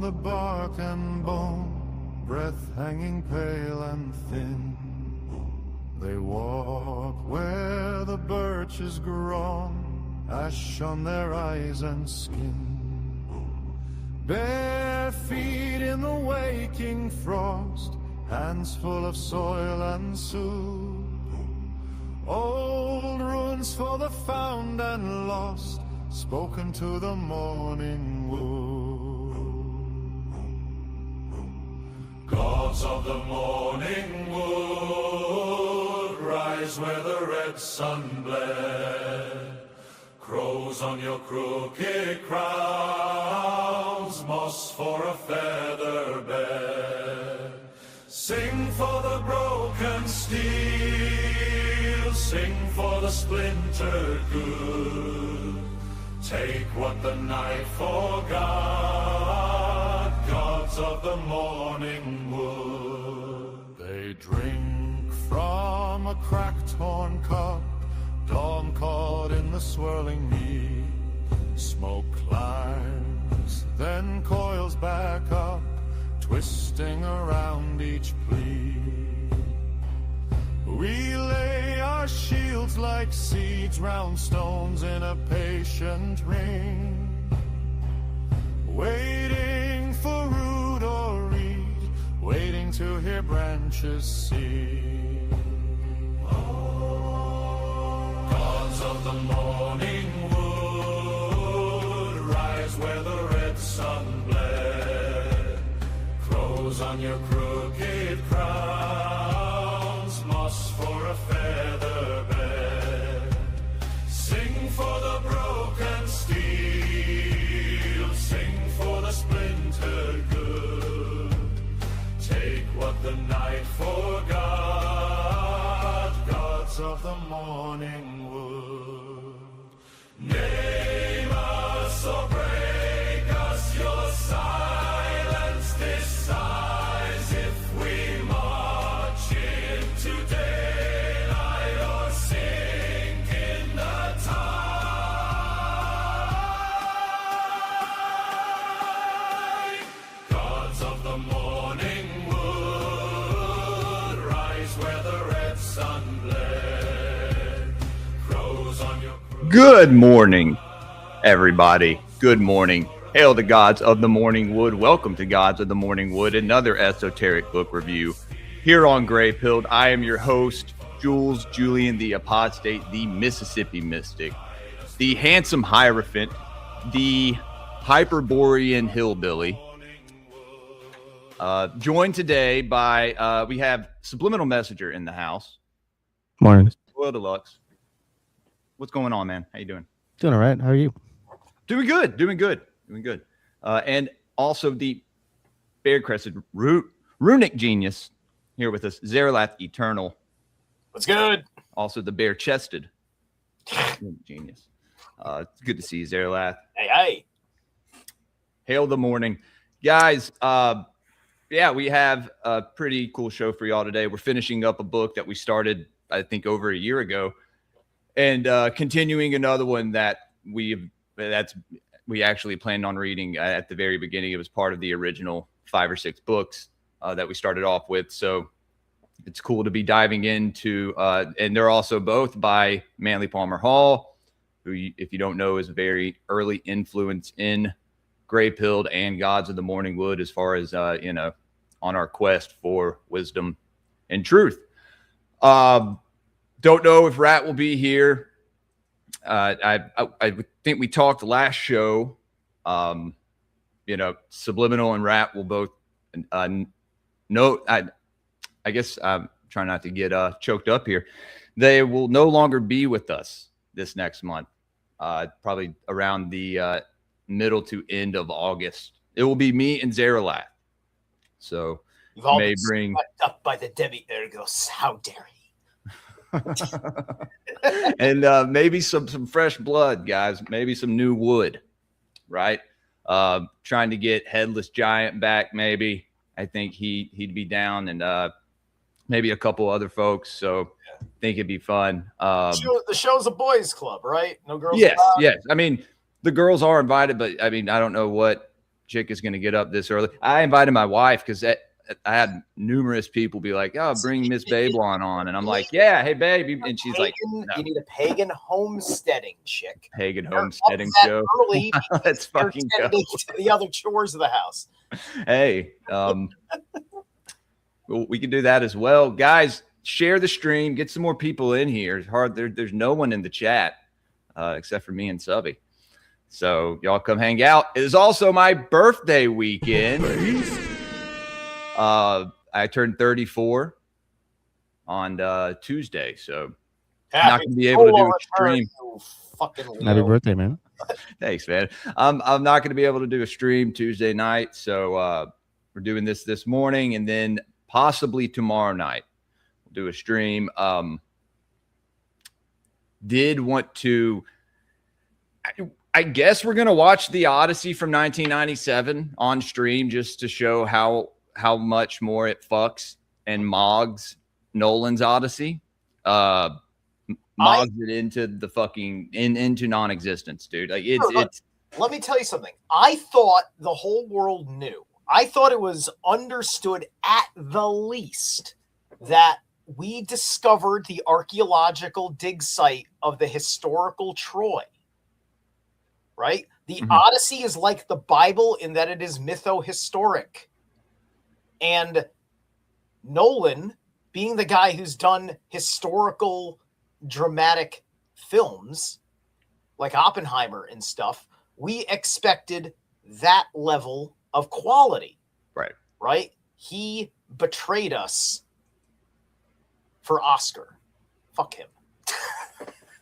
the bark and bone, breath hanging pale and thin. They walk where the birch is grown, ash on their eyes and skin. Bare feet in the waking frost, hands full of soil and soup. Old runes for the found and lost, spoken to the morning wood. Gods of the morning wood, rise where the red sun bled. Crows on your crooked crowns, moss for a feather bed. Sing for the broken steel, sing for the splintered good. Take what the night forgot, gods of the morning wood. They drink from a cracked torn cup, dawn caught in the swirling mead. Smoke climbs, then coils back up, twisting around each plea. We lay our shields like seeds round stones in a patient ring, waiting for root or reed, waiting to hear branches sing. Gods of the morning wood, rise where the red sun bled. Crows on your crooked crowns, moss for a feather bed. Sing for the broken steel, sing for the splintered good. Take what the night forgot, gods of the morning wood. Name us or break us, your silence decides if we march into daylight or sink in the tide. Gods of the morning wood, rise where the red sun bled. Crows on your Good morning, everybody. Good morning. Hail the gods of the morning wood. Welcome to Gods of the Morning Wood, another esoteric book review here on Grey Pilled. I am your host, Jules Julian, the apostate, the Mississippi mystic, the handsome hierophant, the Hyperborean hillbilly. Joined today by, we have Subliminal Messenger in the house. Morning. Well, Deluxe. What's going on, man? How you doing? Doing all right. How are you? Doing good. And also the bear-crested runic genius here with us, Zeralath Eternal. What's good? Also the bare-chested genius. It's good to see you, Zeralath. Hey. Hail the morning. Guys, we have a pretty cool show for y'all today. We're finishing up a book that we started, I think, over a year ago. And continuing another one that we actually planned on reading at the very beginning. It was part of the original 5 or 6 books that we started off with. So it's cool to be diving into, and they're also both by Manly Palmer Hall, who, if you don't know, is a very early influence in Grey Pilled and Gods of the Morning Wood as far as, on our quest for wisdom and truth. Don't know if Rat will be here. I think we talked last show. Subliminal and Rat will both note. I guess I'm trying not to get choked up here. They will no longer be with us this next month. Probably around the middle to end of August. It will be me and Zeralath. So You've all may been bring swept up by the Demi-Ergos. How dare he? And maybe some fresh blood, guys. Maybe some new wood, right? Trying to get Headless Giant back, maybe. I think he'd be down, and maybe a couple other folks. So I think it'd be fun. The show's a boys' club, right? No girls. Yes. I mean, the girls are invited, but I mean, I don't know what chick is going to get up this early. I invited my wife because I had numerous people be like, "Oh, bring Miss Babylon on," and I'm like, "Yeah, hey babe," and she's like, you no. need a pagan homesteading chick. Pagan They're up homesteading that show. Early Let's they're fucking go. tending to the other chores of the house. Hey, we can do that as well, guys. Share the stream, get some more people in here. It's hard. There's no one in the chat except for me and Subby. So y'all come hang out. It is also my birthday weekend. I turned 34 on Tuesday, so I'm not gonna be able to do a stream. Happy birthday, man. Thanks, man. I'm not gonna be able to do a stream Tuesday night, so we're doing this morning, and then possibly tomorrow night we'll do a stream. Did want to. I guess we're gonna watch the Odyssey from 1997 on stream just to show how much more it fucks and mogs Nolan's Odyssey. Mogs it into the fucking into non-existence, dude. Like it's. Let me tell you something. I thought the whole world knew. I thought it was understood at the least that we discovered the archaeological dig site of the historical Troy. Right? The Odyssey is like the Bible in that it is mytho-historic. And Nolan, being the guy who's done historical dramatic films like Oppenheimer and stuff, we expected that level of quality. Right? He betrayed us for Oscar. Fuck him.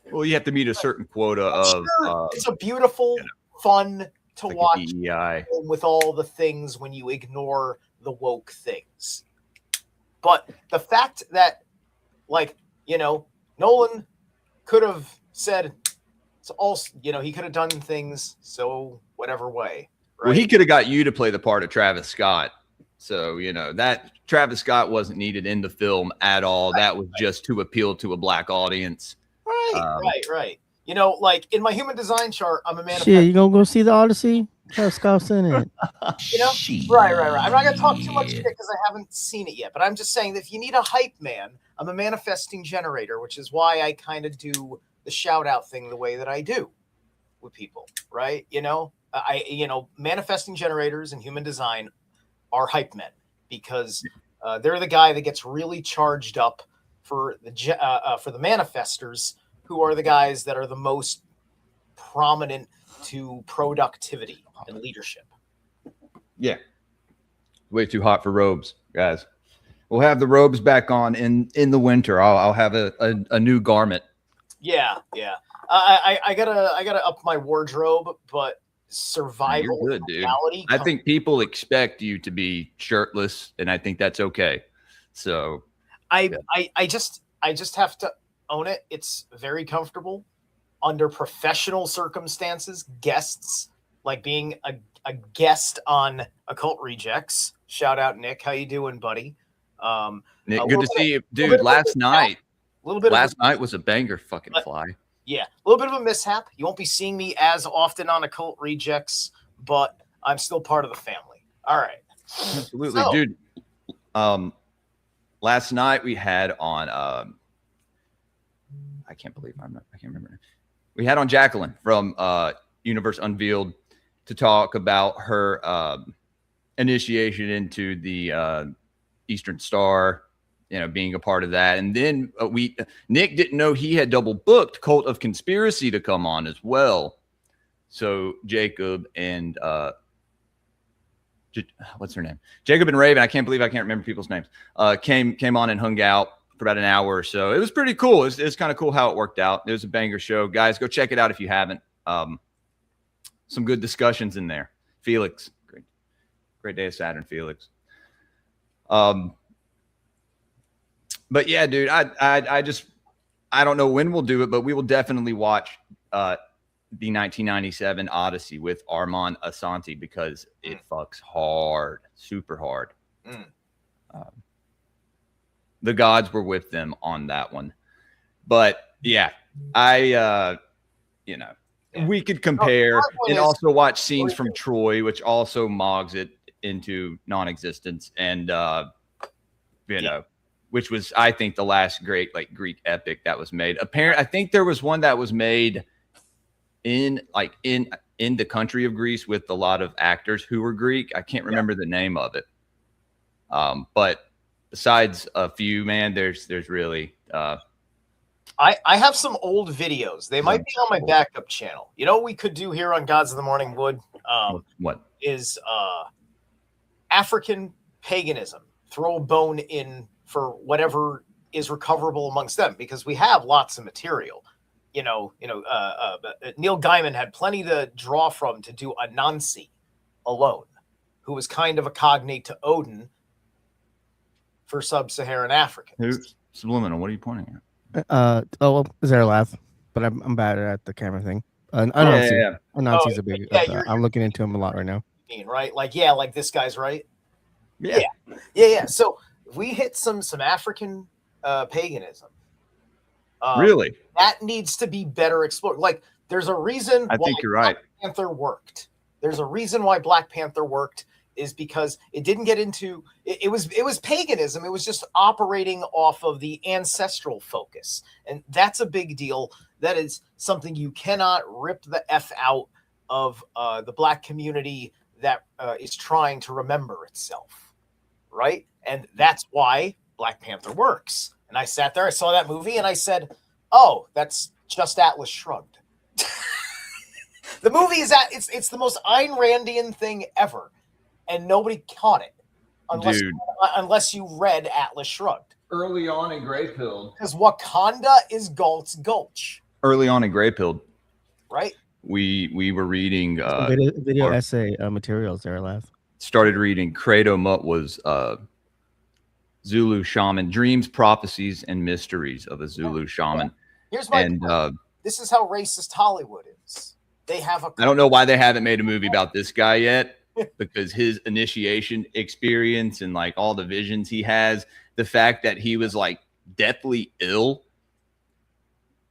Well, you have to meet a certain quota of. It's a beautiful, fun to like watch DEI. with all the things when you ignore the woke things. But the fact that, like, Nolan could have said, it's all, he could have done things so whatever way. Right? Well, he could have got you to play the part of Travis Scott. So, that Travis Scott wasn't needed in the film at all. That was just to appeal to a black audience. Right. Like in my human design chart, I'm a man. Shit, you gonna go see the Odyssey? Travis Scott's in it. Right. I'm not gonna talk too much shit because I haven't seen it yet. But I'm just saying that if you need a hype man, I'm a manifesting generator, which is why I kind of do the shout out thing the way that I do with people. Right? Manifesting generators and human design are hype men because they're the guy that gets really charged up for the manifestors, who are the guys that are the most prominent to productivity and leadership. Yeah. Way too hot for robes, guys. We'll have the robes back on in the winter. I'll have a new garment. Yeah. I gotta up my wardrobe, but survival You're good, dude. I think people expect you to be shirtless, and I think that's okay. So I just have to own it. It's very comfortable under professional circumstances. Guests, like being a guest on Occult Rejects. Shout out, Nick. How you doing, buddy? Nick, good to see you, dude. Last night was a banger fucking fly. Yeah, a little bit of a mishap. You won't be seeing me as often on Occult Rejects, but I'm still part of the family. All right. Absolutely, dude. Last night we had on I can't remember. We had on Jacqueline from Universe Unveiled to talk about her initiation into the Eastern Star, being a part of that. And then Nick didn't know he had double booked Cult of Conspiracy to come on as well. So Jacob and what's her name? Jacob and Raven. I can't remember people's names. Came on and hung out for about an hour or so. It was pretty cool. It's kind of cool how it worked out. It was a banger show, guys. Go check it out if you haven't. Some good discussions in there. Felix, great day of Saturn, Felix. But yeah, dude, I don't know when we'll do it, but we will definitely watch the 1997 Odyssey with Armand Asante because it fucks hard, super hard. The gods were with them on that one. But yeah, We could compare and is- also watch scenes from Troy, which also mogs it into non-existence, and you know, which was, I think, the last great like Greek epic that was made. Apparently, I think there was one that was made in the country of Greece with a lot of actors who were Greek. I can't remember the name of it. But besides a few, man, there's really I have some old videos. They might be on my backup channel. You know what we could do here on Gods of the Morning Wood? What is African paganism. Throw a bone in for whatever is recoverable amongst them, because we have lots of material. Neil Gaiman had plenty to draw from to do Anansi alone, who was kind of a cognate to Odin for sub-Saharan Africans. Subliminal, what are you pointing at? Is there a laugh? But I'm bad at the camera thing. Anansi's a big. I'm looking into him a lot right now. Right? Like this guy's right. Yeah. So if we hit some African paganism, really, that needs to be better explored. Like, there's a reason I think you're right. Black Panther worked. There's a reason why Black Panther worked, is because it didn't get into it was paganism. It was just operating off of the ancestral focus, and that's a big deal. That is something you cannot rip the F out of the Black community that is trying to remember itself, right? And that's why Black Panther works. And I sat there, I saw that movie, and I said, "Oh, that's just Atlas Shrugged." The movie is it's the most Ayn Randian thing ever, and nobody caught it unless you read Atlas Shrugged early on in Grey Pilled, because Wakanda is Galt's Gulch. Early on in Grey Pilled, right? We were reading video essay materials there. Laugh. Started reading Credo Mutt was Zulu shaman, dreams, prophecies, and mysteries of a Zulu shaman. Here's my point. This is how racist Hollywood is. They have I don't know why they haven't made a movie about this guy yet, because his initiation experience and like all the visions he has, the fact that he was like deathly ill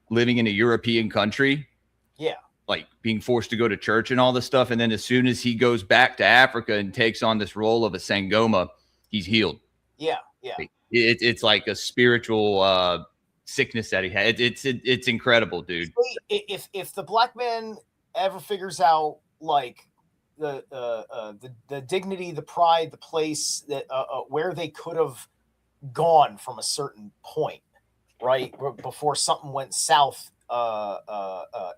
living in a European country. Yeah. Like being forced to go to church and all this stuff. And then as soon as he goes back to Africa and takes on this role of a Sangoma, he's healed. Yeah. It's like a spiritual sickness that he had. It's incredible, dude. If the Black man ever figures out like the dignity, the pride, the place that where they could have gone from a certain point, right, before something went south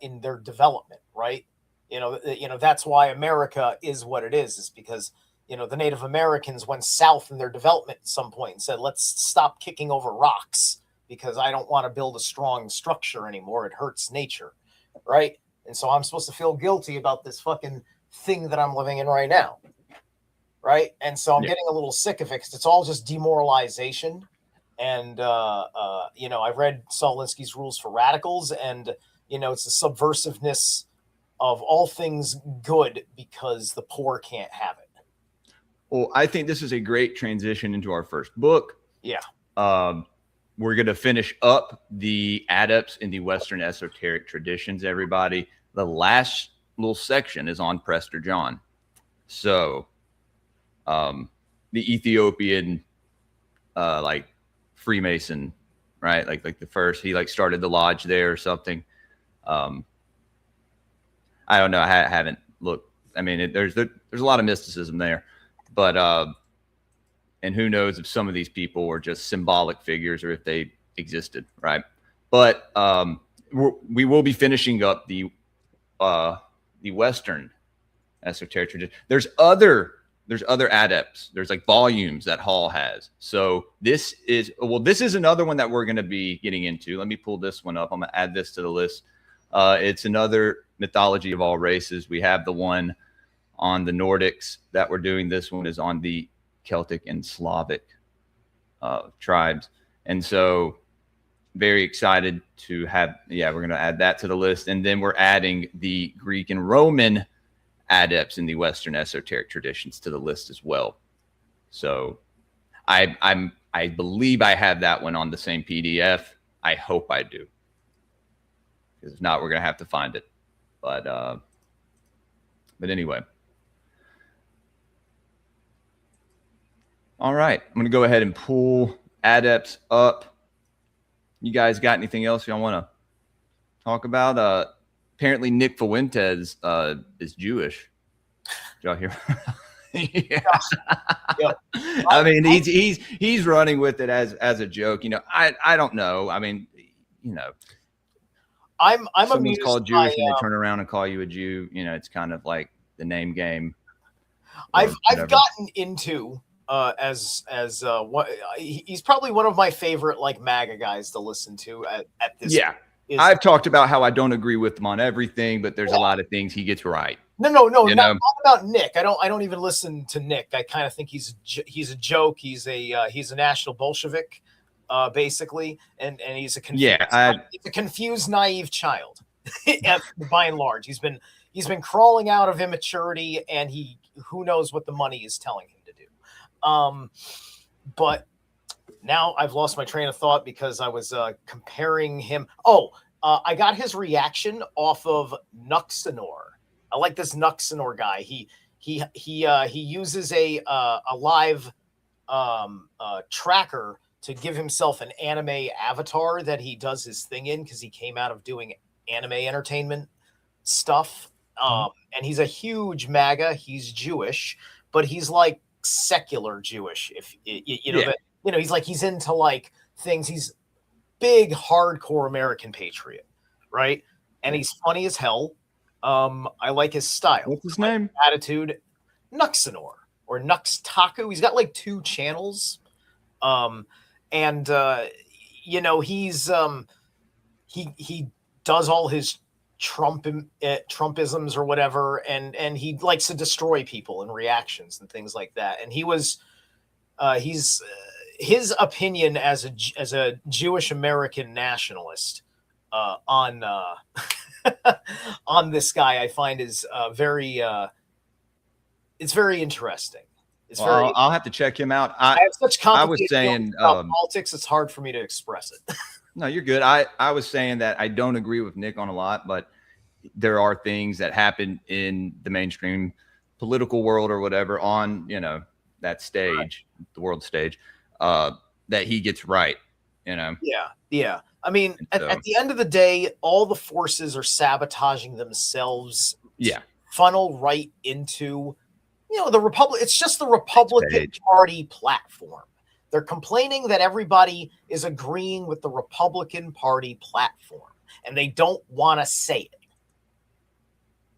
in their development, right? That's why America is what it is because the Native Americans went south in their development at some point and said, let's stop kicking over rocks because I don't want to build a strong structure anymore. It hurts nature, right? And so I'm supposed to feel guilty about this fucking thing that I'm living in right now, right? And so I'm getting a little sick of it because it's all just demoralization. And, I read Saul Alinsky's Rules for Radicals, and, it's the subversiveness of all things good because the poor can't have it. Well, I think this is a great transition into our first book. Yeah. We're going to finish up the Adepts in the Western Esoteric Traditions, everybody. The last little section is on Prester John. So the Ethiopian, Freemason, right? Like the first, he started the lodge there or something. I don't know. I haven't looked. I mean, there's a lot of mysticism there. But, and who knows if some of these people were just symbolic figures or if they existed, right? But we will be finishing up the Western Esoteric tradition. There's other adepts. There's like volumes that Hall has. So this is another one that we're going to be getting into. Let me pull this one up. I'm going to add this to the list. It's another mythology of all races. We have the one on the Nordics that we're doing. This one is on the Celtic and Slavic tribes. And so very excited to have, we're going to add that to the list. And then we're adding the Greek and Roman adepts in the Western Esoteric Traditions to the list as well. So I believe I have that one on the same PDF. I hope I do. Because if not, we're going to have to find it. But anyway. All right. I'm going to go ahead and pull Adepts up. You guys got anything else y'all want to talk about? Apparently Nick Fuentes is Jewish. Did y'all hear? Yeah. Yep. I mean, he's running with it as a joke. You know, I don't know. I mean, you know, I'm someone's called Jewish and they turn around and call you a Jew. You know, it's kind of like the name game. I've gotten into he's probably one of my favorite like MAGA guys to listen to at this. Yeah. I've talked about how I don't agree with him on everything, but there's a lot of things he gets right. No, not about Nick. I don't even listen to Nick. I kind of think he's a joke. He's a national Bolshevik, basically, and he's a confused, naive child. By and large, he's been crawling out of immaturity, and who knows what the money is telling him to do. But now I've lost my train of thought because I was comparing him. I got his reaction off of Nuxenor. I like this Nuxenor guy. He uses a live tracker to give himself an anime avatar that he does his thing in because he came out of doing anime entertainment stuff. And he's a huge MAGA. He's Jewish, but he's like secular Jewish. If you know, he's into like things. He's big, hardcore American patriot, right? And he's funny as hell. I like his style. What's his name? Attitude. Nuxenor or Nuxtaku. He's got like 2 channels. You know, he's he does all his Trumpisms or whatever, and he likes to destroy people and reactions and things like that. And he's his opinion as a Jewish American nationalist on this guy, I find is it's very interesting. I'll have to check him out. I have such complicated feelings about politics. It's hard for me to express it. No, you're good. I was saying that I don't agree with Nick on a lot, but there are things that happen in the mainstream political world or whatever on, you know, that stage, the world stage, that he gets right, you know? Yeah. I mean, at the end of the day, all the forces are sabotaging themselves. Yeah. Funnel right into, you know, the Republic. It's just the Republican Party platform. They're complaining that everybody is agreeing with the Republican Party platform, and they don't want to say it.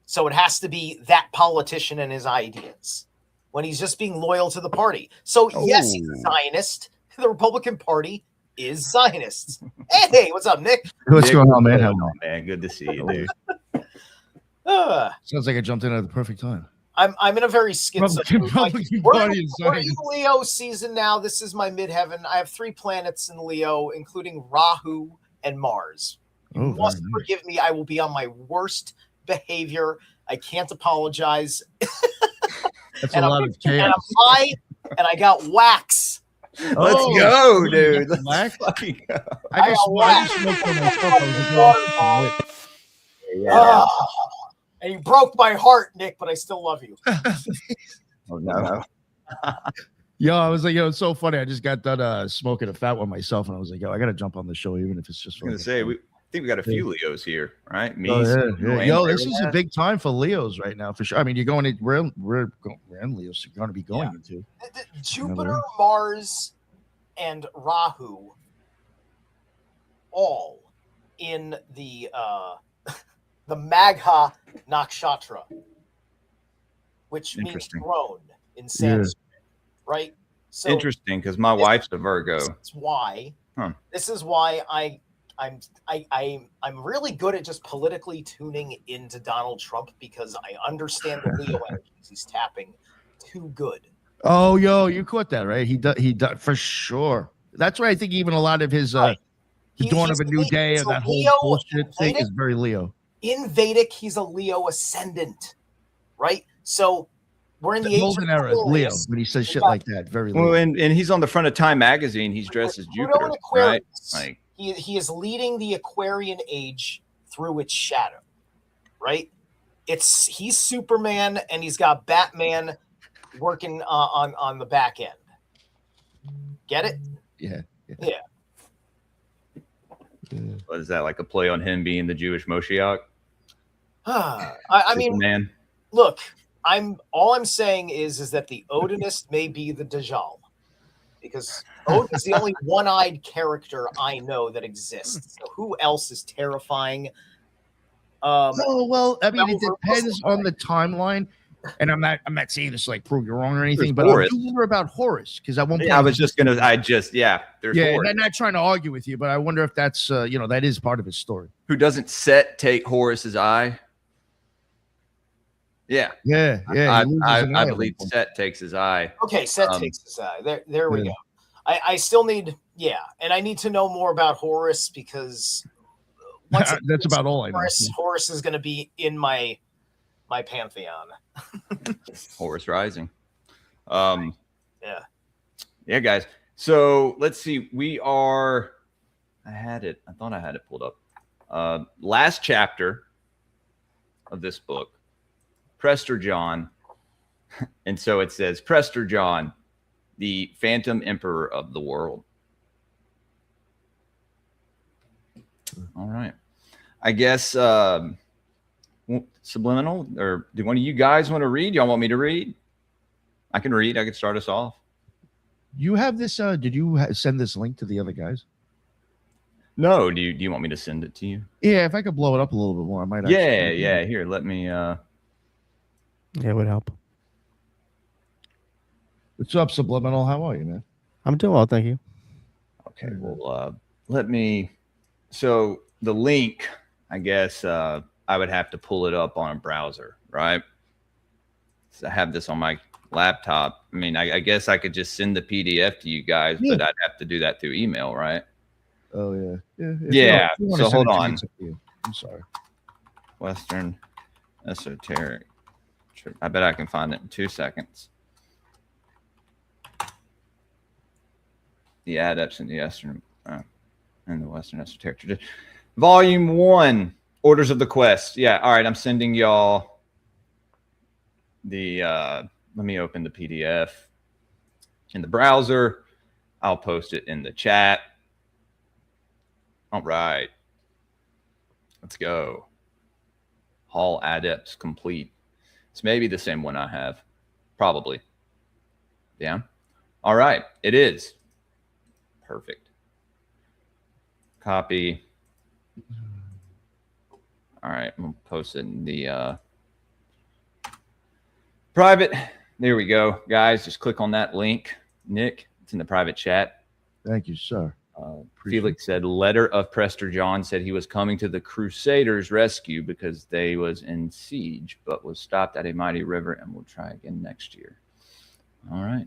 So it has to be that politician and his ideas when he's just being loyal to the party. So yes, he's a Zionist. The Republican Party is Zionists. Hey, what's up, Nick? What's going on, man? How on, man? Good to see you, dude. Sounds like I jumped in at the perfect time. I'm in a very schizophrenic. We're in Leo season now. This is my midheaven. I have 3 planets in Leo, including Rahu and Mars. You must forgive me. I will be on my worst behavior. I can't apologize. That's a lot of chaos. And I'm high, and I got wax. Let's go, dude. Let's fucking go. I just smoked for myself. Yeah. And you broke my heart, Nick, but I still love you. Oh, no. Yo, I was like, it's so funny. I just got done smoking a fat one myself, and I was like, I got to jump on the show, even if it's just. I was going to say, I think we got a few Leos here, right? Me, Yo, this is a big time for Leos right now, for sure. I mean, you're going to, we're in Leos, so you're going to be going into Jupiter, Mars, and Rahu, all in the Magha Nakshatra, which means throne in Sanskrit, right? So interesting, because my wife's a Virgo. That's why. This is why I'm really good at just politically tuning into Donald Trump, because I understand the Leo energies he's tapping too good. Oh, yo, you caught that, right? He does for sure. That's why I think even a lot of his the dawn of a new day and that whole bullshit thing is very Leo. In Vedic, he's a Leo ascendant, right? So we're in the golden era, Leo, when he says shit like that. Very Leo. Well, and he's on the front of Time magazine. He's dressed as Jupiter, right? Like he is leading the Aquarian age through its shadow. right? He's Superman and he's got Batman working on the back end. Get it? Yeah. What is that, like a play on him being the Jewish Moshiach? I mean, man. Look, all I'm saying is that the Odinist may be the Dajjal, because Odin is the only one-eyed character I know that exists. So who else is terrifying? Oh well, I mean, it depends on the timeline, and I'm not saying this like prove you're wrong or anything, but I do wonder about Horus, because at one point I was just gonna, there's Horus. I'm not trying to argue with you, but I wonder if that's that is part of his story. Who doesn't Set take Horus's eye? Yeah. I believe Set takes his eye. Okay, Set takes his eye. There we go. I still need, and I need to know more about Horus, because that's about all I know. Horus is going to be in my pantheon. Horus Rising. Yeah, guys. So let's see. I thought I had it pulled up. Last chapter of this book, Prester John. And so it says, Prester John, the Phantom Emperor of the world. All right. I guess subliminal, or do one of you guys want to read? Y'all want me to read? I can read. I can start us off. You have this. Did you send this link to the other guys? No. Do you want me to send it to you? Yeah, if I could blow it up a little bit more, I might. Yeah. Here, let me. Yeah, it would help. What's up, Subliminal? How are you, man? I'm doing well, thank you. Okay, well, let me. So the link, I guess, I would have to pull it up on a browser, right? So I have this on my laptop. I mean, I guess I could just send the PDF to you guys, but I'd have to do that through email, right? Oh yeah. Yeah. So hold on. I'm sorry. Western Esoteric. I bet I can find it in 2 seconds. The Adepts in the Western Esoteric tradition. Volume 1, Orders of the Quest. Yeah, all right, I'm sending y'all the let me open the PDF in the browser. I'll post it in the chat. All right. Let's go. Hall Adepts complete. It's maybe the same one I have. Probably. Yeah. All right. It is. Perfect. Copy. All right. I'm going to post it in the private. There we go. Guys, just click on that link. Nick, it's in the private chat. Thank you, sir. Felix said, letter of Prester John said he was coming to the Crusaders' rescue because they was in siege, but was stopped at a mighty river and will try again next year. All right.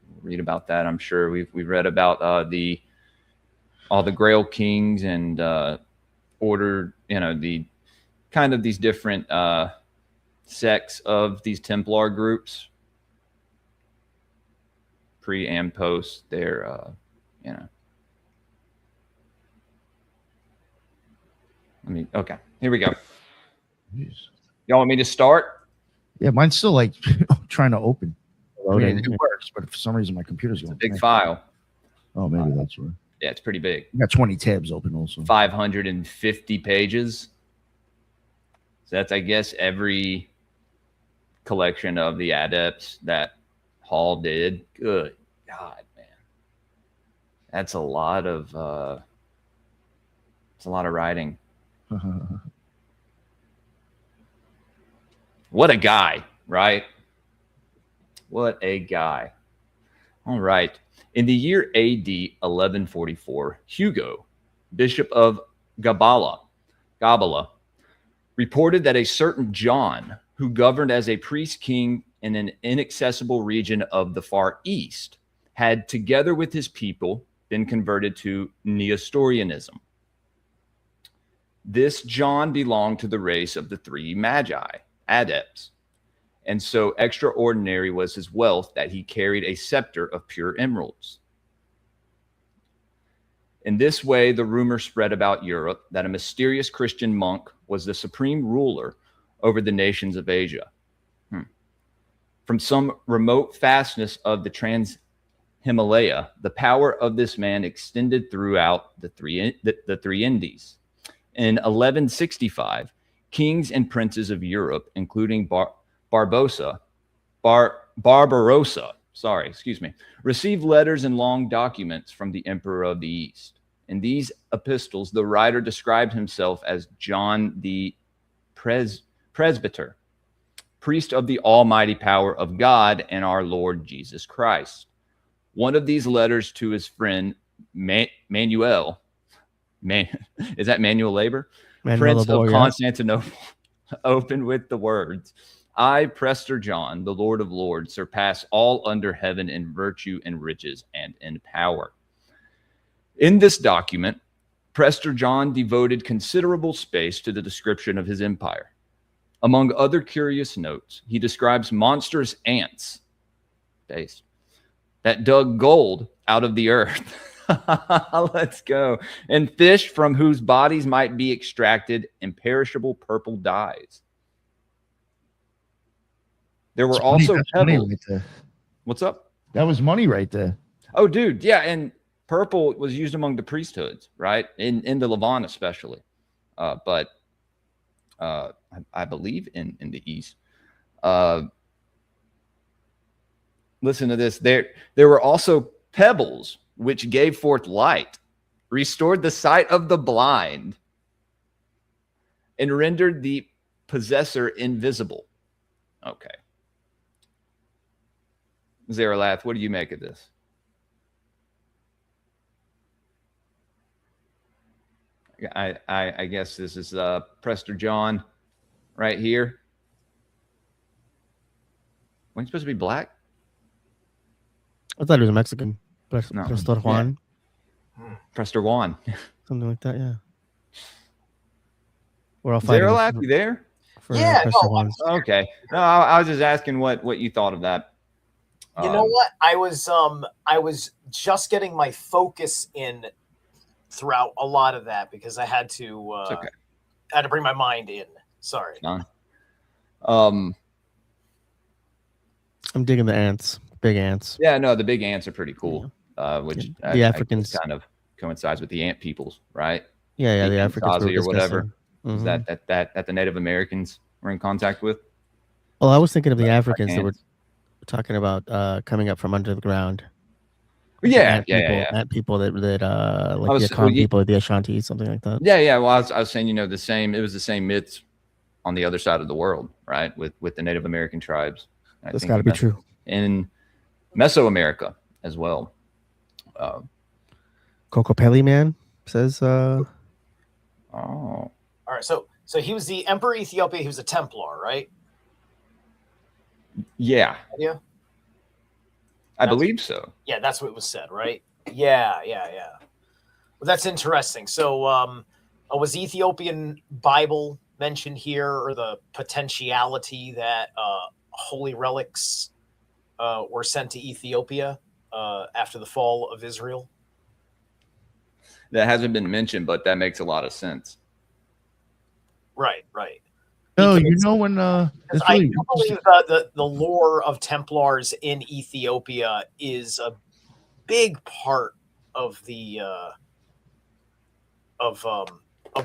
We'll read about that. I'm sure we've read about all the Grail Kings and ordered, the kind of these different sects of these Templar groups. Pre and post their, okay, here we go. Jeez. Y'all want me to start? Yeah, mine's still like trying to open. I mean, Loading. it works, but for some reason my computer's going. It's a big file. Oh, maybe that's right. Yeah, it's pretty big. You got 20 tabs open also. 550 pages. So that's, I guess, every collection of the Adepts that Hall did. Good God, man. That's a lot of writing. What a guy, right? What a guy. All right. In the year AD 1144, Hugo, Bishop of Gabala, reported that a certain John, who governed as a priest king in an inaccessible region of the Far East, had, together with his people, been converted to Nestorianism. This John belonged to the race of the three magi, Adepts, and so extraordinary was his wealth that he carried a scepter of pure emeralds. In this way, the rumor spread about Europe that a mysterious Christian monk was the supreme ruler over the nations of Asia. From some remote fastness of the Trans-Himalaya, the power of this man extended throughout the three Indies. In 1165, kings and princes of Europe, including Barbarossa, received letters and long documents from the Emperor of the East. In these epistles, the writer described himself as John the Presbyter, priest of the almighty power of God and our Lord Jesus Christ. One of these letters to his friend Manuel, is that Manuel Labor? Prince of Constantinople, opened with the words, I, Prester John, the Lord of Lords, surpass all under heaven in virtue and riches and in power. In this document, Prester John devoted considerable space to the description of his empire. Among other curious notes, he describes monstrous ants that dug gold out of the earth. Let's go. And fish from whose bodies might be extracted imperishable purple dyes. There were also pebbles. Right, what's up? That was money right there. Oh, dude. Yeah. And purple was used among the priesthoods, right? In the Levant, especially. But I believe in the East. Listen to this. There were also pebbles which gave forth light, restored the sight of the blind, and rendered the possessor invisible. Okay. Zaralath, what do you make of this? I guess this is Prester John right here. Wasn't he supposed to be black? I thought he was Mexican. No. Prester Juan. Yeah. Prester Juan. Something like that, yeah. We're all fighting. Zaralath, you there? Yeah. Okay. No, I was just asking what you thought of that. You know what? I was just getting my focus in throughout a lot of that because I had to okay. I had to bring my mind in. Sorry. I'm digging the ants. Big ants. Yeah, no, the big ants are pretty cool. Which the Africans kind of coincides with the ant peoples, right? Yeah, the Africans or whatever. Mm-hmm. Is that the Native Americans were in contact with? Well, I was thinking of the Africans that were talking about coming up from under the ground. Yeah. Ant people that like the Akan people, the Ashanti, something like that. Yeah. Well, I was saying, it was the same myths on the other side of the world, right? With the Native American tribes. That's got to be true. In Mesoamerica as well. Kokopelli man says. Oh. All right. So he was the Emperor of Ethiopia. He was a Templar, right? Yeah. Yeah. I believe so. Yeah, that's what was said, right? Yeah. Well, that's interesting. So, was the Ethiopian Bible mentioned here, or the potentiality that holy relics were sent to Ethiopia after the fall of Israel? That hasn't been mentioned, but that makes a lot of sense. Right. No, when I do believe the lore of Templars in Ethiopia is a big part of the of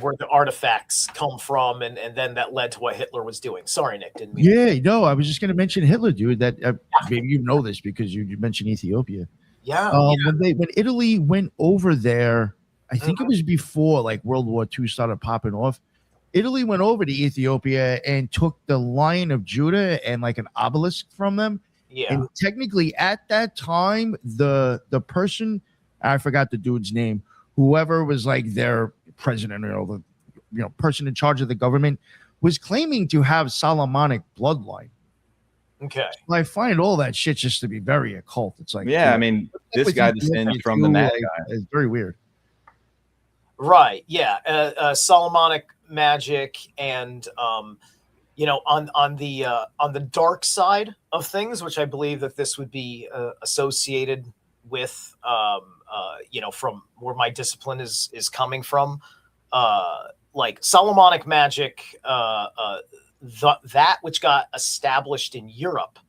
where the artifacts come from, and then that led to what Hitler was doing. Sorry, Nick, didn't mean. Yeah, no, I was just going to mention Hitler, dude. That maybe you know this because you mentioned Ethiopia. Yeah. When Italy went over there, I think it was before like World War II started popping off. Italy went over to Ethiopia and took the Lion of Judah and like an obelisk from them. Yeah. And technically at that time, the person, I forgot the dude's name, whoever was like their president or the person in charge of the government, was claiming to have Solomonic bloodline. Okay. So I find all that shit just to be very occult. It's like, I mean, this guy descends from the mad guy. It's very weird. Right. Yeah. Solomonic magic, and on the dark side of things, which I believe that this would be associated with, from where my discipline is coming from, like Solomonic magic, that which got established in Europe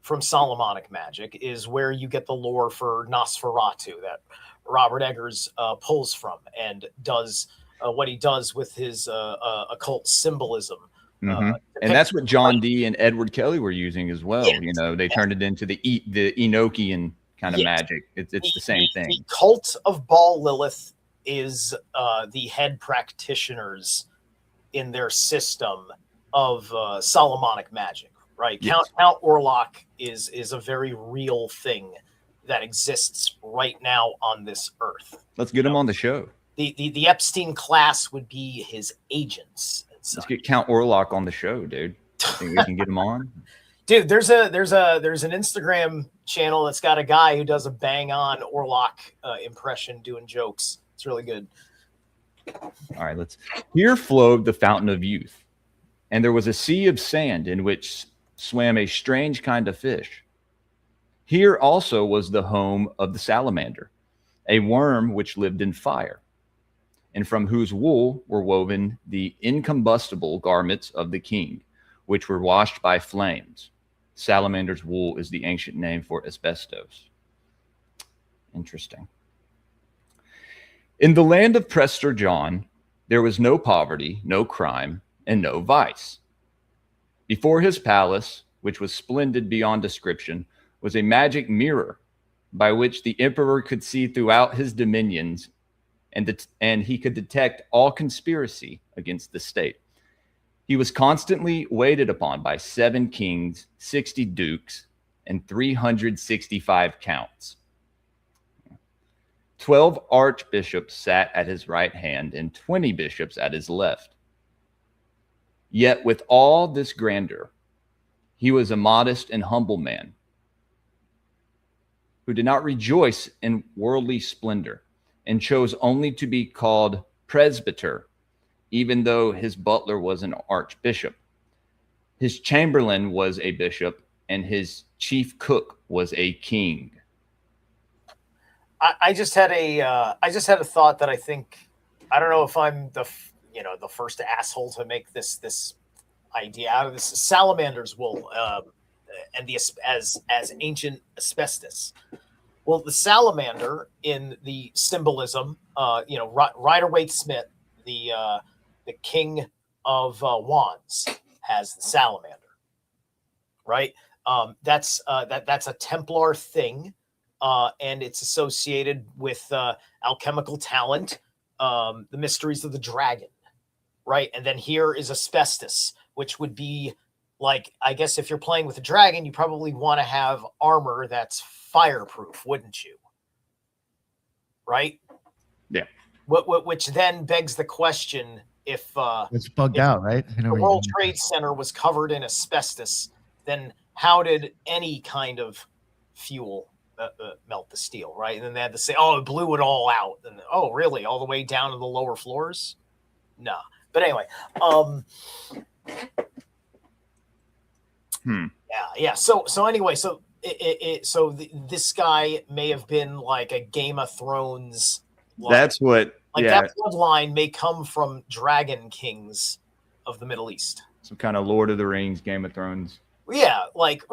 from Solomonic magic is where you get the lore for Nosferatu that Robert Eggers pulls from and does what he does with his occult symbolism. And that's what John Dee and Edward Kelly were using as well. Yes. They turned it into the Enochian kind of magic. It's the same thing. The cult of Baal Lilith is the head practitioners in their system of Solomonic magic, right? Yes. Count Orlok is a very real thing that exists right now on this earth. Let's get him on the show. The Epstein class would be his agents. Let's get Count Orlok on the show, dude. Think we can get him on? Dude, there's an Instagram channel that's got a guy who does a bang on Orlok impression doing jokes. It's really good. All right, Here flowed the fountain of youth, and there was a sea of sand in which swam a strange kind of fish. Here also was the home of the salamander, a worm which lived in fire, and from whose wool were woven the incombustible garments of the king, which were washed by flames. Salamander's wool is the ancient name for asbestos. Interesting. In the land of Prester John, there was no poverty, no crime, and no vice. Before his palace, which was splendid beyond description, was a magic mirror by which the emperor could see throughout his dominions, and he could detect all conspiracy against the state. He was constantly waited upon by 7 kings, 60 dukes, and 365 counts. 12 archbishops sat at his right hand and 20 bishops at his left. Yet with all this grandeur, he was a modest and humble man who did not rejoice in worldly splendor and chose only to be called presbyter, even though his butler was an archbishop. His chamberlain was a bishop, and his chief cook was a king. I just had a thought that I don't know if I'm the first asshole to make this idea out of this. Salamander's wool and as ancient asbestos. Well, the salamander in the symbolism, Rider-Waite Smith, the king of wands, has the salamander, right? That's a Templar thing, and it's associated with alchemical talent, the mysteries of the dragon, right? And then here is asbestos, which would be like, I guess if you're playing with a dragon, you probably want to have armor that's fireproof, wouldn't you? Right? Yeah. Which then begs the question: if it's bugged out, right? The World Trade Center was covered in asbestos, then how did any kind of fuel melt the steel, right? And then they had to say, "Oh, it blew it all out." And oh, really? All the way down to the lower floors? No. But anyway, Yeah. So anyway, this guy may have been like a Game of Thrones. That's what. That bloodline may come from dragon kings of the Middle East. Some kind of Lord of the Rings, Game of Thrones. Yeah, like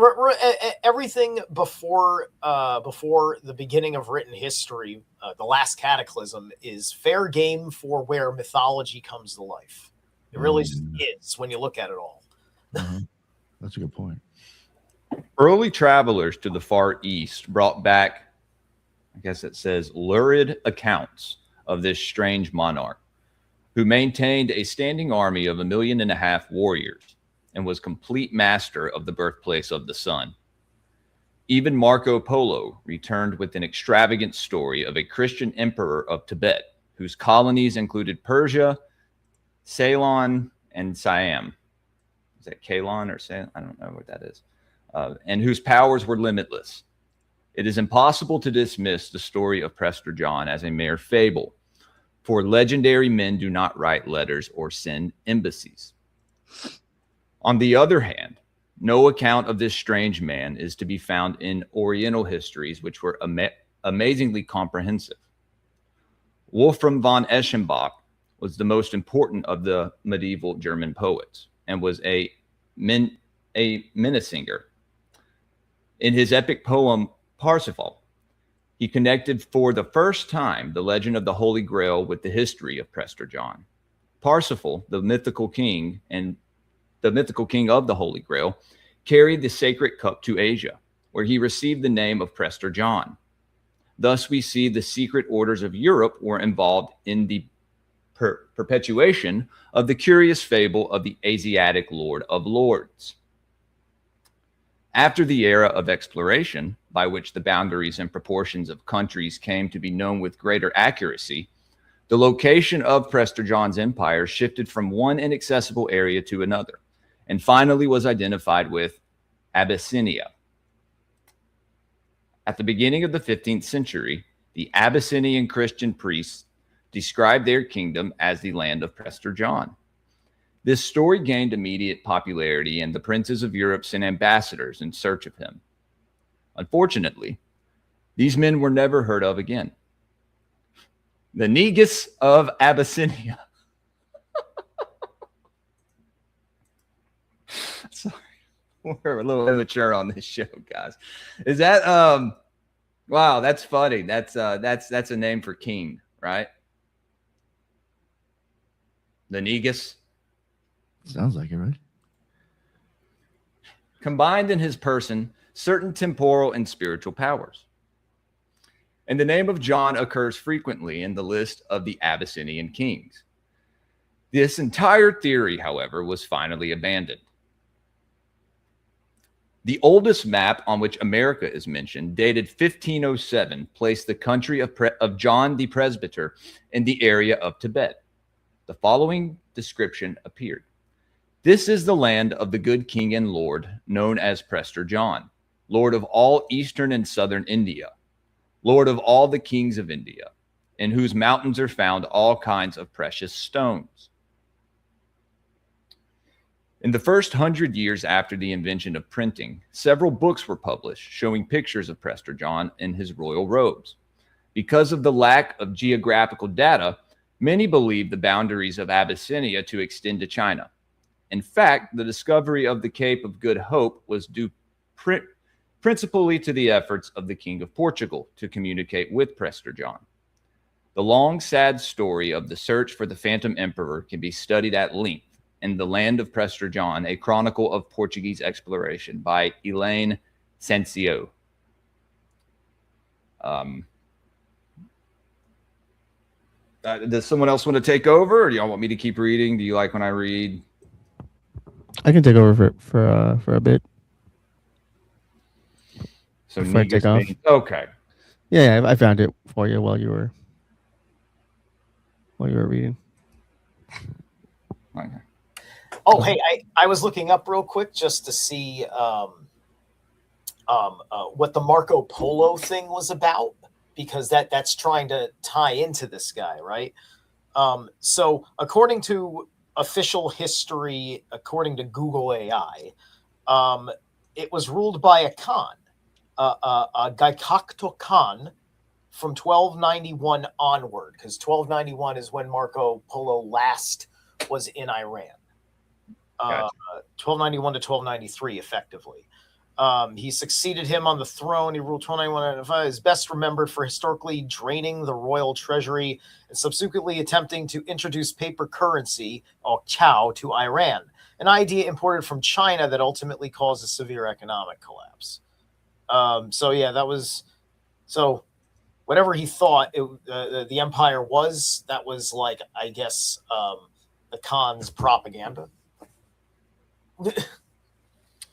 everything before the beginning of written history, the last cataclysm is fair game for where mythology comes to life. It really is when you look at it all. That's a good point. Early travelers to the Far East brought back, I guess it says, lurid accounts of this strange monarch who maintained a standing army of 1.5 million warriors and was complete master of the birthplace of the sun. Even Marco Polo returned with an extravagant story of a Christian emperor of Tibet whose colonies included Persia, Ceylon, and Siam. Is that Ceylon or Ceylon? I don't know what that is. And whose powers were limitless. It is impossible to dismiss the story of Prester John as a mere fable, for legendary men do not write letters or send embassies. On the other hand, no account of this strange man is to be found in Oriental histories, which were amazingly comprehensive. Wolfram von Eschenbach was the most important of the medieval German poets and was a Minnesinger. In his epic poem Parsifal, he connected for the first time the legend of the Holy Grail with the history of Prester John. Parsifal, the mythical king of the Holy Grail, carried the sacred cup to Asia, where he received the name of Prester John. Thus, we see the secret orders of Europe were involved in the perpetuation of the curious fable of the Asiatic Lord of Lords. After the era of exploration, by which the boundaries and proportions of countries came to be known with greater accuracy, the location of Prester John's empire shifted from one inaccessible area to another, and finally was identified with Abyssinia. At the beginning of the 15th century, the Abyssinian Christian priests described their kingdom as the land of Prester John. This story gained immediate popularity, and the princes of Europe sent ambassadors in search of him. Unfortunately, these men were never heard of again. The Negus of Abyssinia. Sorry, we're a little immature on this show, guys. Is that wow, that's funny. That's a name for king, right? The Negus. Sounds like it, right? Combined in his person certain temporal and spiritual powers. And the name of John occurs frequently in the list of the Abyssinian kings. This entire theory, however, was finally abandoned. The oldest map on which America is mentioned, dated 1507, placed the country of John the Presbyter in the area of Tibet. The following description appeared. This is the land of the good king and lord, known as Prester John, lord of all eastern and southern India, lord of all the kings of India, in whose mountains are found all kinds of precious stones. In the first 100 years after the invention of printing, several books were published showing pictures of Prester John in his royal robes. Because of the lack of geographical data, many believed the boundaries of Abyssinia to extend to China. In fact, the discovery of the Cape of Good Hope was due principally to the efforts of the King of Portugal to communicate with Prester John. The long, sad story of the search for the Phantom Emperor can be studied at length in The Land of Prester John, a chronicle of Portuguese exploration by Elaine Sancio. Does someone else want to take over, or do y'all want me to keep reading? Do you like when I read? I can take over for a bit. So before I take off. Okay. Yeah, I found it for you while you were reading. Okay. Oh, hey, I was looking up real quick just to see what the Marco Polo thing was about, because that's trying to tie into this guy, right? So according to official history, according to Google AI, it was ruled by a Khan, a Gaikakto Khan, from 1291 onward, because 1291 is when Marco Polo last was in Iran. Gotcha. 1291 to 1293, effectively. He succeeded him on the throne. He ruled 1291. Is best remembered for historically draining the royal treasury and subsequently attempting to introduce paper currency, or chow, to Iran, an idea imported from China that ultimately caused a severe economic collapse. So yeah, that was so. Whatever he thought the empire was, that was like, I guess, the Khan's propaganda.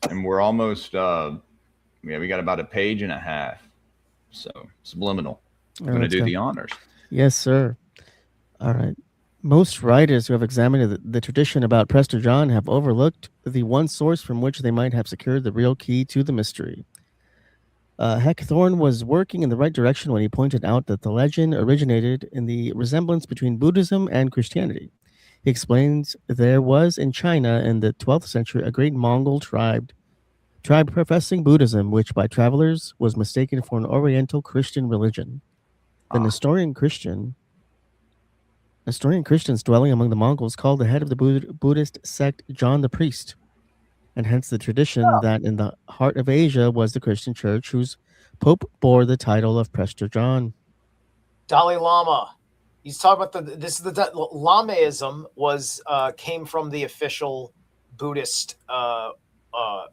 And we're almost, we got about a page and a half. So, Subliminal. I'm going to do the honors. Yes, sir. All right. Most writers who have examined the tradition about Prester John have overlooked the one source from which they might have secured the real key to the mystery. Heckthorn was working in the right direction when he pointed out that the legend originated in the resemblance between Buddhism and Christianity. He explains there was in China in the 12th century a great Mongol tribe tribe professing Buddhism, which by travelers was mistaken for an Oriental Christian religion. The Nestorian Christians dwelling among the Mongols called the head of the Buddhist sect John the Priest, and hence the tradition that in the heart of Asia was the Christian church whose pope bore the title of Prester John. Dalai Lama. He's talking about Lamaism came from the official Buddhist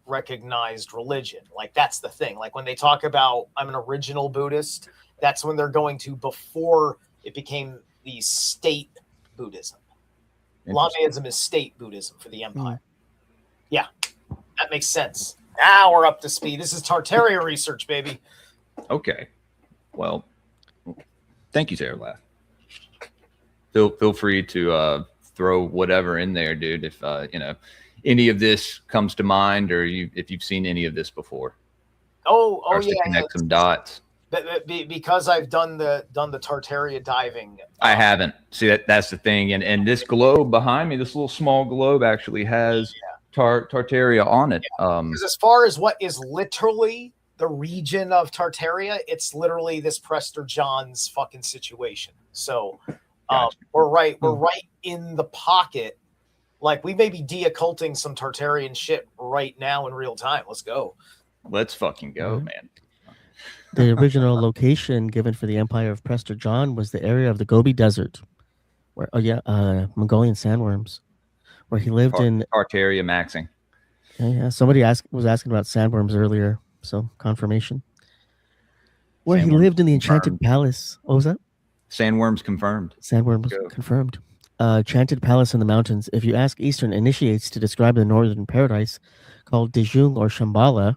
recognized religion. Like, that's the thing. Like, when they talk about I'm an original Buddhist, that's when they're going to before it became the state Buddhism. Lamaism is state Buddhism for the empire. Yeah, that makes sense. Now we're up to speed. This is Tartaria research, baby. Okay. Well, thank you, Sarah Laugh. Feel free to throw whatever in there, dude. If any of this comes to mind, or if you've seen any of this before. Connect some dots. Because I've done the Tartaria diving. I haven't. See, that's the thing. And this globe behind me, this little small globe, actually has Tartaria on it. Because as far as what is literally the region of Tartaria, it's literally this Prester John's fucking situation. So we're right in the pocket. Like, we may be de-occulting some Tartarian shit right now in real time. Let's go. Let's fucking go, man. The original location given for the empire of Prester John was the area of the Gobi Desert, where Mongolian sandworms, where he lived in Tartaria maxing. Yeah. Somebody was asking about sandworms earlier, so confirmation. Where he lived in the Enchanted Palace. What was that? Sandworms confirmed. Sandworms confirmed. Enchanted Palace in the mountains. If you ask Eastern initiates to describe the northern paradise called Dejung or Shambhala,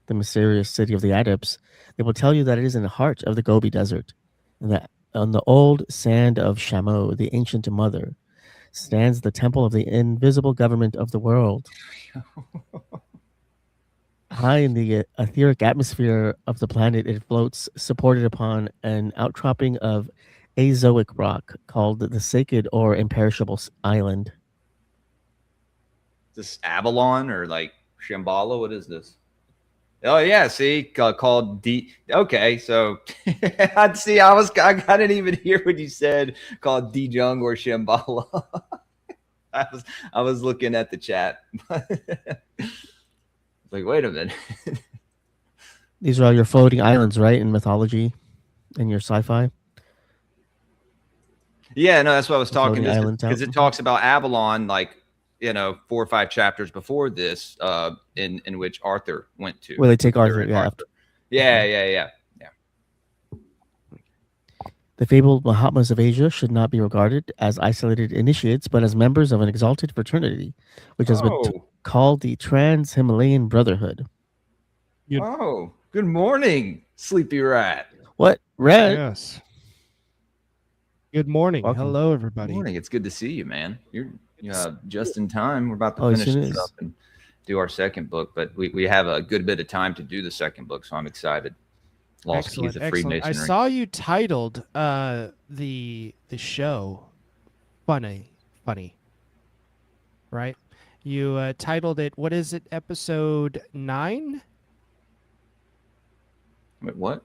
the mysterious city of the Adepts, they will tell you that it is in the heart of the Gobi Desert, and that on the old sand of Shamo, the ancient mother, stands the temple of the invisible government of the world. High in the etheric atmosphere of the planet, it floats, supported upon an outcropping of Azoic rock called the Sacred or Imperishable Island. Is this Avalon or like Shambhala? What is this? Oh yeah, see, called D. Okay, so I'd see. I didn't even hear what you said. Called Dejung or Shambhala. I was looking at the chat. Like, wait a minute. These are all your floating islands, right? In mythology, and your sci-fi. Yeah, no, that's what I was talking about. Because it talks about Avalon, like, 4 or 5 chapters before this, in which Arthur went to. Where they take Arthur, yeah. Yeah. The fabled Mahatmas of Asia should not be regarded as isolated initiates, but as members of an exalted fraternity, which has been called the Trans-Himalayan Brotherhood. Good morning, Sleepy Rat. What? Rat? Yes. Good morning. Welcome. Hello, everybody. Good morning. It's good to see you, man. You're just in time. We're about to finish this up and do our second book, but we have a good bit of time to do the second book, so I'm excited. Lost Keys of Freemasonry. I saw you titled the show funny, right? You titled it, what is it, episode 9? Wait, what?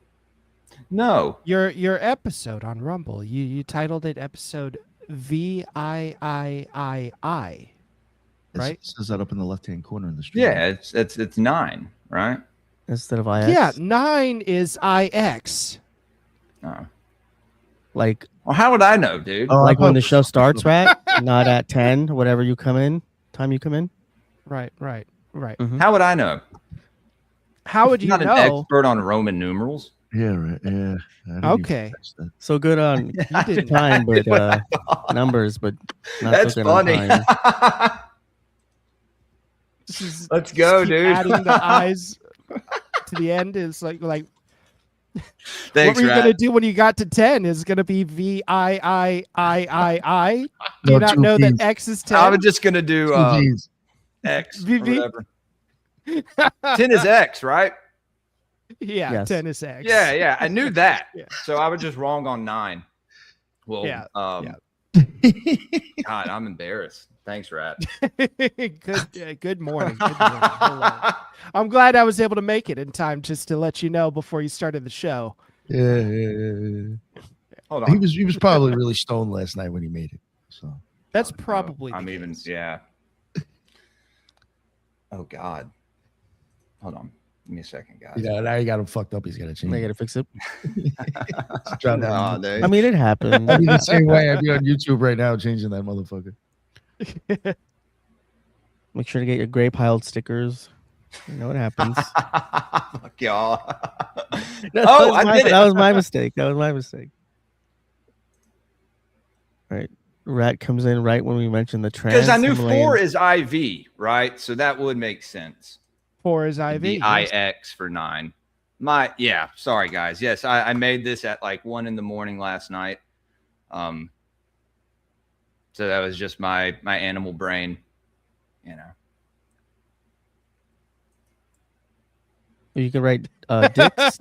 No. Your episode on Rumble, you titled it episode VIII, right? It says that up in the left-hand corner in the stream. Yeah, it's 9, right? Instead of IX? Yeah, 9 is IX. Oh. Like, well, how would I know, dude? Like when the show starts, right? Not at 10, whatever you come in, time you come in? Right. Mm-hmm. How would I know? How would you know? I'm not an expert on Roman numerals. Yeah, right. Yeah. Okay. So good on time, but numbers, but not that's so good funny. on time. Let's go, dude. Adding the eyes to the end is like Thanks, what were you Rat. gonna do when you got to 10? Is gonna be VIII. Do you not know that X is 10? I was just gonna do X or whatever. 10 is X, right? Yeah, Yes. 10 is X. Yeah. I knew that. Yeah. So I was just wrong on 9. Well, Yeah. God, I'm embarrassed. Thanks, Rat. Good morning. Hello. I'm glad I was able to make it in time just to let you know before you started the show. Yeah. Hold on. He was probably really stoned last night when he made it. So That's probably. I'm the even. case. Yeah. Oh God. Hold on. Give me a second, guys. yeah, now you got him fucked up. He's got to change. I gotta fix it. No, dude. I mean, it happened. I'd be the same way. I'd be on YouTube right now changing that motherfucker. Make sure to get your gray piled stickers. You know what happens. Fuck y'all. Oh, I did it. That was my mistake. All right. Rat comes in right when we mentioned the trans. Because I knew 4 is IV, right? So that would make sense. 4 is IV. The IX for 9. Sorry guys. Yes, I made this at like 1 a.m. last night. So that was just my animal brain, you know. You can write dicks.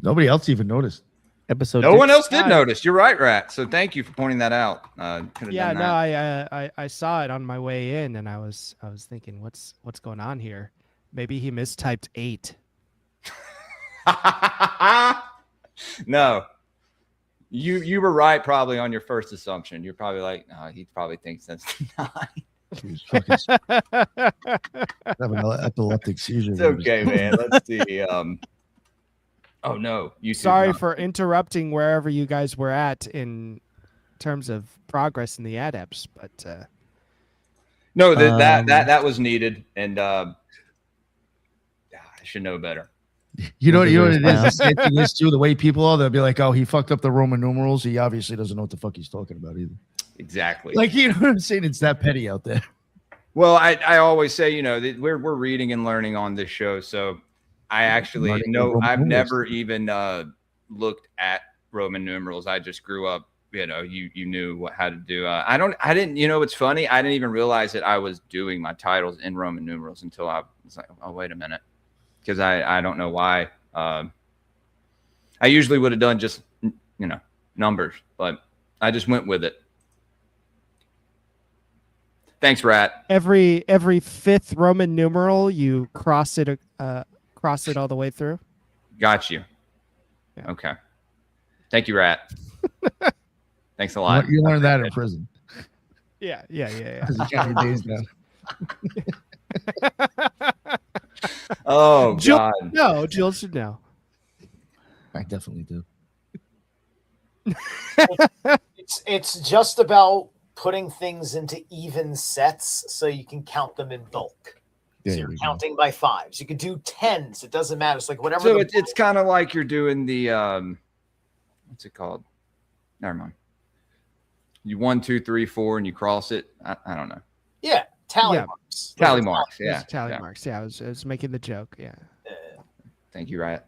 Nobody else even noticed. Episode. No one dicks. else did notice. You're right, Rat. So thank you for pointing that out. Yeah, no, I saw it on my way in, and I was thinking, what's going on here? Maybe he mistyped 8. No, you were right probably on your first assumption. You're probably like, no, he probably thinks that's 9. He was fucking having an epileptic seizure. It's okay, man. Let's see. Oh no, you. Sorry for interrupting wherever you guys were at in terms of progress in the Adepts, but no, that was needed, and I should know better. You know what it is? The same thing is too. The way people are, they'll be like, "Oh, he fucked up the Roman numerals." He obviously doesn't know what the fuck he's talking about either. Exactly. Like, you know what I'm saying? It's that petty out there. Well, I always say, you know, that we're reading and learning on this show, so I actually know I've never even looked at Roman numerals. I just grew up, you know, you knew how to do. I didn't. You know, it's funny. I didn't even realize that I was doing my titles in Roman numerals until I was like, oh, wait a minute. Because I don't know why. I usually would have done just, you know, numbers, but I just went with it. Thanks, Rat. every 5th Roman numeral, you cross it all the way through. Got you. Yeah. Okay. Thank you, Rat. Thanks a lot. You learned that in prison. Yeah. Because you count your days down. Oh, God. No, Jill should know. I definitely do. It's just about putting things into even sets so you can count them in bulk. So you're counting by 5s. You could do 10s. It doesn't matter. It's like whatever. So it's kind of like you're doing the what's it called? Never mind. You 1, 2, 3, 4, and you cross it. I don't know. Yeah, tally Yeah. marks. Tally marks. Yeah. Tally marks. Yeah, I was making the joke. Yeah. Thank you, Rat.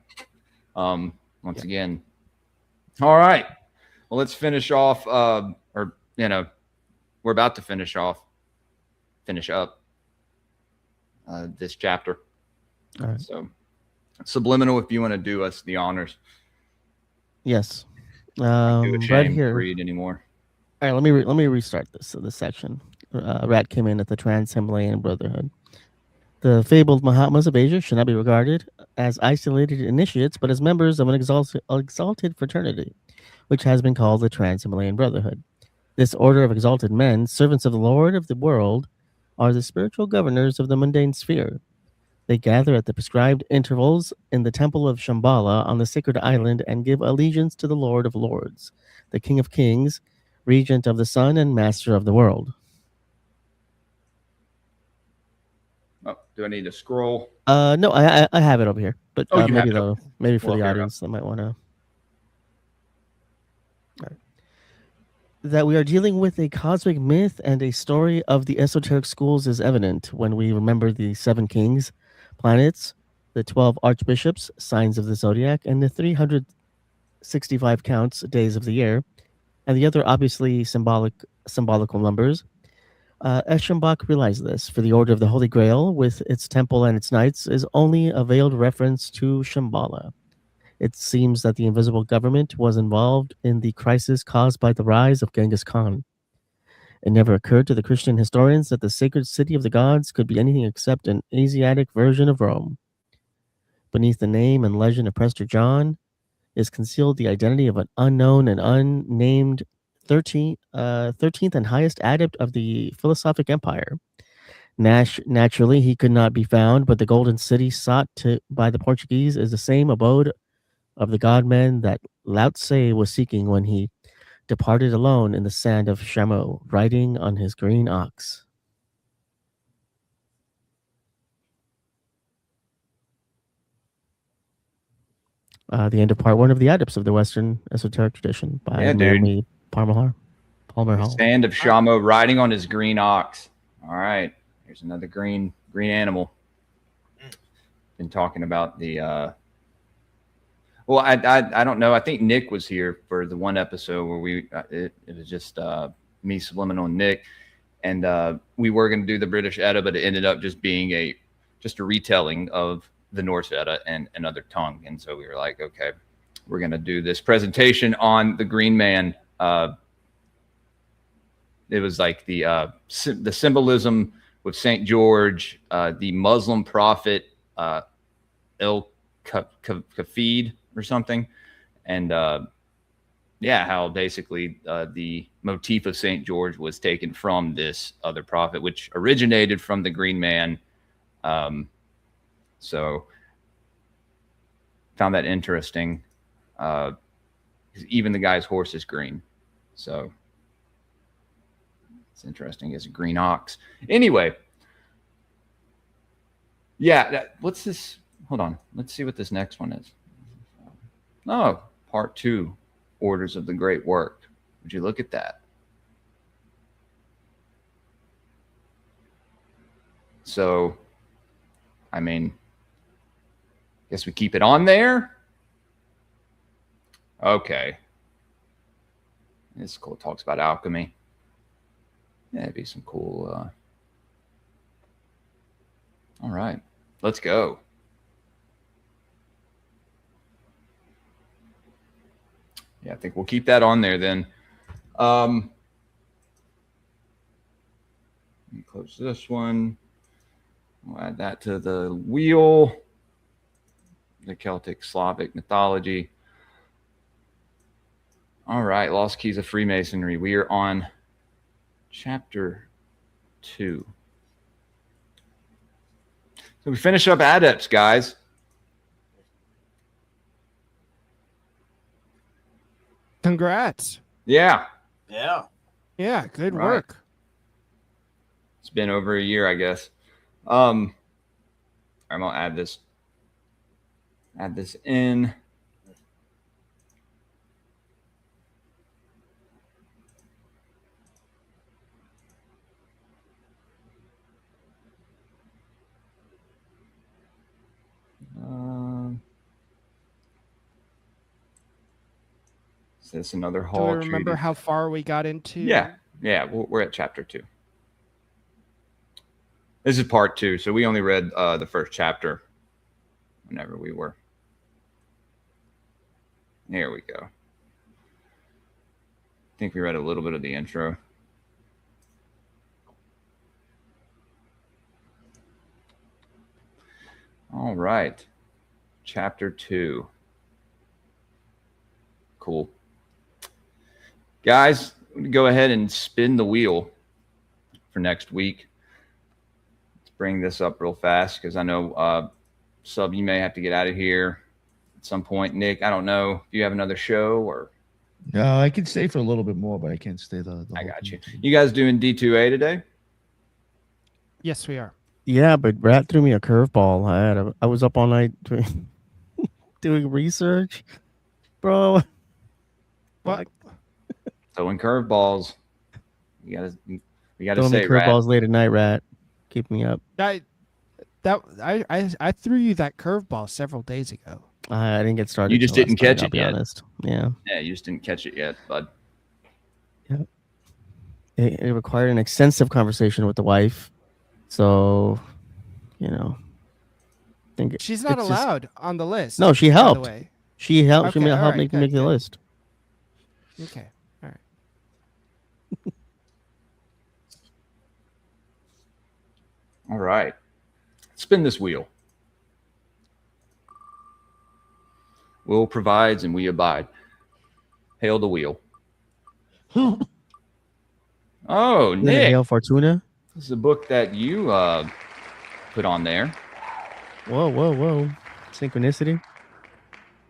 Once again. All right. Well, let's finish off. Or you know, we're about to finish up this chapter. All right. So, Subliminal, if you want to do us the honors. Yes. Do a Right shame here. read anymore. All right, let me restart this section. Rat came in at the Trans-Himalayan Brotherhood. The fabled Mahatmas of Asia should not be regarded as isolated initiates, but as members of an exalted fraternity, which has been called the Trans-Himalayan Brotherhood. This order of exalted men, servants of the Lord of the world, are the spiritual governors of the mundane sphere. They gather at the prescribed intervals in the temple of Shambhala on the sacred island and give allegiance to the Lord of Lords, the King of Kings, Regent of the Sun, and Master of the World. Oh, do I need to scroll? No, I have it over here, but Oh, you have maybe it. though, maybe for Well, the here we go. audience, they might want to. That we are dealing with a cosmic myth and a story of the esoteric schools is evident when we remember the 7 kings, planets, the 12 archbishops, signs of the zodiac, and the 365 counts, days of the year, and the other obviously symbolical numbers. Eschenbach realized this, for the Order of the Holy Grail, with its temple and its knights, is only a veiled reference to Shambhala. It seems that the invisible government was involved in the crisis caused by the rise of Genghis Khan. It never occurred to the Christian historians that the sacred city of the gods could be anything except an Asiatic version of Rome. Beneath the name and legend of Prester John is concealed the identity of an unknown and unnamed 13th and highest adept of the philosophic empire. Naturally, he could not be found, but the golden city sought by the Portuguese is the same abode of the god-men that Lao Tse was seeking when he departed alone in the sand of Shamow, riding on his green ox. The end of part 1 of the Adepts of the Western Esoteric Tradition by Manly Palmer Hall. Sand of Shamow, riding on his green ox. All right, here's another green animal. Been talking about the. Well, I don't know. I think Nick was here for the one episode where it was just me, Subliminal, and Nick, and we were going to do the British Edda, but it ended up just being just a retelling of the Norse Edda and another tongue. And so we were like, okay, we're going to do this presentation on the Green Man. It was like the symbolism with St. George, the Muslim prophet El Kafid or something. And how basically the motif of St. George was taken from this other prophet, which originated from the Green Man. So found that interesting. Even the guy's horse is green. So it's interesting. It's a green ox. Anyway. Yeah. What's this? Hold on. Let's see what this next one is. Oh, part 2, Orders of the Great Work. Would you look at that? So, I mean, guess we keep it on there. Okay. This is cool. It talks about alchemy. Yeah, it'd be some cool. All right, let's go. Yeah, I think we'll keep that on there then. Let me close this one. We'll add that to the wheel. The Celtic Slavic mythology. All right, Lost Keys of Freemasonry. We are on chapter 2. So we finish up Adepts, guys. Congrats. Yeah. Yeah. Yeah, good work. It's been over a year, I guess. I'm gonna add this in. Is this another hall? Do we remember how far we got into? Yeah. We're at chapter 2. This is part 2, so we only read the first chapter whenever we were. There we go. I think we read a little bit of the intro. All right. Chapter 2. Cool. Guys, go ahead and spin the wheel for next week. Let's bring this up real fast because I know, Sub, you may have to get out of here at some point. Nick, I don't know if you have another show or. No, I can stay for a little bit more, but I can't stay the I got you. You guys doing D2A today? Yes, we are. Yeah, but Rat threw me a curveball. I was up all night doing research, bro. What? Throwing curveballs. We gotta Throwing say, me curveballs late at night, Rat. Keep me up. I threw you that curveball several days ago. I didn't get started. You just didn't catch it yet. Honest. Yeah. Yeah, you just didn't catch it yet, bud. Yeah. It required an extensive conversation with the wife. So, I think She's not allowed on the list. No, she helped. By the way. She helped. Okay, She helped right, make the list. Okay. All right. All right. Spin this wheel. Will provides and we abide. Hail the wheel. Oh, Is it Nick. Hail Fortuna? This is a book that you put on there. Whoa. Synchronicity.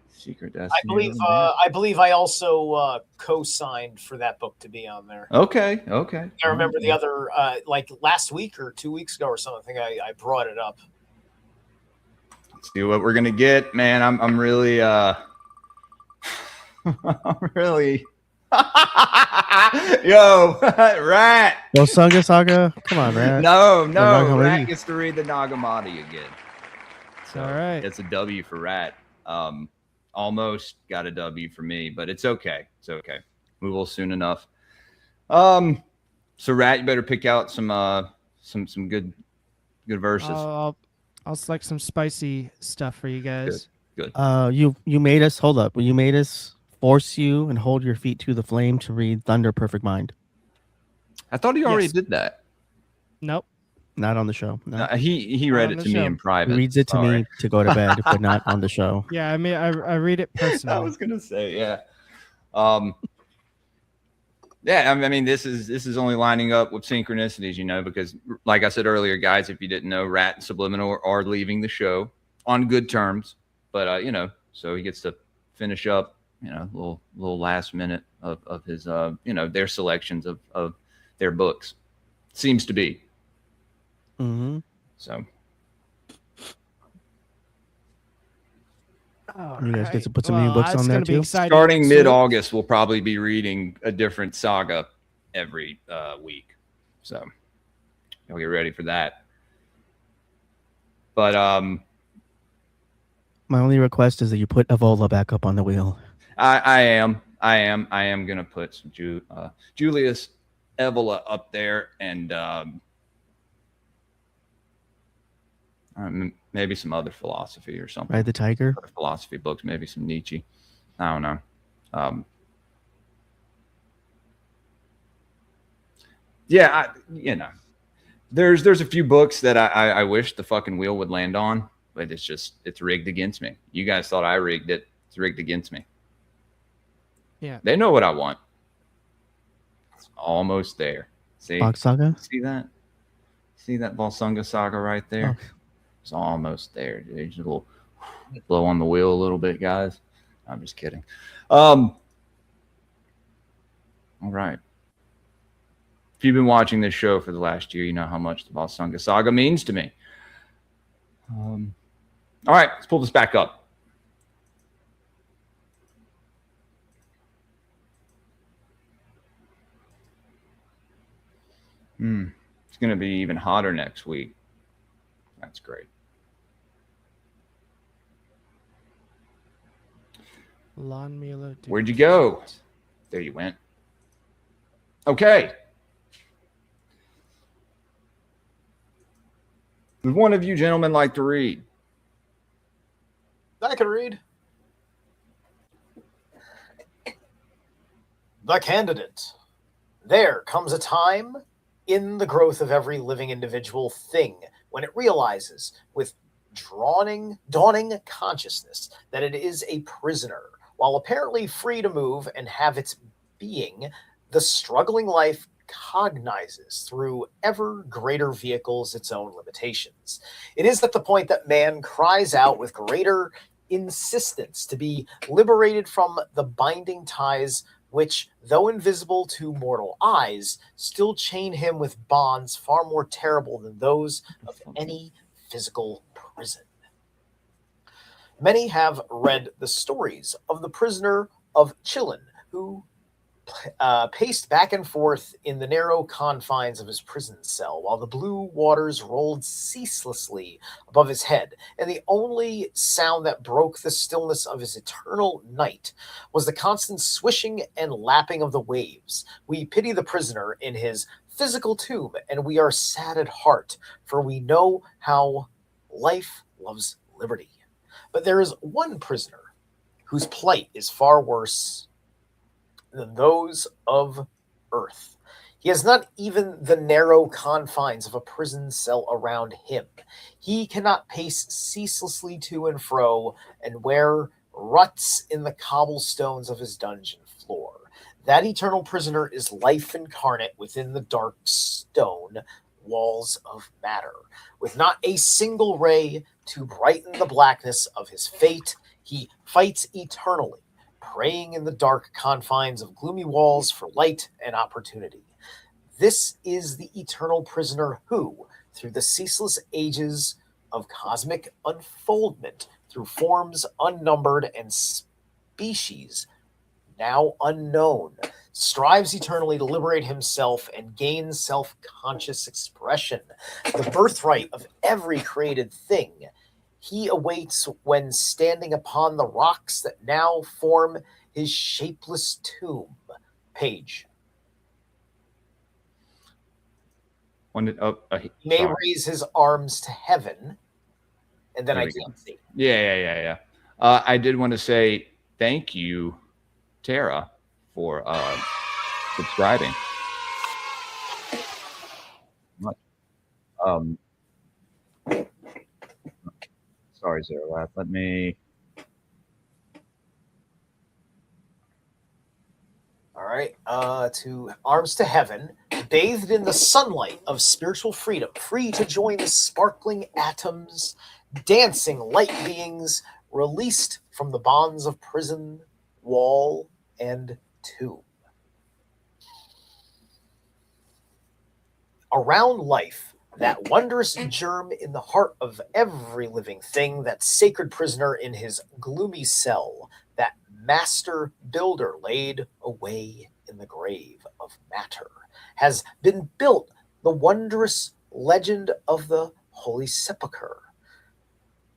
Secret Destiny. I believe I also co-signed for that book to be on there. Okay. I remember the other, like last week or 2 weeks ago or something, I brought it up. Let's see what we're gonna get, man. I'm really I'm really yo Rat. Volsunga Saga. Come on, Rat. No, Nagamati. Rat gets to read the Nagamati again. So All right. It's a W for Rat. Almost got a W for me, but it's okay. It's okay. We will soon enough. So Rat, you better pick out some good verses. I'll select some spicy stuff for you guys. Good. You made us hold up. You made us force you and hold your feet to the flame to read Thunder Perfect Mind. I thought he already Yes. did that. Nope. Not on the show. No. He read on it the to me show. in He private. reads it to Sorry. me to go to bed, but not on the show. Yeah, I mean, I read it I personally. was gonna say, yeah. Yeah, I mean, this is only lining up with synchronicities, you know, because like I said earlier, guys, if you didn't know, Rat and Subliminal are leaving the show on good terms, but you know, so he gets to finish up, you know, little last minute of his you know, their selections of their books. Seems to be. Mm-hmm. So You guys get to put some new books it's on there gonna be too? exciting starting next week. mid-August, we'll probably be reading a different saga every week. So you'll get ready for that. But My only request is that you put Evola back up on the wheel. I am gonna put some Julius Evola up there, and maybe some other philosophy or something. Ride the Tiger. Other philosophy books, maybe some Nietzsche. I don't know. Yeah, you know, there's a few books that I wish the fucking wheel would land on, but it's rigged against me. You guys thought I rigged it. It's rigged against me. Yeah. They know what I want. It's almost there. See? Box Saga. See that? See that Volsunga Saga right there? Oh. It's almost there, dude. Just a little blow on the wheel a little bit, guys. I'm just kidding. All right. If you've been watching this show for the last year, you know how much the Volsunga Saga means to me. All right, let's pull this back up. It's going to be even hotter next week. That's great. Lon Milo. Where'd you go? There you went. Okay. Would one of you gentlemen like to read? I can read. The Candidate. There comes a time in the growth of every living individual thing when it realizes with dawning consciousness that it is a prisoner. While apparently free to move and have its being, the struggling life cognizes through ever greater vehicles its own limitations. It is at the point that man cries out with greater insistence to be liberated from the binding ties which, though invisible to mortal eyes, still chain him with bonds far more terrible than those of any physical prison. Many have read the stories of the prisoner of Chillon, who paced back and forth in the narrow confines of his prison cell while the blue waters rolled ceaselessly above his head, and the only sound that broke the stillness of his eternal night was the constant swishing and lapping of the waves. We pity the prisoner in his physical tomb, and we are sad at heart, for we know how life loves liberty. But there is one prisoner whose plight is far worse than those of earth. He has not even the narrow confines of a prison cell around him. He cannot pace ceaselessly to and fro and wear ruts in the cobblestones of his dungeon floor. That eternal prisoner is life incarnate within the dark stone walls of matter. With not a single ray to brighten the blackness of his fate, he fights eternally, praying in the dark confines of gloomy walls for light and opportunity. This is the eternal prisoner who, through the ceaseless ages of cosmic unfoldment, through forms unnumbered and species now unknown, strives eternally to liberate himself and gain self-conscious expression, the birthright of every created thing. He awaits when standing upon the rocks that now form his shapeless tomb. Page. He may raise his arms to heaven, and then I can't see. Yeah. I did want to say thank you, Tara, for subscribing. Sorry, Zero Lab. Let me. All right. To arms to heaven, bathed in the sunlight of spiritual freedom, free to join the sparkling atoms, dancing light beings, released from the bonds of prison, wall, and tomb. Around life, that wondrous germ in the heart of every living thing, that sacred prisoner in his gloomy cell, that master builder laid away in the grave of matter, has been built the wondrous legend of the Holy Sepulchre.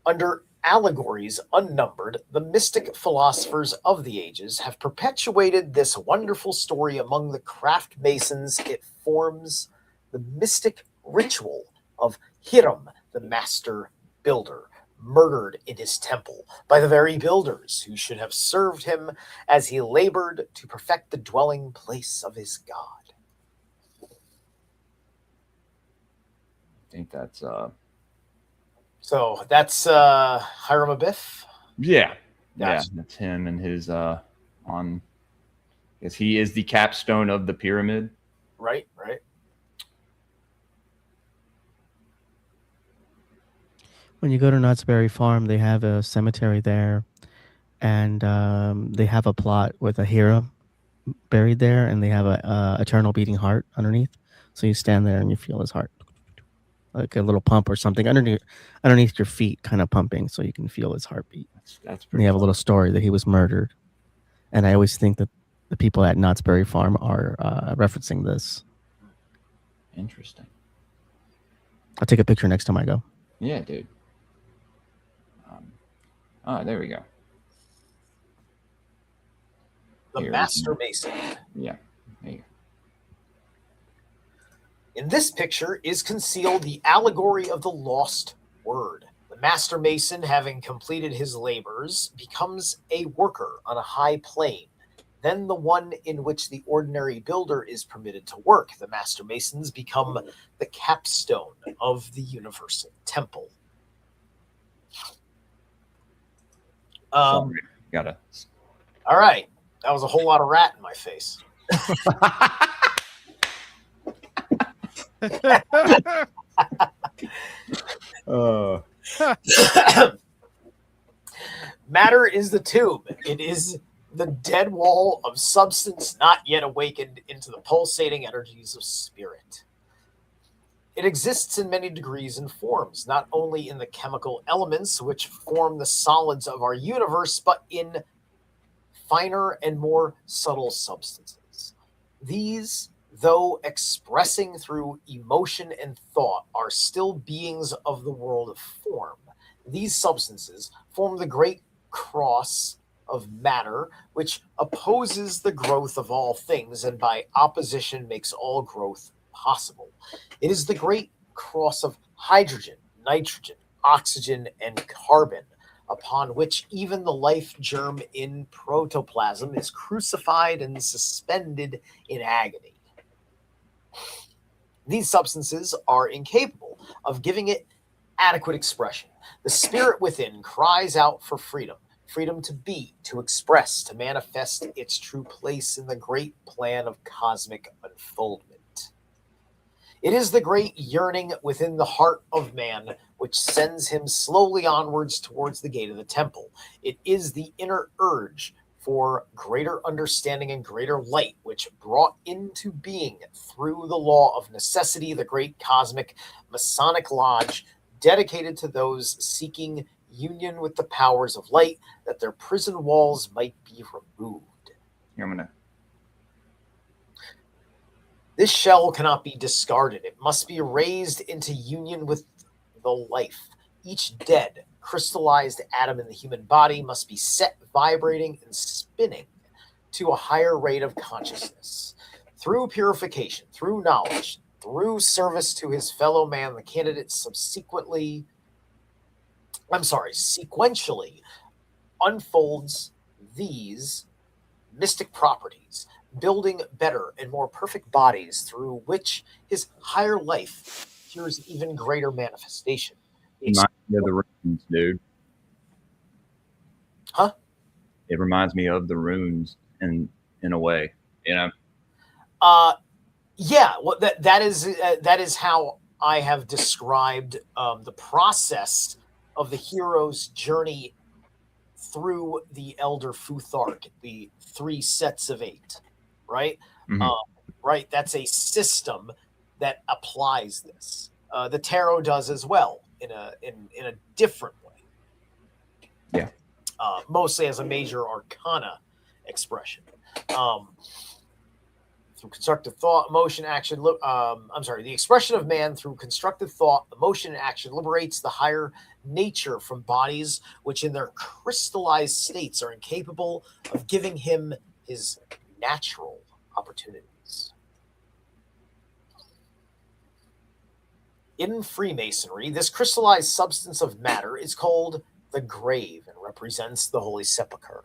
Under allegories unnumbered, the mystic philosophers of the ages have perpetuated this wonderful story among the craft masons. It forms the mystic ritual of Hiram, the master builder, murdered in his temple by the very builders who should have served him as he labored to perfect the dwelling place of his God. I think that's So that's Hiram Abiff. Yeah, Gotcha. that's him and his on. Because he is the capstone of the pyramid. Right. When you go to Knott's Berry Farm, they have a cemetery there, and they have a plot with a hero buried there, and they have a eternal beating heart underneath. So you stand there and you feel his heart, like a little pump or something underneath your feet, kind of pumping, so you can feel his heartbeat. That's and pretty. They have a little story that he was murdered, and I always think that the people at Knott's Berry Farm are referencing this. Interesting. I'll take a picture next time I go. Yeah, dude. There we go. The Master Mason. Yeah. There you go. In this picture is concealed the allegory of the lost word. The Master Mason, having completed his labors, becomes a worker on a high plane, then the one in which the ordinary builder is permitted to work. The Master Masons become the capstone of the universal temple. Got it. All right. That was a whole lot of rat in my face. Matter is the tomb. It is the dead wall of substance not yet awakened into the pulsating energies of spirit. It exists in many degrees and forms, not only in the chemical elements which form the solids of our universe, but in finer and more subtle substances. These, though expressing through emotion and thought, are still beings of the world of form. These substances form the great cross of matter, which opposes the growth of all things, and by opposition makes all growth possible. It is the great cross of hydrogen, nitrogen, oxygen, and carbon, upon which even the life germ in protoplasm is crucified and suspended in agony. These substances are incapable of giving it adequate expression. The spirit within cries out for freedom, freedom to be, to express, to manifest its true place in the great plan of cosmic unfoldment. It is the great yearning within the heart of man which sends him slowly onwards towards the gate of the temple. It is the inner urge for greater understanding and greater light, which brought into being through the law of necessity the great cosmic Masonic lodge dedicated to those seeking union with the powers of light, that their prison walls might be removed. Here, I'm gonna. This shell cannot be discarded. It must be raised into union with the life. Each dead, crystallized atom in the human body must be set vibrating and spinning to a higher rate of consciousness. Through purification, through knowledge, through service to his fellow man, the candidate sequentially unfolds these mystic properties, building better and more perfect bodies through which his higher life hears even greater manifestation. Reminds me of the runes, dude. Huh? It reminds me of the runes in a way, you know. Yeah. Well, that is how I have described the process of the hero's journey through the Elder Futhark, the 3 sets of 8, right? Mhm. Right. That's a system that applies this. The tarot does as well in a different way. Yeah. Mostly as a major arcana expression. Through constructive thought, emotion, action. The expression of man through constructive thought, emotion, and action liberates the higher nature from bodies which in their crystallized states are incapable of giving him his natural opportunities. In Freemasonry, this crystallized substance of matter is called the grave and represents the Holy Sepulchre.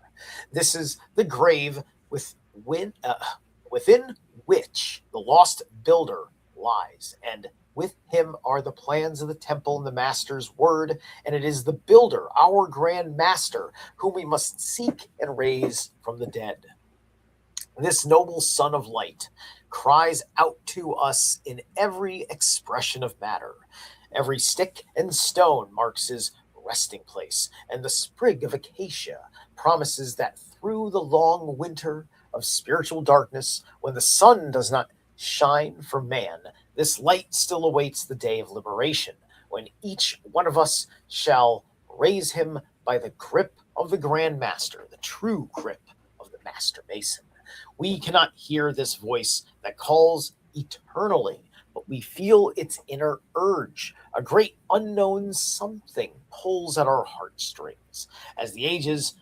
This is the grave within which the lost builder lies, and with him are the plans of the temple and the master's word, and it is the builder, our grand master, whom we must seek and raise from the dead. This noble son of light cries out to us in every expression of matter. Every stick and stone marks his resting place, and the sprig of acacia promises that through the long winter of spiritual darkness, when the sun does not shine for man, this light still awaits the day of liberation, when each one of us shall raise him by the grip of the Grand Master, the true grip of the Master Mason. We cannot hear this voice that calls eternally, but we feel its inner urge. A great unknown something pulls at our heartstrings. As the ages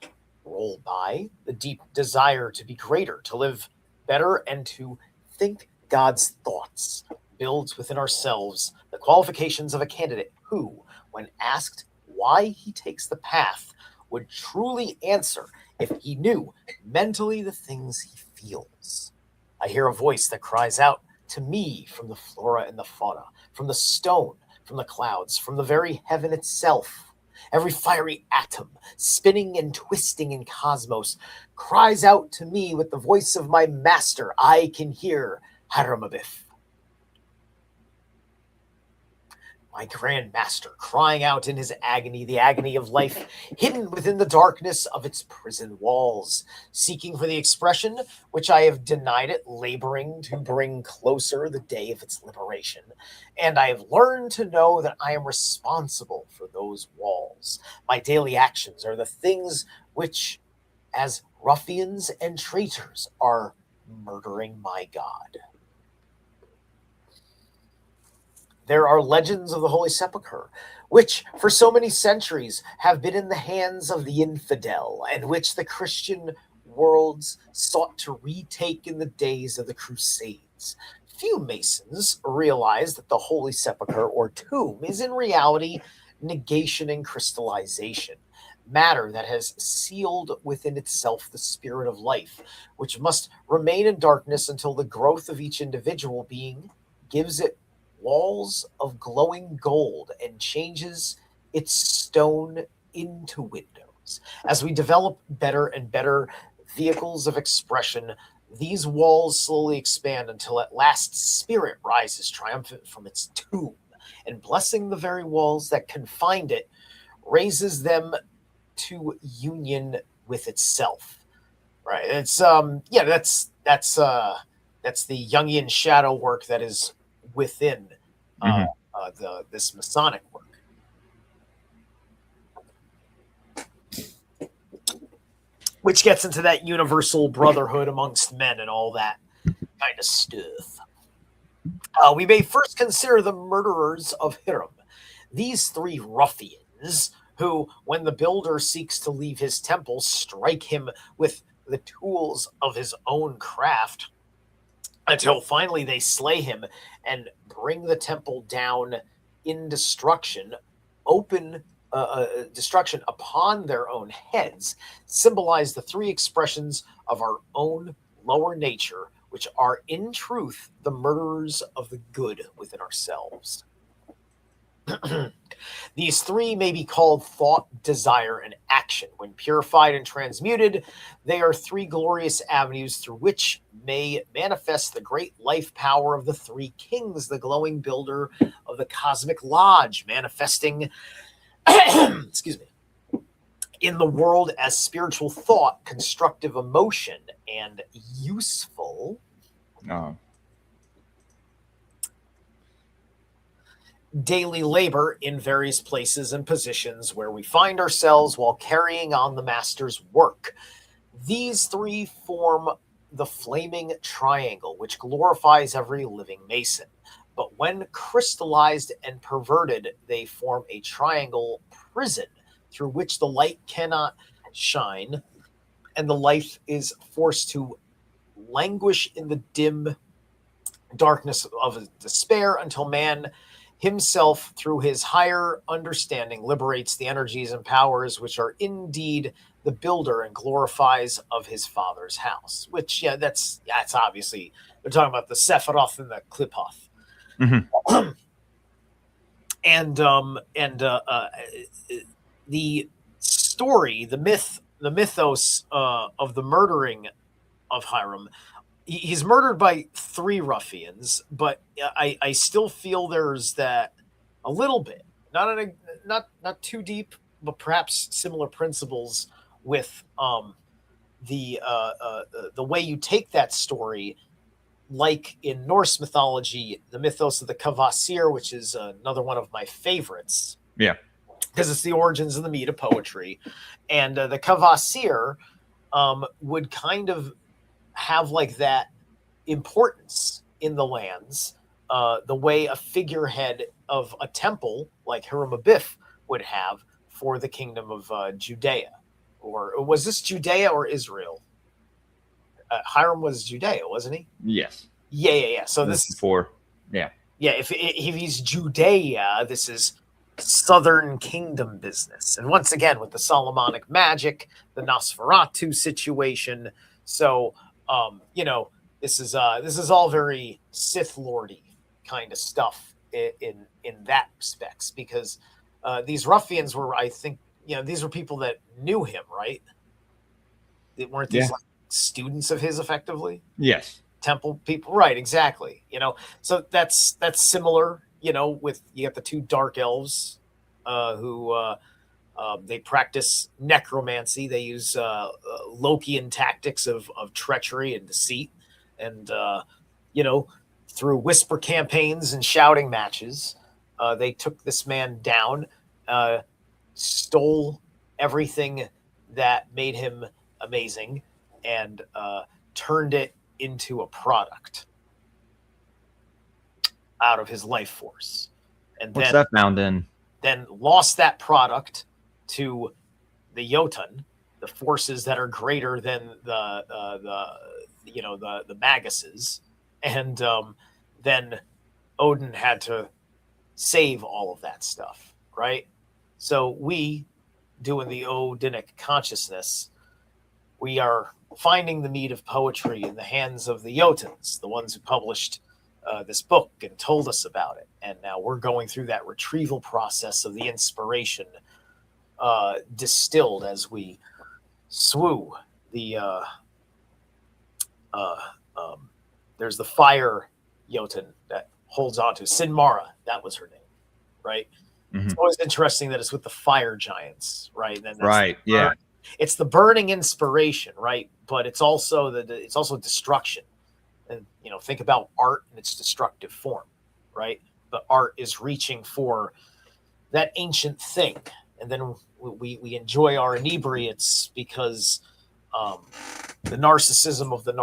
roll by, the deep desire to be greater, to live better, and to think God's thoughts builds within ourselves the qualifications of a candidate who, when asked why he takes the path, would truly answer if he knew mentally the things he feels. I hear a voice that cries out to me from the flora and the fauna, from the stone, from the clouds, from the very heaven itself. Every fiery atom, spinning and twisting in cosmos, cries out to me with the voice of my master. I can hear Haramabith, my grand master, crying out in his agony, the agony of life, hidden within the darkness of its prison walls, seeking for the expression which I have denied it, laboring to bring closer the day of its liberation. And I have learned to know that I am responsible for those walls. My daily actions are the things which, as ruffians and traitors, are murdering my God. There are legends of the Holy Sepulchre, which for so many centuries have been in the hands of the infidel, and which the Christian worlds sought to retake in the days of the Crusades. Few Masons realize that the Holy Sepulchre or tomb is in reality negation and crystallization. matter that has sealed within itself the spirit of life, which must remain in darkness until the growth of each individual being gives it walls of glowing gold and changes its stone into windows. As we develop better and better vehicles of expression, these walls slowly expand until at last spirit rises triumphant from its tomb, and blessing the very walls that confined it, raises them to union with itself. Right? It's that's the Jungian shadow work that is within this Masonic work. Which gets into that universal brotherhood amongst men and all that kind of stuff. We may first consider the murderers of Hiram. These three ruffians who, when the builder seeks to leave his temple, strike him with the tools of his own craft until finally they slay him and bring the temple down in destruction, destruction upon their own heads, symbolize the three expressions of our own lower nature, which are in truth the murderers of the good within ourselves. These three may be called thought, desire, and action. When purified and transmuted, they are three glorious avenues through which may manifest the great life power of the three kings, the glowing builder of the cosmic lodge, manifesting excuse me, in the world as spiritual thought, constructive emotion, and useful daily labor in various places and positions where we find ourselves while carrying on the master's work. These three form the flaming triangle, which glorifies every living Mason. But when crystallized and perverted, they form a triangle prison through which the light cannot shine, and the life is forced to languish in the dim darkness of despair until man himself, through his higher understanding, liberates the energies and powers which are indeed the builder and glorifies of his father's house. Which, that's obviously, they're talking about the Sephiroth and the Klippoth. Mm-hmm. The story, the mythos of the murdering of Hiram. He's murdered by three ruffians, but I still feel there's that a little bit, not too deep, but perhaps similar principles with the way you take that story. Like in Norse mythology, the mythos of the Kvasir, which is another one of my favorites. Yeah. Because it's the origins of the meat of poetry. And the Kvasir would kind of have like that importance in the lands, the way a figurehead of a temple like Hiram Abiff would have for the kingdom of Judea. Or was this Judea or Israel? Hiram was Judea, wasn't he? Yes. Yeah. So this is before. Yeah. Yeah, if he's Judea, this is Southern Kingdom business. And once again, with the Solomonic magic, the Nosferatu situation. So, this is all very Sith Lordy kind of stuff in that respects, because these ruffians were, I think, these were people that knew him, right? Weren't these like students of his, effectively? Yes. Temple people, right? Exactly. So that's similar. With you got the two dark elves who they practice necromancy. They use Lokian tactics of treachery and deceit, and through whisper campaigns and shouting matches, they took this man down, stole everything that made him amazing, and turned it into a product out of his life force. And what's that found in? Then lost that product to the Jotun, the forces that are greater than the Maguses, and then Odin had to save all of that stuff, right? So we, doing the Odinic consciousness, we are finding the meat of poetry in the hands of the Jotuns, the ones who published this book and told us about it. And now we're going through that retrieval process of the inspiration distilled as we swoo the there's the fire Jotun that holds on to Sinmara. That was her name, right? Mhm. It's always interesting that it's with the fire giants, right? And then Right. Yeah. it's the burning inspiration, right? But it's also it's also destruction. And think about art in its destructive form, right? But art is reaching for that ancient thing, and then we enjoy our inebriates because the narcissism of the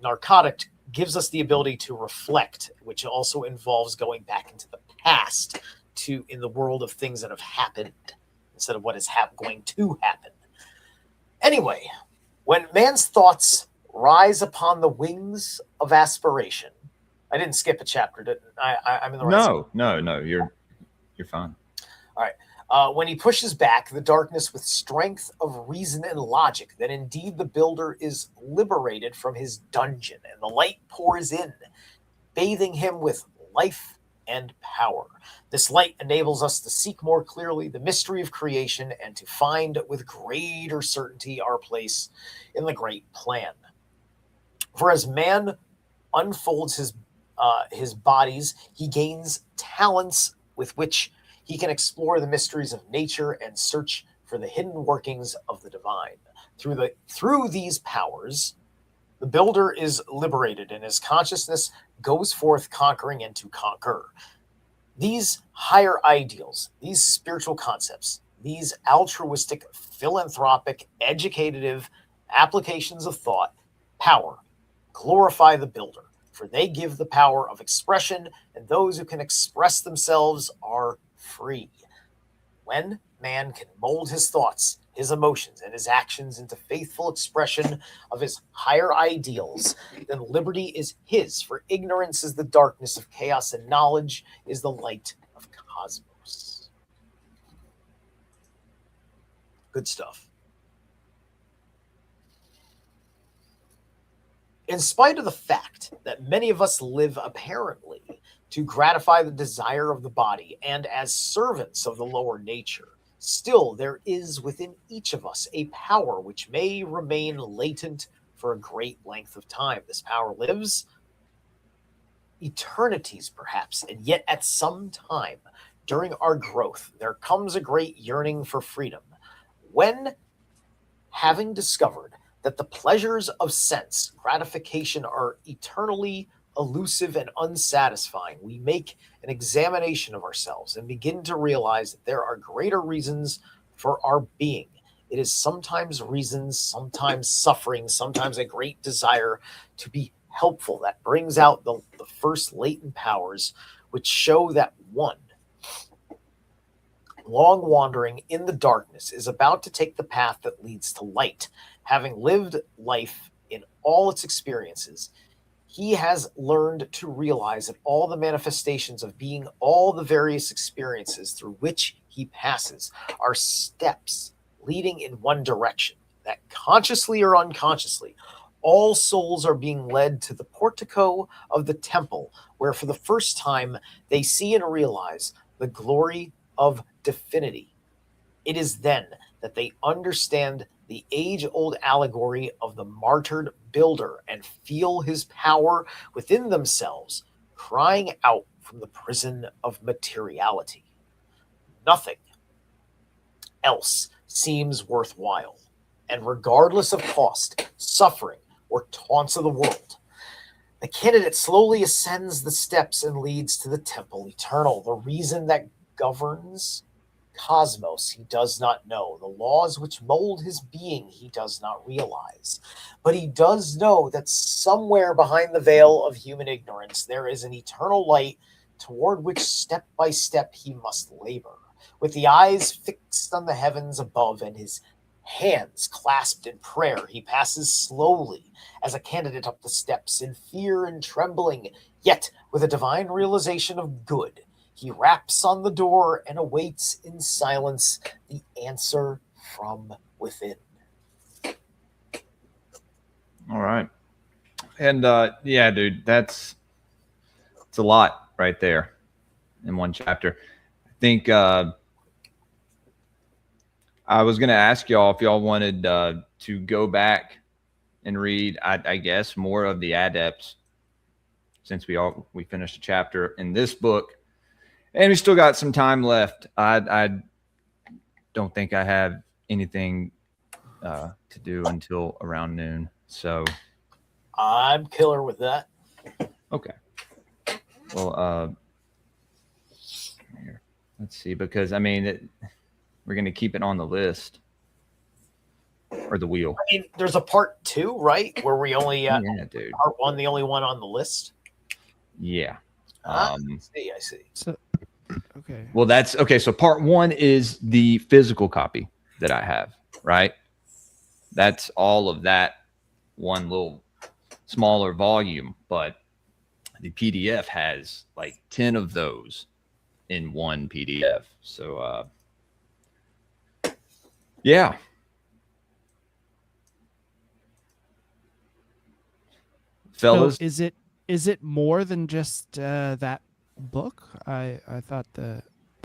narcotic gives us the ability to reflect, which also involves going back into the past in the world of things that have happened instead of what is going to happen. Anyway, when man's thoughts rise upon the wings of aspiration, I didn't skip a chapter, didn't I? I'm in the right. No, you're fine. All right. When he pushes back the darkness with strength of reason and logic, then indeed the builder is liberated from his dungeon, and the light pours in, bathing him with life and power. This light enables us to seek more clearly the mystery of creation and to find with greater certainty our place in the great plan. For as man unfolds his bodies, he gains talents with which he can explore the mysteries of nature and search for the hidden workings of the divine. Through these powers, the builder is liberated, and his consciousness goes forth conquering and to conquer. These higher ideals, these spiritual concepts, these altruistic, philanthropic, educative applications of thought, power, glorify the builder, for they give the power of expression, and those who can express themselves are free. When man can mold his thoughts, his emotions, and his actions into faithful expression of his higher ideals, then liberty is his, for ignorance is the darkness of chaos, and knowledge is the light of cosmos. Good stuff. In spite of the fact that many of us live apparently to gratify the desire of the body and as servants of the lower nature, still there is within each of us a power which may remain latent for a great length of time. This power lives eternities, perhaps, and yet at some time during our growth, there comes a great yearning for freedom. When, having discovered that the pleasures of sense gratification are eternally elusive and unsatisfying, we make an examination of ourselves and begin to realize that there are greater reasons for our being. It is sometimes reasons, sometimes suffering, sometimes a great desire to be helpful that brings out the first latent powers, which show that one, long wandering in the darkness, is about to take the path that leads to light. Having lived life in all its experiences, he has learned to realize that all the manifestations of being, all the various experiences through which he passes, are steps leading in one direction, that consciously or unconsciously, all souls are being led to the portico of the temple, where for the first time they see and realize the glory of divinity. It is then that they understand the age-old allegory of the martyred builder and feel his power within themselves, crying out from the prison of materiality. Nothing else seems worthwhile, and regardless of cost, suffering, or taunts of the world, the candidate slowly ascends the steps and leads to the temple eternal. The reason that governs cosmos he does not know. The laws which mold his being he does not realize. But he does know that somewhere behind the veil of human ignorance there is an eternal light toward which step by step he must labor. With the eyes fixed on the heavens above and his hands clasped in prayer, he passes slowly as a candidate up the steps in fear and trembling, yet with a divine realization of good. He raps on the door and awaits in silence the answer from within. All right. And yeah, dude, it's a lot right there in one chapter. I think I was going to ask y'all if y'all wanted to go back and read, I guess, more of the Adepts, since we finished a chapter in this book, and we still got some time left. I don't think I have anything to do until around noon, so I'm killer with that. okay. Well, here, let's see, because I mean, we're going to keep it on the list or the wheel. I mean, there's a part 2, right? Where we only Yeah, dude. part 1, the only one on the list. Yeah. I see. So, okay. Well, that's okay. So part 1 is the physical copy that I have, right? That's all of that one little smaller volume, but the PDF has like 10 of those in one PDF. So, yeah. Fellas, So is it more than just that book? I thought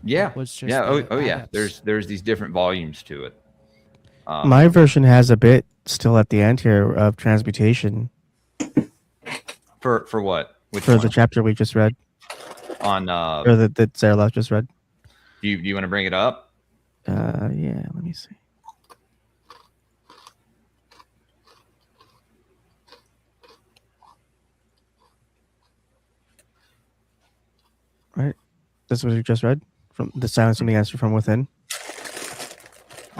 yeah, was just yeah. the Oh yeah. Adepts. There's these different volumes to it. My version has a bit still at the end here of transmutation For what? Which for one? the chapter we just read, On or that Sarah just read. do you want to bring it up? Yeah, let me see. Right, this is what we just read from the silence and the answer from within.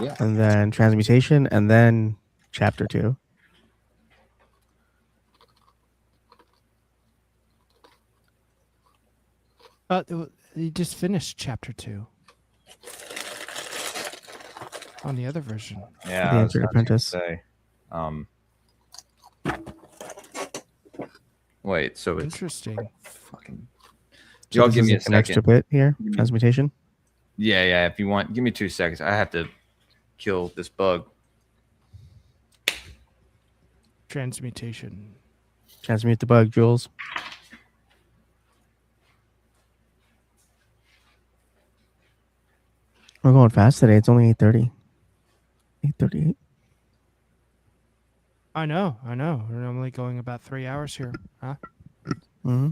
Yeah. And then transmutation, and then chapter 2. You just finished chapter 2 on the other version. Yeah. The I was Answered gonna Apprentice. say. Wait. So it's Interesting. fucking. So Y'all this give is me a an extra second. bit here. Transmutation. Yeah. If you want, give me 2 seconds. I have to kill this bug. Transmutation. Transmute the bug, Jules. We're going fast today. It's only 8:30. 8:38. I know. We're normally going about 3 hours here, huh? Mm-hmm.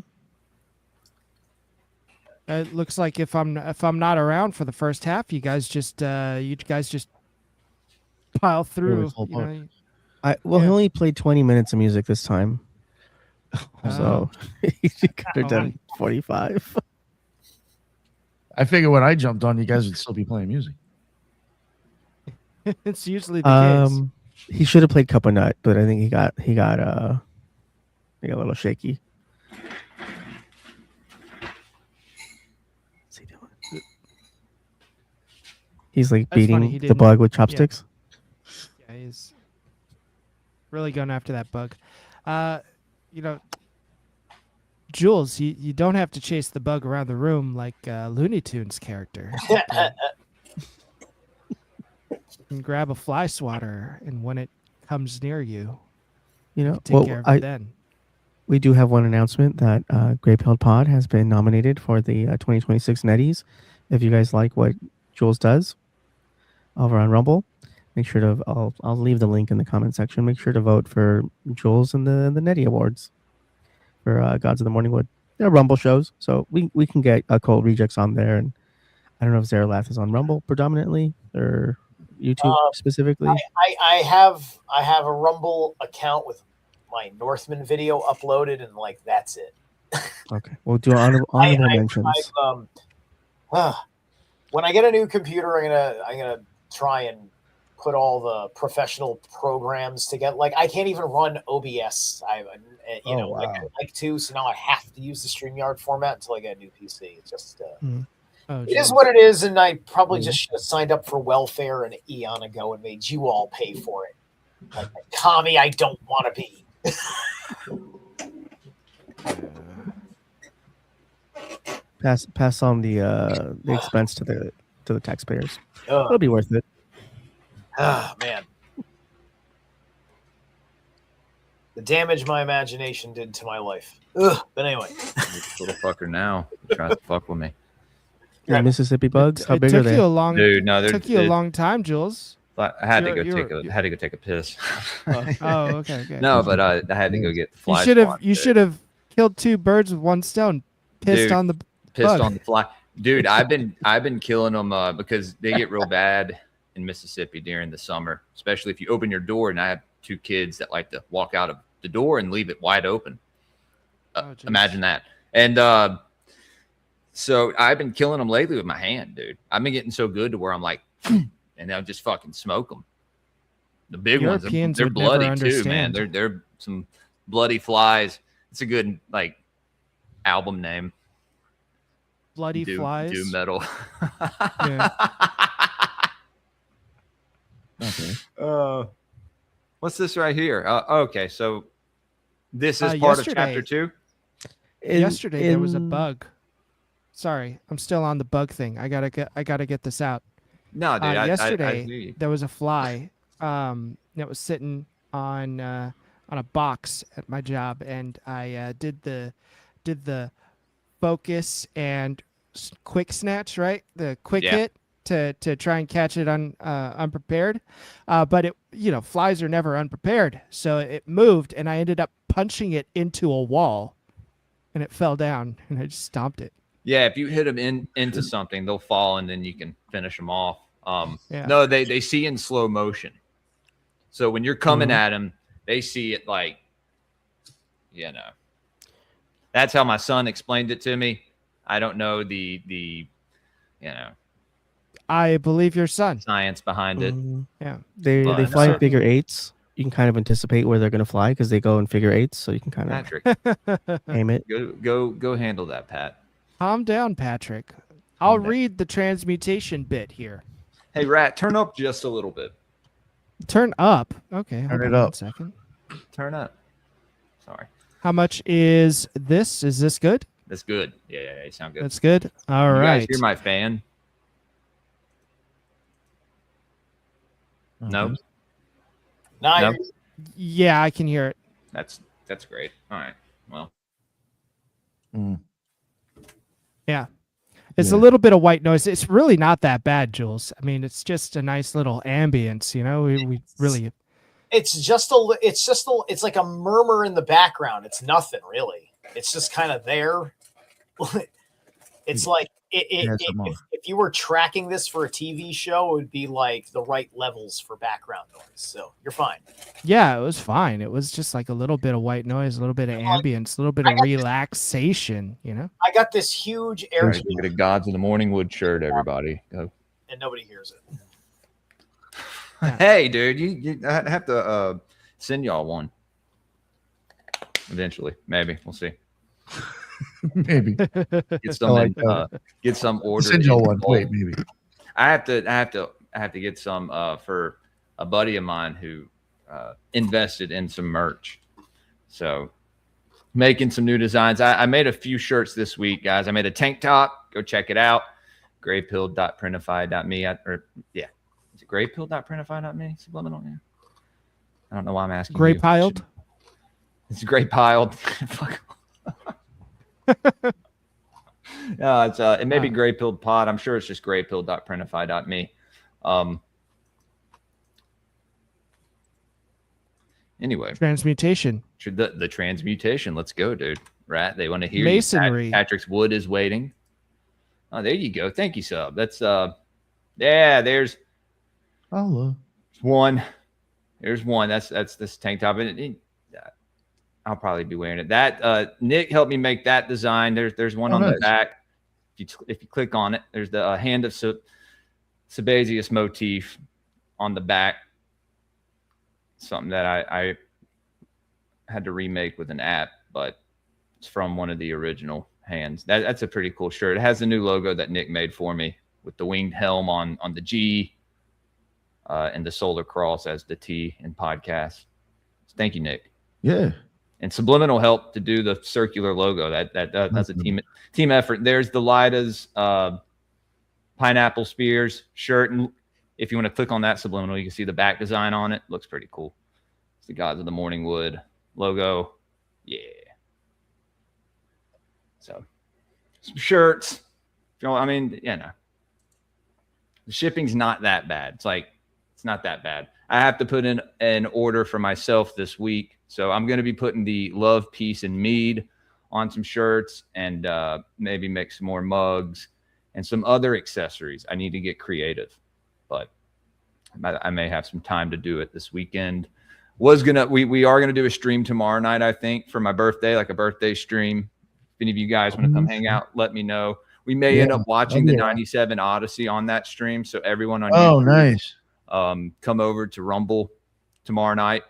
It looks like if I'm not around for the first half, you guys just pile through. full You know, He Yeah. only played 20 minutes of music this time, so he could have done 45. I figured when I jumped on, you guys would still be playing music. it's usually the case. He should have played Cup of Nut, but I think he got a little shaky. What's he doing? He's like That's funny, beating he the didn't- bug with chopsticks. Yeah, he's really going after that bug. Jules, you don't have to chase the bug around the room like Looney Tunes character. You can grab a fly swatter, and when it comes near you, You know, take care of it then. we do have one announcement that Greypilled Pod has been nominated for the 2026 Netties. If you guys like what Jules does over on Rumble, make sure to I'll leave the link in the comment section. Make sure to vote for Jules in the Nettie Awards for Gods of the Morningwood. They're Rumble shows, so we can get Cold Rejects on there. And I don't know if Zaralath is on Rumble predominantly or YouTube specifically. I have a Rumble account with my Northman video uploaded, and like that's it. Okay, we'll do honorable mentions. When I get a new computer, I'm gonna try and put all the professional programs together. Like I can't even run OBS. I like to, so now I have to use the StreamYard format until I get a new PC. It's just it is what it is, and I probably just should have signed up for welfare an eon ago and made you all pay for it. Like the commie I don't want to be. Pass on the expense to the taxpayers. Ugh. It'll be worth it. Ah, man. The damage my imagination did to my life. Ugh. But anyway. This little fucker now tries to fuck with me. Yeah, Mississippi bugs. How It big are took they? you a long. Dude, no, took you a long time, Jules. I had to You're- go take a piss. Oh, okay. No, but I had to go get the You fly. should have. swatter, You dude. should have killed two birds with one stone. Pissed Dude, on the. Pissed bug. on the fly, dude. I've been killing them because they get real bad in Mississippi during the summer, especially if you open your door. And I have 2 kids that like to walk out of the door and leave it wide open. Oh, geez. Imagine that. And so I've been killing them lately with my hand, dude. I've been getting so good to where I'm like, and I'll just fucking smoke them. The big Europeans ones, they're would never bloody too, man. understand. They're some bloody flies. It's a good like album name. Bloody flies. Doom metal. Yeah. Okay. What's this right here? Okay, so this is part of chapter 2. Yesterday there was a bug. Sorry, I'm still on the bug thing. I gotta get this out. No, dude. Yesterday there was a fly that was sitting on a box at my job, and I did the focus and quick snatch, right? The quick hit to try and catch it unprepared. But it, flies are never unprepared, so it moved, and I ended up punching it into a wall, and it fell down, and I just stomped it. Yeah, if you hit them into something, they'll fall, and then you can finish them off. Yeah. No, they see in slow motion. So when you're coming at them, they see it like, That's how my son explained it to me. I don't know the I believe your son. science behind it. Yeah. They But- fly in figure 8s. You can kind of anticipate where they're going to fly because they go in figure 8s, so you can kind of Patrick, aim it. go handle that, Pat. Calm down, Patrick. I'll down. read the transmutation bit here. Hey, Rat, turn up just a little bit. Turn up. Okay. hold Turn it on up. 1 second. Turn up. Sorry. How much is this? Is this good? That's good. Yeah, you sound good. That's good. All you right. guys hear my fan? No? Now No? you're Yeah, I can hear it. That's great. All right. Well, Yeah. It's Yeah. a little bit of white noise. It's really not that bad, Jules. I mean, it's just a nice little ambience, We really it's like a murmur in the background. It's nothing really. It's just kind of there. It's like if you were tracking this for a TV show, it would be like the right levels for background noise. So you're fine. Yeah, it was fine. It was just like a little bit of white noise, a little bit of ambience, a little bit of relaxation, I got this huge air give it a Gods in the Morning Wood shirt, everybody. Go. and nobody hears it. Yeah. Hey, dude, I have to send y'all one eventually. Maybe we'll see. Maybe. Get some, like get some order. Send y'all one. Wait, maybe. I have to get some for a buddy of mine who invested in some merch. So making some new designs. I made a few shirts this week, guys. I made a tank top. Go check it out. greypilledprintify.me. Is it greypilled.printify.me? Subliminal. Yeah. I don't know why I'm asking. gray you. piled. It's gray piled. Fuck. No, it's it may be Gray Pilled Pod. I'm sure it's just greypilled.printify.me. Anyway, Transmutation. the transmutation. Let's go, dude. Rat, they want to hear you. Masonry. Patrick's wood is waiting. Oh, there you go. Thank you, sub. That's there's Hello. one. There's one. That's this tank top. And I'll probably be wearing it. That Nick helped me make that design. There's one on the nice. back. If you click on it, there's the hand of Sabazius motif on the back. Something that I had to remake with an app, but it's from one of the original hands. That's a pretty cool shirt. It has the new logo that Nick made for me with the winged helm on the G and the solar cross as the T in podcast. So thank you, Nick. Yeah. And Subliminal helped to do the circular logo. That's a team effort. There's the Lida's pineapple spears shirt, and if you want to click on that Subliminal, you can see the back design on it. Looks pretty cool. It's the Gods of the Morning Wood logo. Yeah. So some shirts. I mean, the shipping's not that bad. It's not that bad. I have to put in an order for myself this week. So I'm going to be putting the Love, Peace, and Mead on some shirts, and maybe make some more mugs and some other accessories. I need to get creative, but I may have some time to do it this weekend. We are gonna do a stream tomorrow night, I think, for my birthday, like a birthday stream. If any of you guys want to come hang out, let me know. We may end up watching the 97 Odyssey on that stream. So everyone on YouTube, nice. Come over to Rumble tomorrow night.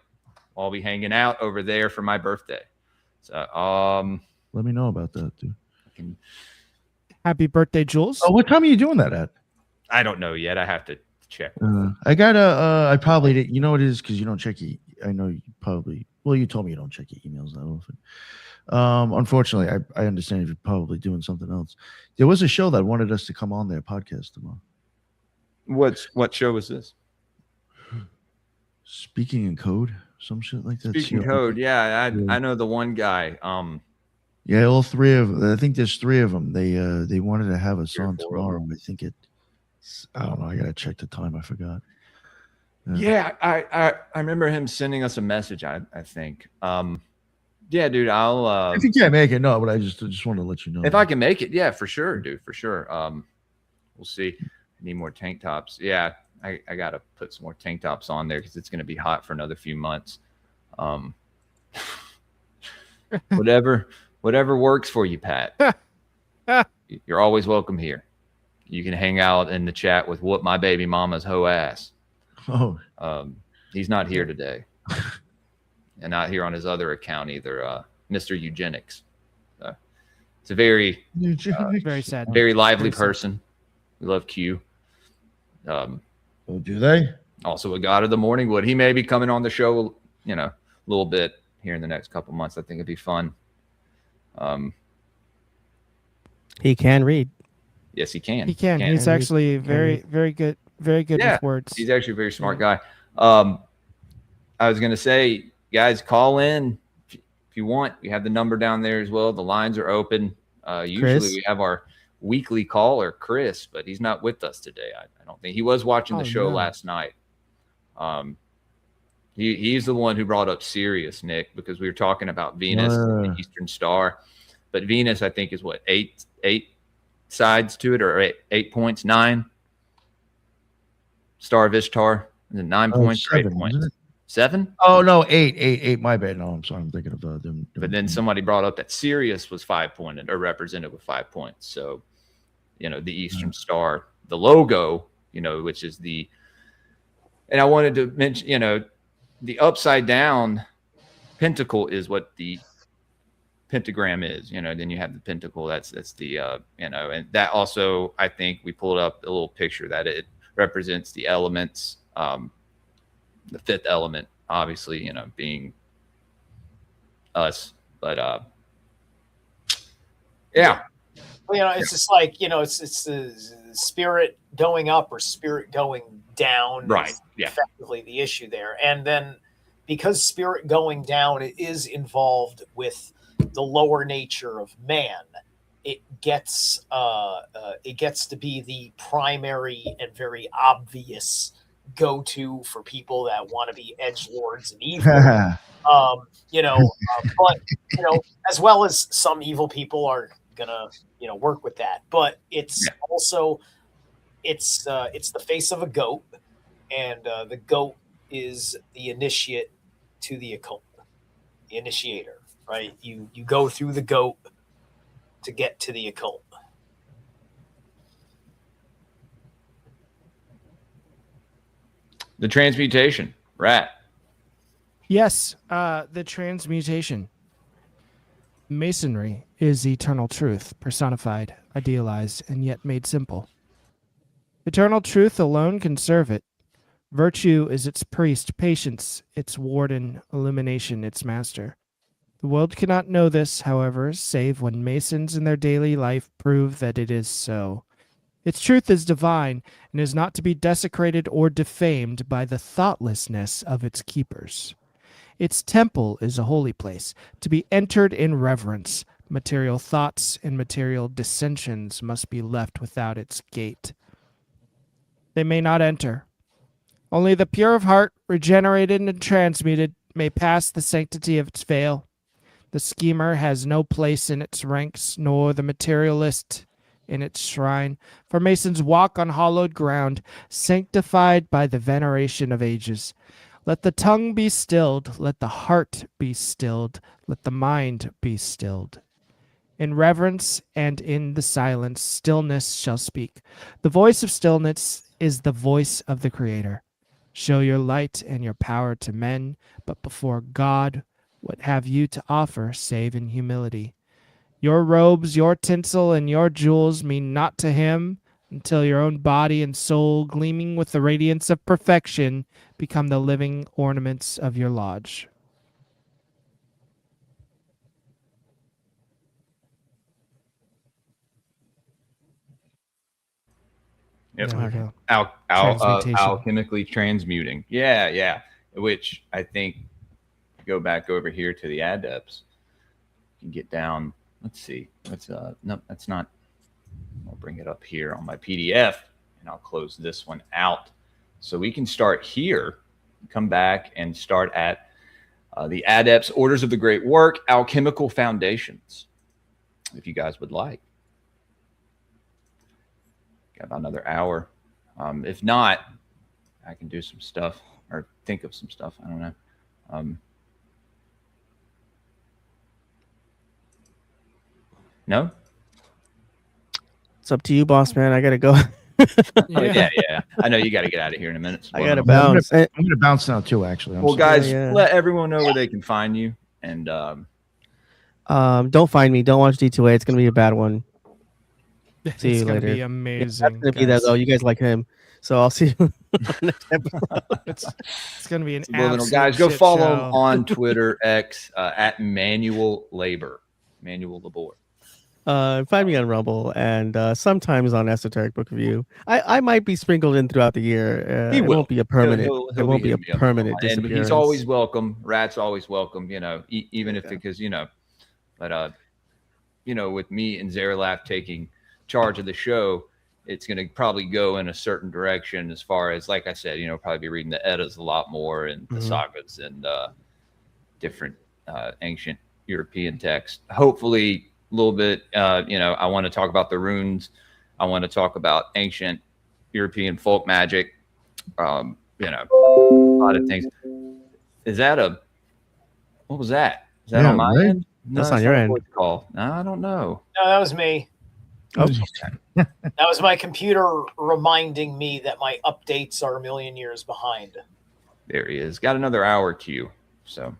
I'll be hanging out over there for my birthday. So let me know about that, dude. Happy birthday, Jules. Oh, what time are you doing that at? I don't know yet. I have to check. I gotta. I probably didn't. You know what it is, because you don't check. I know you probably. Well, you told me you don't check your emails that often. Unfortunately, I understand if you're probably doing something else. There was a show that wanted us to come on their podcast tomorrow. What show was this? Speaking in Code, some shit like that. Speaking Code, yeah. I know the one guy. Yeah, all three of them. I think there's three of them. They wanted to have us on tomorrow. I think I don't know. I gotta check the time. I forgot. Yeah, I remember him sending us a message. I think. Yeah, dude. I think I make it. No, but I just want to let you know. If I can make it, yeah, for sure, dude, for sure. We'll see. I need more tank tops. Yeah, I gotta put some more tank tops on there because it's gonna be hot for another few months. Whatever works for you, Pat. You're always welcome here. You can hang out in the chat with Whoop My Baby Mama's Hoe Ass. Oh. He's not here today. And not here on his other account either, Mr. Eugenics. It's a very sad, very lively person. We love Q. Oh, do they? Also a God of the Morning Wood. He may be coming on the show, a little bit here in the next couple months. I think it'd be fun. He can read. Yes, he can. He can. He's actually very good with words. He's actually a very smart guy. I was going to say, guys, call in if you want. We have the number down there as well. The lines are open. Usually we have our weekly caller, Chris, but he's not with us today. I don't think he was watching the show last night. He's the one who brought up Sirius, Nick, because we were talking about Venus, the Eastern Star. But Venus, I think, is what, eight sides to it, or 8 points, 9. Star of Ishtar, and then 9 points, 7, or 8 points. 7? Oh no, 8. My bad. No, I'm sorry. I'm thinking of them. But then somebody brought up that Sirius was 5 pointed or represented with 5 points. So, the Eastern Star, the logo, which is and I wanted to mention, the upside down pentacle is what the pentagram is. Then you have the pentacle. That's the and that also, I think we pulled up a little picture that it represents the elements. The fifth element, obviously, being us, but yeah. It's just like, it's the spirit going up or spirit going down. Right. Yeah. Effectively the issue there. And then because spirit going down, it is involved with the lower nature of man. It gets to be the primary and very obvious go-to for people that want to be edgelords and evil. But as well as some evil people are gonna work with that. But it's also it's the face of a goat, and the goat is the initiate to the occult, the initiator, right? You go through the goat to get to the occult. The transmutation, rat. Yes, the transmutation. Masonry is eternal truth, personified, idealized, and yet made simple. Eternal truth alone can serve it. Virtue is its priest, patience its warden, illumination its master. The world cannot know this, however, save when Masons in their daily life prove that it is so. Its truth is divine and is not to be desecrated or defamed by the thoughtlessness of its keepers. Its temple is a holy place, to be entered in reverence. Material thoughts and material dissensions must be left without its gate. They may not enter. Only the pure of heart, regenerated and transmuted, may pass the sanctity of its veil. The schemer has no place in its ranks, nor the materialist in its shrine, for Masons walk on hallowed ground, sanctified by the veneration of ages. Let the tongue be stilled, let the heart be stilled, let the mind be stilled. In reverence and in the silence, stillness shall speak. The voice of stillness is the voice of the Creator. Show your light and your power to men, but before God, what have you to offer save in humility? Your robes, your tinsel, and your jewels mean naught to him until your own body and soul, gleaming with the radiance of perfection, become the living ornaments of your lodge. Yep. There we go. Alchemically Transmutation. transmuting. Yeah. Which I think, go back over here to the Adepts. You can get down. Let's see. No, that's not. I'll bring it up here on my PDF, and I'll close this one out. So we can start here, come back and start at the Adepts, Orders of the Great Work, Alchemical Foundations, if you guys would like. Got about another hour. If not, I can do some stuff or think of some stuff. I don't know. No? It's up to you, boss man. I gotta go. Yeah. I know you got to get out of here in a minute. I gotta bounce. I'm gonna bounce now too. Actually, Well, guys, let everyone know where they can find you. And don't find me. Don't watch D2A. It's gonna be a bad one. See It's you gonna later. be amazing. That's gonna be that though. You guys like him, so I'll see you next episode. It's gonna be an Subliminal. absolute Guys, go shit follow show. him on Twitter, X, at Manual Labor. Find me on Rumble and sometimes on Esoteric Book Review. I might be sprinkled in throughout the year. He it will. won't be a permanent. He'll it won't be a hitting me up. permanent And disappearance. he's always welcome. Rat's always welcome. Even if because but with me and Zarelaf taking charge of the show, it's going to probably go in a certain direction as far as, like I said, probably be reading the Eddas a lot more and the sagas and different ancient European texts. Hopefully a little bit, I want to talk about the runes. I want to talk about ancient European folk magic. A lot of things. Is that what was that? Is that on my end? No, that's on your end. Call. No, I don't know. No, that was me. Oh. That was my computer reminding me that my updates are a million years behind. There he is. Got another hour queue. So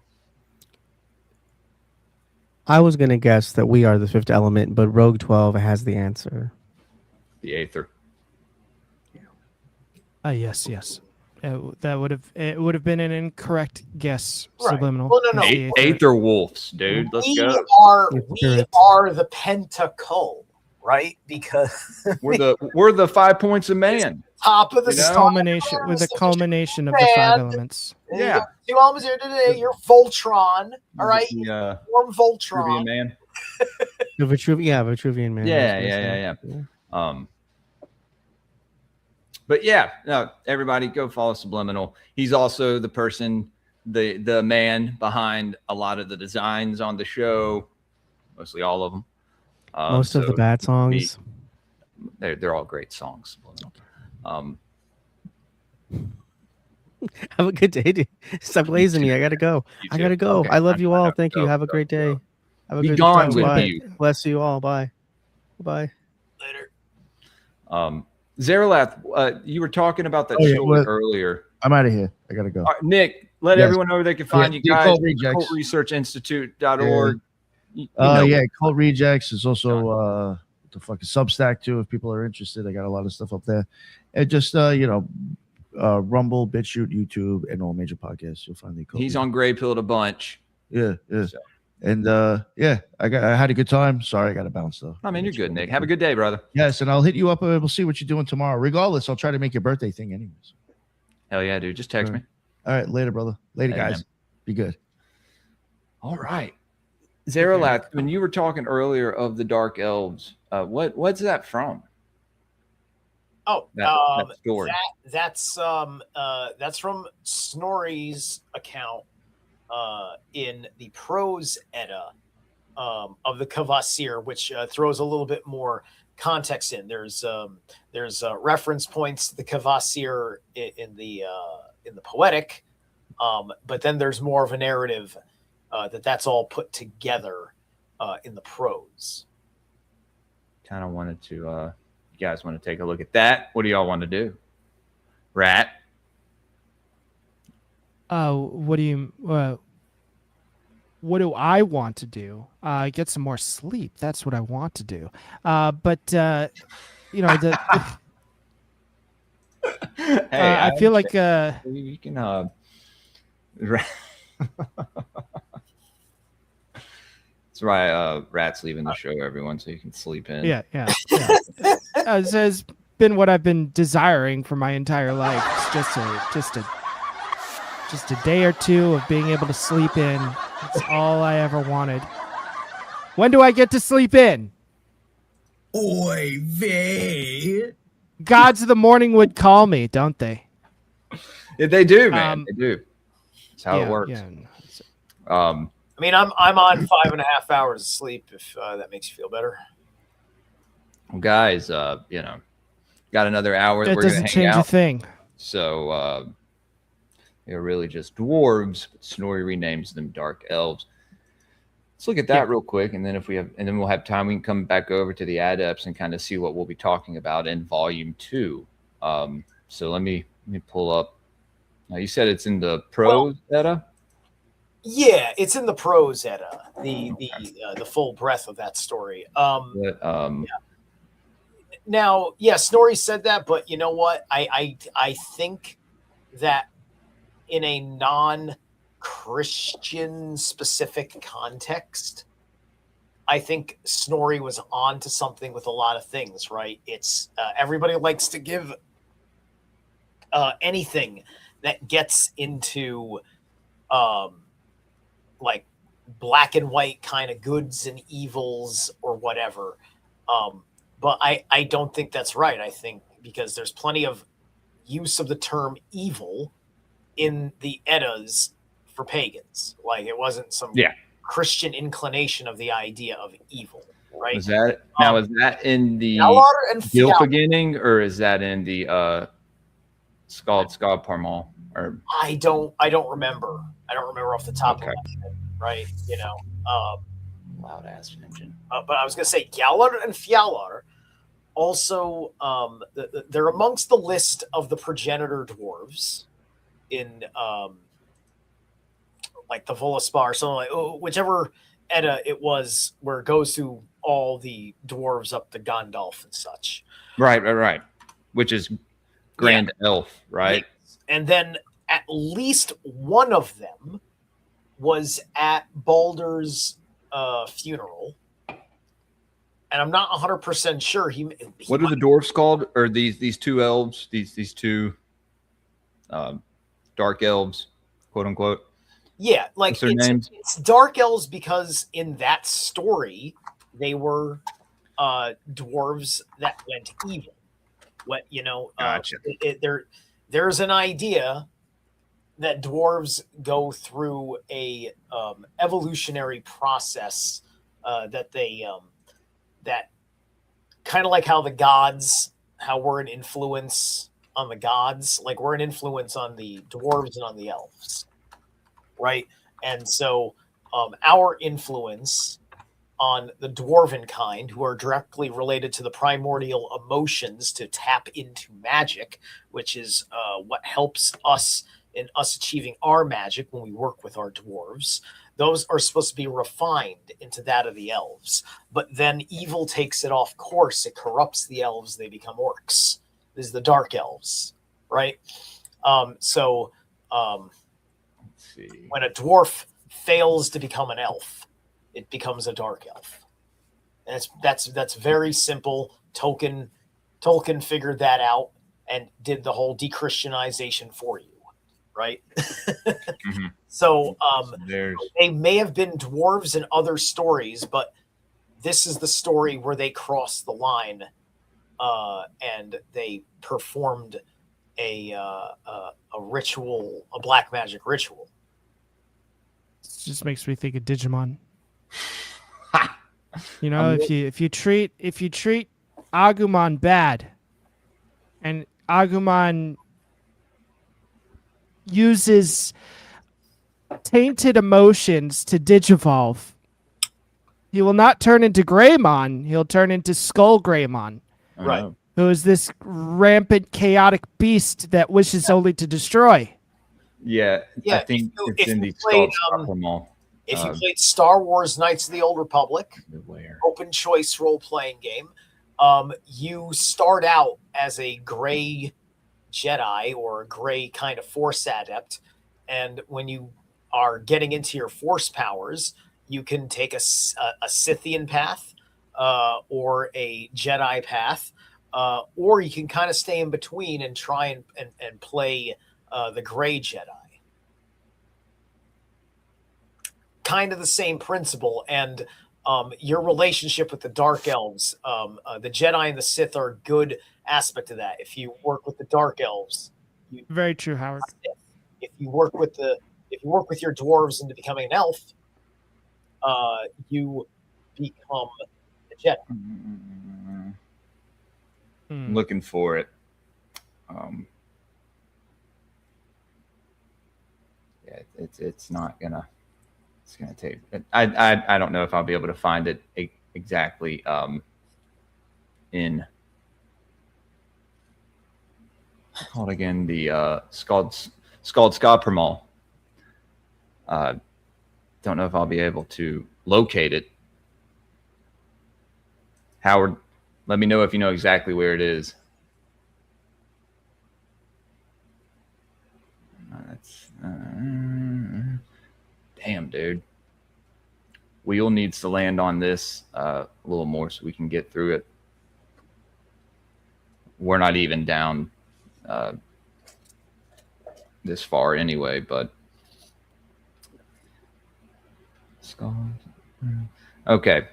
I was gonna guess that we are the fifth element, but Rogue 12 has the answer. the Aether. Yes. That would have been an incorrect guess. Right. Subliminal. Well, no. Aether wolves, dude. Let's we go. are the pentacle, right? Because We're the 5 points of man. top of the culmination with the culmination of the five elements. Yeah. Two elements here today. You're Voltron. All right. The Form Vitruvian Voltron. man. The Vitruvian man. Yeah. But yeah, no, everybody go follow Subliminal. He's also the person, the man behind a lot of the designs on the show, mostly all of them. Most of the bad songs. They're all great songs. Have a good day, dude. Stop blazing me. I gotta go. Okay. I love you all. Thank you. Go, Have a great day. Have a Be good gone time. with Bye. you. Bless you all. Bye. Bye. Later. Zarelath, you were talking about that story earlier. I'm out of here. I gotta go. All right, Nick, let everyone know where they can find you guys. cultresearchinstitute.org. Cult Rejects is also the fucking Substack too. If people are interested, I got a lot of stuff up there. And just Rumble, BitChute, YouTube, and all major podcasts. You'll find the cult. He's on Grey Pilled a bunch. Yeah. So, And yeah, I had a good time. Sorry, I got to bounce though. I mean, you're good, Nick. Have a good day, brother. Yes, and I'll hit you up. We'll see what you're doing tomorrow. Regardless, I'll try to make your birthday thing anyways. Hell yeah, dude. Just text me. All right, later, brother. Later, Hey, guys. man. Be good. All right. Zeralath, when you were talking earlier of the Dark Elves, what's that from? Oh, That story. that's from Snorri's account in the prose Edda of the Kvasir, which throws a little bit more context in. There's reference points to the Kvasir in the poetic, but then there's more of a narrative that's all put together in the prose. Kind of wanted to, you guys want to take a look at that? What do y'all want to do? Rat? What do I want to do? Get some more sleep. That's what I want to do. But you know, Hey, I feel like you can that's right. Rat's leaving the show, everyone, so you can sleep in. yeah. This has been what I've been desiring for my entire life. It's just a day or two of being able to sleep in. That's all I ever wanted. When do I get to sleep in? Oy vey. Gods of the morning would call me, don't they? Yeah, they do, man. They do. That's how it works. Yeah. I mean, I'm on 5.5 hours of sleep. If that makes you feel better. Well, guys, got another hour. That We're gonna doesn't hang change out. a thing. So they're really just dwarves. But Snorri renames them dark elves. Let's look at that real quick, and then then we'll have time. We can come back over to the Adepts and kind of see what we'll be talking about in Volume 2. So let me pull up. You said it's in the prose Edda? Yeah, it's in the prose Edda, the full breadth of that story. Now, Snorri said that, but you know what? I think that in a non-Christian specific context, I think Snorri was on to something with a lot of things, right? It's everybody likes to give anything that gets into like black and white kind of goods and evils or whatever. But I don't think that's right. I think because there's plenty of use of the term evil in the Eddas for pagans. Like it wasn't some Christian inclination of the idea of evil, right? Is that now? Is that in the Guild beginning, or is that in the Scald Parmal? Or I don't remember. I don't remember off the top of my head, right? Loud ass engine. But I was gonna say Gjallar and Fjalar also they're amongst the list of the progenitor dwarves in like the Volaspar or something like whichever Edda it was where it goes through all the dwarves up to Gandalf and such. Right. Which is Grand Elf, right? Yes. And then at least one of them was at Baldur's funeral. And I'm not 100% sure. What are the dwarves called? Or these two elves? These two dark elves, quote unquote. Yeah, like what's their names? It's dark elves because in that story they were dwarves that went evil. What Gotcha. There's an idea that dwarves go through a evolutionary process that they that kind of like how the gods, how we're an influence on the gods, like we're an influence on the dwarves and on the elves, right? And so our influence on the dwarven kind, who are directly related to the primordial emotions to tap into magic, which is what helps us in us achieving our magic when we work with our dwarves. Those are supposed to be refined into that of the elves. But then evil takes it off course. It corrupts the elves. They become orcs. This is the dark elves, right? Let's see. When a dwarf fails to become an elf, it becomes a dark elf. And that's very simple. Tolkien figured that out and did the whole dechristianization for you, right? Mm-hmm. So There's they may have been dwarves in other stories, but this is the story where they crossed the line and they performed a ritual, a black magic ritual. It just makes me think of Digimon. You know, if you treat Agumon bad, and Agumon uses tainted emotions to digivolve, he will not turn into Greymon. He'll turn into Skull Greymon, Right. who is this rampant, chaotic beast that wishes only to destroy. Yeah, I think it's in the Scald Mall. If you played Star Wars Knights of the Old Republic, Where? open choice role-playing game, you start out as a gray Jedi or a gray kind of Force adept, and when you are getting into your Force powers, you can take a Scythian path or a Jedi path, or you can kind of stay in between and try and play the gray Jedi. Kind of the same principle, and your relationship with the Dark Elves, the Jedi and the Sith are a good aspect of that. If you work with the Dark Elves, Very true, Howard. if you work with your dwarves into becoming an elf, you become a Jedi. I'm looking for it. Yeah, it's not gonna. It's gonna take. I don't know if I'll be able to find it exactly in called again the Scald Skapermal. Don't know if I'll be able to locate it. Howard, let me know if you know exactly where it is. That's damn, dude. Wheel needs to land on this a little more so we can get through it. We're not even down this far anyway, but okay.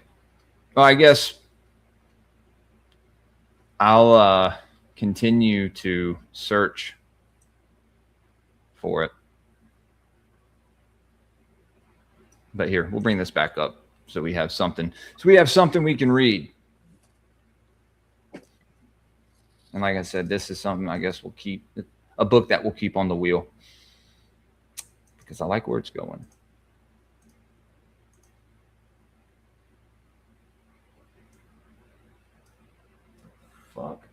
Well, I guess I'll continue to search for it. But here, we'll bring this back up so we have something. So we have something we can read. And like I said, this is something I guess we'll keep, a book that we'll keep on the wheel because I like where it's going. Fuck.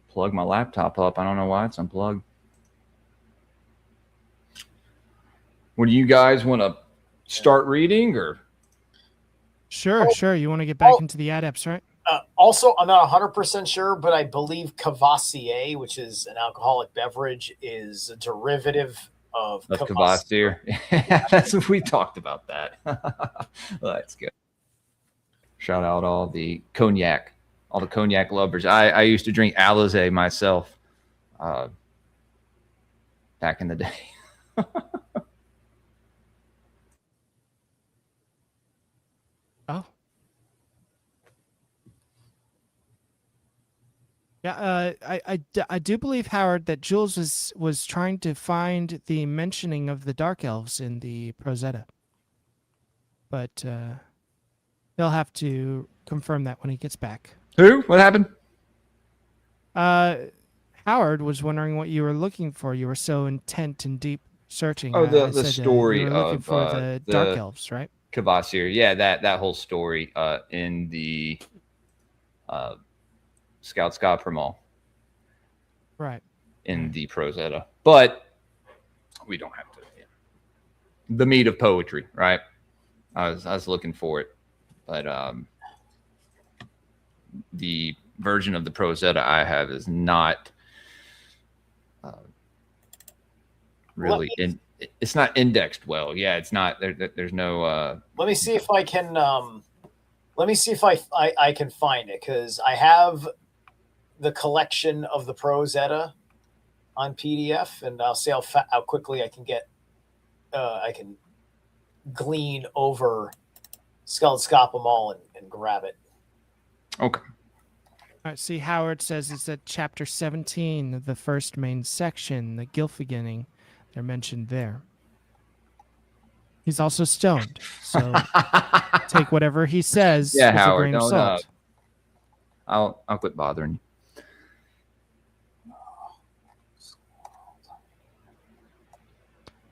Plug my laptop up. I don't know why it's unplugged. What do you guys want to start reading or? Sure. You want to get back into the Adepts, right? Also, I'm not 100% sure, but I believe Cavassier, which is an alcoholic beverage, is a derivative of Cavassier. That's what we talked about that. Well, that's good. Shout out all the cognac lovers. I used to drink Alizé myself back in the day. Oh. Yeah, I do believe, Howard, that Jules was trying to find the mentioning of the Dark Elves in the Prosetta. But he'll have to confirm that when he gets back. Who? What happened? Howard was wondering what you were looking for. You were so intent and deep searching. Oh, the story you were looking of for the Dark Elves, right? Cavassier. Yeah, that whole story in the Scout Primal. Right. In the Prosetta. But we don't have to. Yeah. The meat of poetry, right? I was looking for it. But the version of the Prosetta I have is not really it's not indexed well. Yeah, it's not there's no Let me see if I can I can find it, because I have the collection of the Prose Edda on PDF, and I'll see how quickly I can get I can glean over Skald Scopum all and grab it. okay. All right, see, Howard says it's at chapter 17 of the first main section, the Gylfaginning. They're mentioned there. He's also stoned, so take whatever he says Yeah, with Howard, a grain of don't, salt. I'll quit bothering you.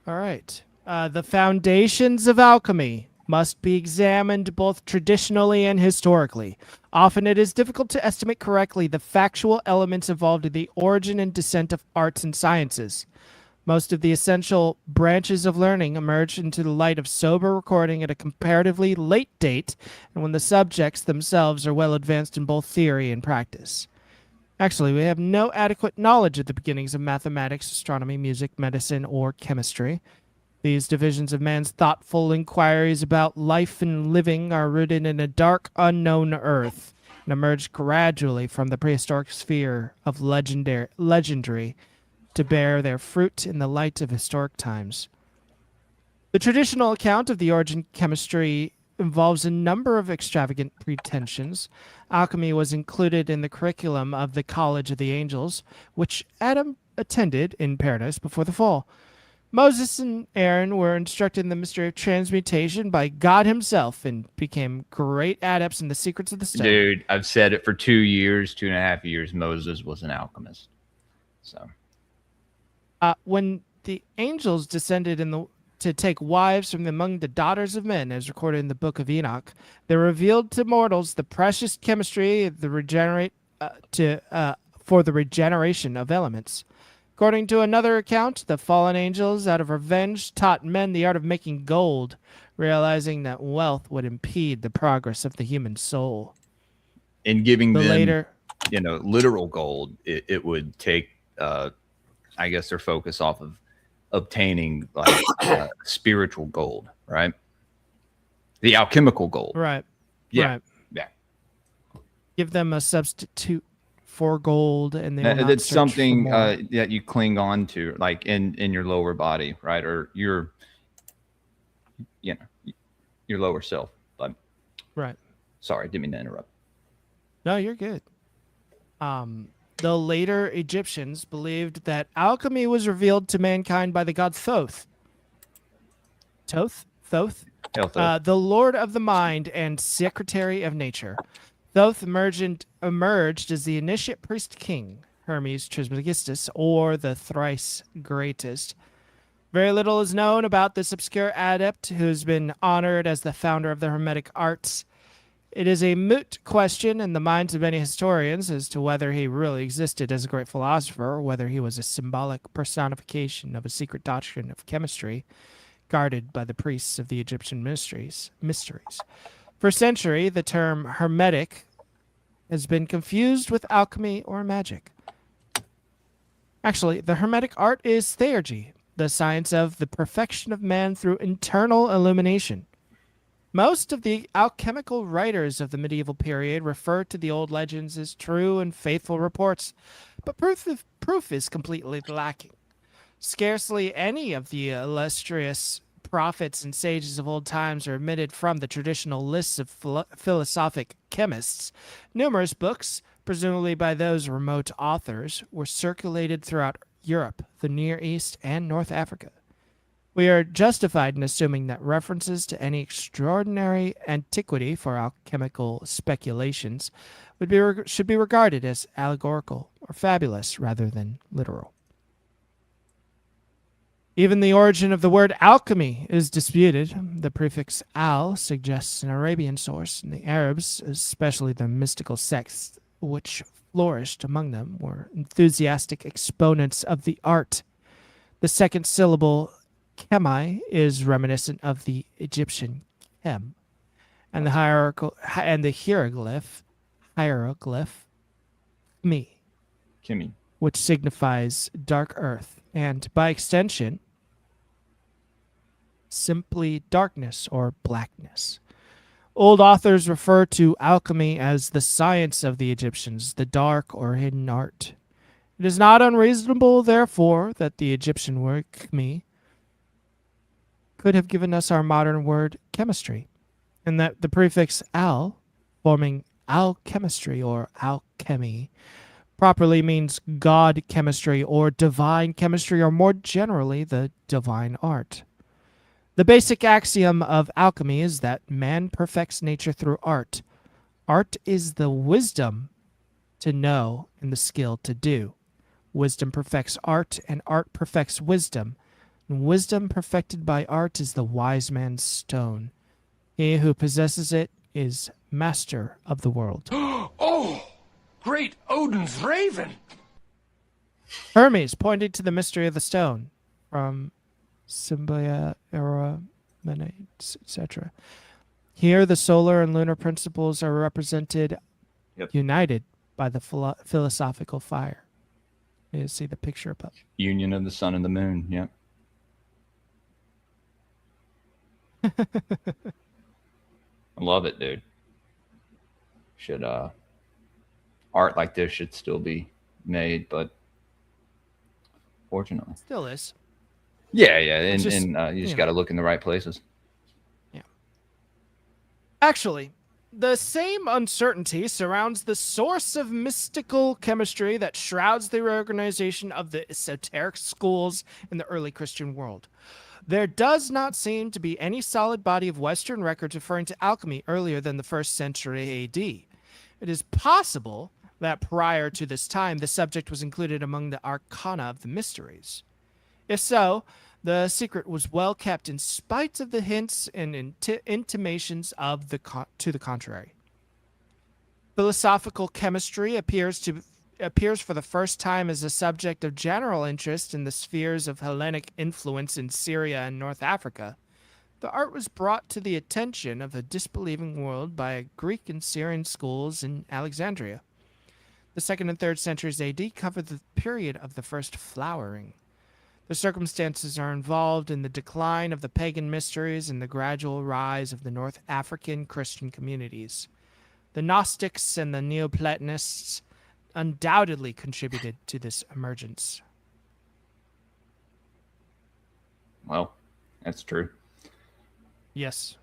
All right. The foundations of alchemy must be examined both traditionally and historically. Often it is difficult to estimate correctly the factual elements involved in the origin and descent of arts and sciences. Most of the essential branches of learning emerge into the light of sober recording at a comparatively late date, and when the subjects themselves are well advanced in both theory and practice. Actually, we have no adequate knowledge of the beginnings of mathematics, astronomy, music, medicine, or chemistry. These divisions of man's thoughtful inquiries about life and living are rooted in a dark, unknown earth and emerged gradually from the prehistoric sphere of legendary to bear their fruit in the light of historic times. The traditional account of the origin of chemistry involves a number of extravagant pretensions. Alchemy was included in the curriculum of the College of the Angels, which Adam attended in paradise before the fall. Moses and Aaron were instructed in the mystery of transmutation by God himself and became great adepts in the secrets of the stone. Dude, I've said it for 2.5 years. Moses was an alchemist. So when the angels descended to take wives from among the daughters of men, as recorded in the book of Enoch, they revealed to mortals the precious chemistry of for the regeneration of elements. According to another account, the fallen angels, out of revenge, taught men the art of making gold, realizing that wealth would impede the progress of the human soul. in giving them, literal gold, it would take, I guess, their focus off of obtaining like spiritual gold, right? The alchemical gold. Right. Yeah. Right. Yeah. Give them a substitute for gold, and they will not that's search something for more. that you cling on to, like in your lower body, right? Or your lower self. But Right. sorry, didn't mean to interrupt. No, you're good. The later Egyptians believed that alchemy was revealed to mankind by the god Thoth. Thoth? Hell, Thoth. The lord of the mind and secretary of nature. Thoth emerged as the initiate priest king, Hermes Trismegistus, or the thrice greatest. Very little is known about this obscure adept who has been honored as the founder of the Hermetic arts. It is a moot question in the minds of many historians as to whether he really existed as a great philosopher or whether he was a symbolic personification of a secret doctrine of chemistry guarded by the priests of the Egyptian mysteries. For centuries, the term Hermetic has been confused with alchemy or magic. Actually, the Hermetic art is theurgy, the science of the perfection of man through internal illumination. Most of the alchemical writers of the medieval period refer to the old legends as true and faithful reports, but proof is completely lacking. Scarcely any of the illustrious prophets and sages of old times are omitted from the traditional lists of philosophic chemists. Numerous books, presumably by those remote authors, were circulated throughout Europe, the Near East, and North Africa. We are justified in assuming that references to any extraordinary antiquity for alchemical speculations should be regarded as allegorical or fabulous rather than literal. Even the origin of the word alchemy is disputed. The prefix al suggests an Arabian source, and the Arabs, especially the mystical sects which flourished among them, were enthusiastic exponents of the art. The second syllable chemi is reminiscent of the Egyptian chem, and the hieroglyph mi, Kimmy. which signifies dark earth, and by extension, simply darkness or blackness. Old authors refer to alchemy as the science of the Egyptians, the dark or hidden art. It is not unreasonable, therefore, that the Egyptian word alchemy could have given us our modern word chemistry, and that the prefix al, forming alchemistry or alchemy, properly means God chemistry or divine chemistry, or more generally, the divine art. The basic axiom of alchemy is that man perfects nature through art. Art is the wisdom to know and the skill to do. Wisdom perfects art, and art perfects wisdom. And wisdom perfected by art is the wise man's stone. He who possesses it is master of the world. Oh, great Odin's raven! Hermes pointed to the mystery of the stone from Symbia, Era, Menates, etc. Here, the solar and lunar principles are represented, united by the philosophical fire. You see the picture above. Union of the sun and the moon. Yep. I love it, dude. Should art like this should still be made, but fortunately, Still is. yeah, and It's just, you just got to look in the right places. Actually, the same uncertainty surrounds the source of mystical chemistry that shrouds the reorganization of the esoteric schools in the early Christian world. There does not seem to be any solid body of Western records referring to alchemy earlier than the 1st century AD. It is possible that prior to this time, the subject was included among the arcana of the mysteries. If so, the secret was well kept in spite of the hints and intimations of to the contrary. Philosophical chemistry appears for the first time as a subject of general interest in the spheres of Hellenic influence in Syria and North Africa. The art was brought to the attention of the disbelieving world by Greek and Syrian schools in Alexandria. The 2nd and 3rd centuries AD covered the period of the first flowering. The circumstances are involved in the decline of the pagan mysteries and the gradual rise of the North African Christian communities. The Gnostics and the Neoplatonists undoubtedly contributed to this emergence. Well, that's true. Yes.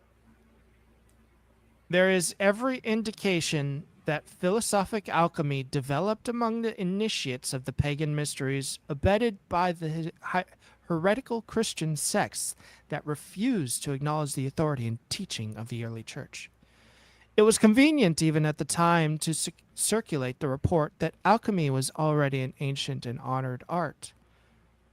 There is every indication that philosophic alchemy developed among the initiates of the pagan mysteries, abetted by the heretical Christian sects that refused to acknowledge the authority and teaching of the early church. It was convenient even at the time to circulate the report that alchemy was already an ancient and honored art.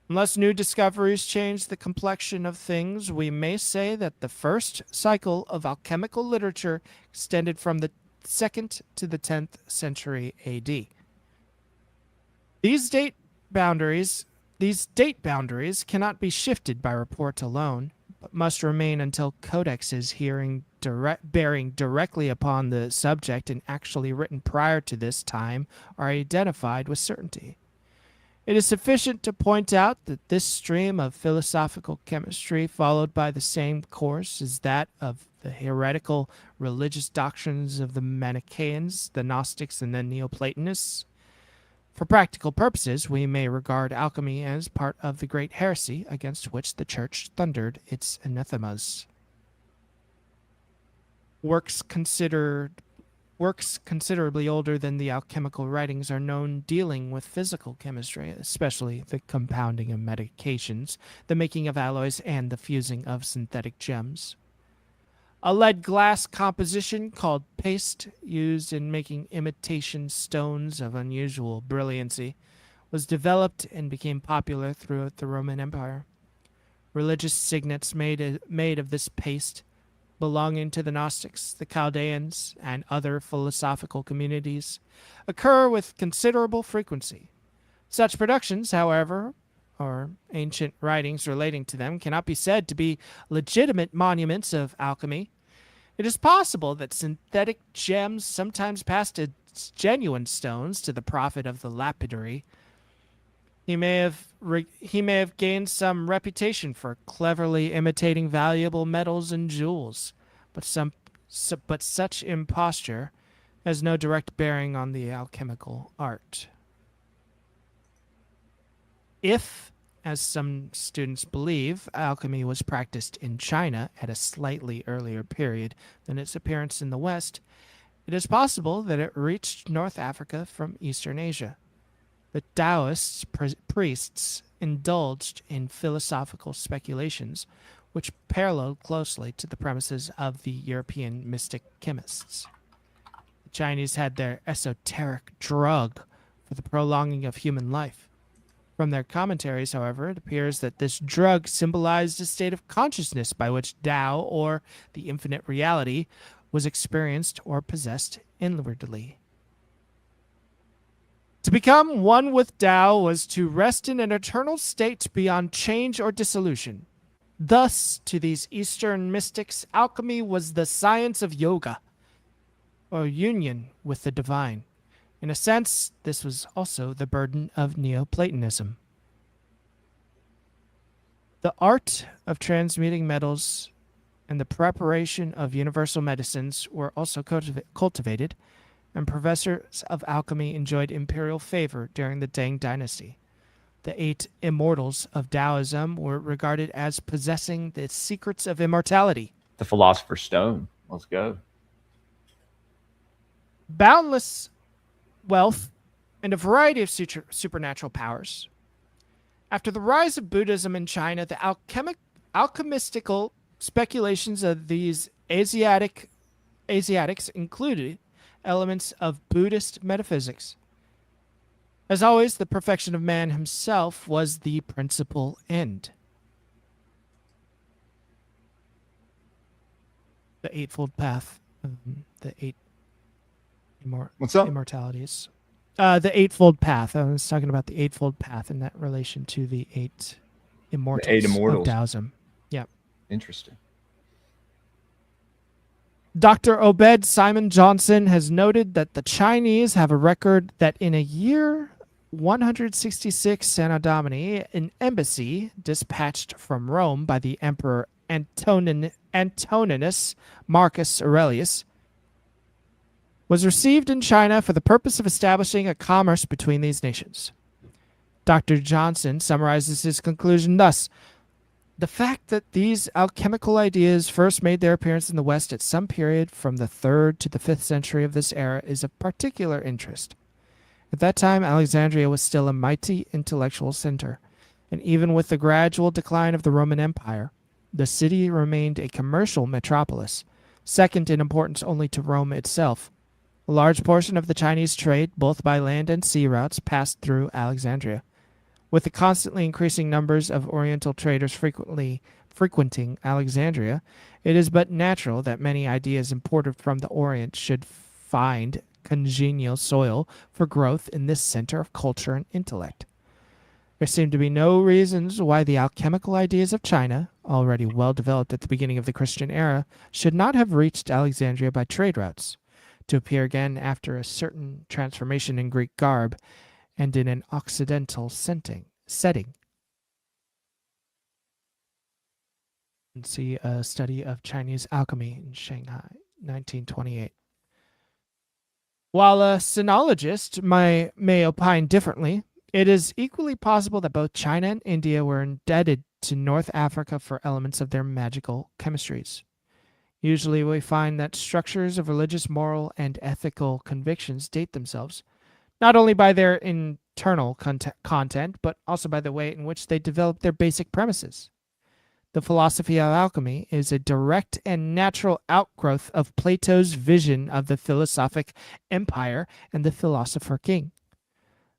Unless new discoveries change the complexion of things, we may say that the first cycle of alchemical literature extended from the 2nd to the 10th century AD. These date boundaries cannot be shifted by report alone, but must remain until codexes bearing directly upon the subject and actually written prior to this time are identified with certainty. It is sufficient to point out that this stream of philosophical chemistry followed by the same course as that of the heretical religious doctrines of the Manichaeans, the Gnostics, and the Neoplatonists. For practical purposes, we may regard alchemy as part of the great heresy against which the Church thundered its anathemas. Works considerably older than the alchemical writings are known dealing with physical chemistry, especially the compounding of medications, the making of alloys, and the fusing of synthetic gems. A lead glass composition called paste, used in making imitation stones of unusual brilliancy, was developed and became popular throughout the Roman Empire. Religious signets made of this paste, belonging to the Gnostics, the Chaldeans, and other philosophical communities, occur with considerable frequency. Such productions, however, or ancient writings relating to them, cannot be said to be legitimate monuments of alchemy. It is possible that synthetic gems sometimes passed as genuine stones to the profit of the lapidary. He may have gained some reputation for cleverly imitating valuable metals and jewels, but such imposture has no direct bearing on the alchemical art. If, as some students believe, alchemy was practiced in China at a slightly earlier period than its appearance in the West, it is possible that it reached North Africa from Eastern Asia. The Taoist priests indulged in philosophical speculations which paralleled closely to the premises of the European mystic chemists. The Chinese had their esoteric drug for the prolonging of human life. From their commentaries, however, it appears that this drug symbolized a state of consciousness by which Tao, or the infinite reality, was experienced or possessed inwardly. To become one with Tao was to rest in an eternal state beyond change or dissolution. Thus, to these Eastern mystics, alchemy was the science of yoga, or union with the divine. In a sense, this was also the burden of Neoplatonism. The art of transmuting metals and the preparation of universal medicines were also cultivated, and professors of alchemy enjoyed imperial favor during the Tang Dynasty. The 8 immortals of Taoism were regarded as possessing the secrets of immortality. The Philosopher's Stone. Let's go. Boundless wealth, and a variety of supernatural powers. After the rise of Buddhism in China, the alchemistical speculations of these Asiatics included elements of Buddhist metaphysics. As always, the perfection of man himself was the principal end. The Eightfold Path, the 8 What's up? immortalities. The Eightfold Path. I was talking about the Eightfold Path in that relation to the 8 immortals, The 8 immortals. of Taoism. Yeah. Interesting. Dr. Obed Simon Johnson has noted that the Chinese have a record that in a year 166 Anno Domini, an embassy dispatched from Rome by the Emperor Antoninus Marcus Aurelius was received in China for the purpose of establishing a commerce between these nations. Dr. Johnson summarizes his conclusion thus: the fact that these alchemical ideas first made their appearance in the West at some period from the 3rd to the 5th century of this era is of particular interest. At that time, Alexandria was still a mighty intellectual center, and even with the gradual decline of the Roman Empire, the city remained a commercial metropolis, second in importance only to Rome itself. A large portion of the Chinese trade, both by land and sea routes, passed through Alexandria. With the constantly increasing numbers of Oriental traders frequenting Alexandria, it is but natural that many ideas imported from the Orient should find congenial soil for growth in this center of culture and intellect. There seem to be no reasons why the alchemical ideas of China, already well developed at the beginning of the Christian era, should not have reached Alexandria by trade routes, to appear again after a certain transformation in Greek garb and in an Occidental setting. And see a study of Chinese alchemy in Shanghai, 1928. While a sinologist may opine differently, it is equally possible that both China and India were indebted to North Africa for elements of their magical chemistries. Usually we find that structures of religious, moral, and ethical convictions date themselves, not only by their internal content, but also by the way in which they develop their basic premises. The philosophy of alchemy is a direct and natural outgrowth of Plato's vision of the philosophic empire and the philosopher king.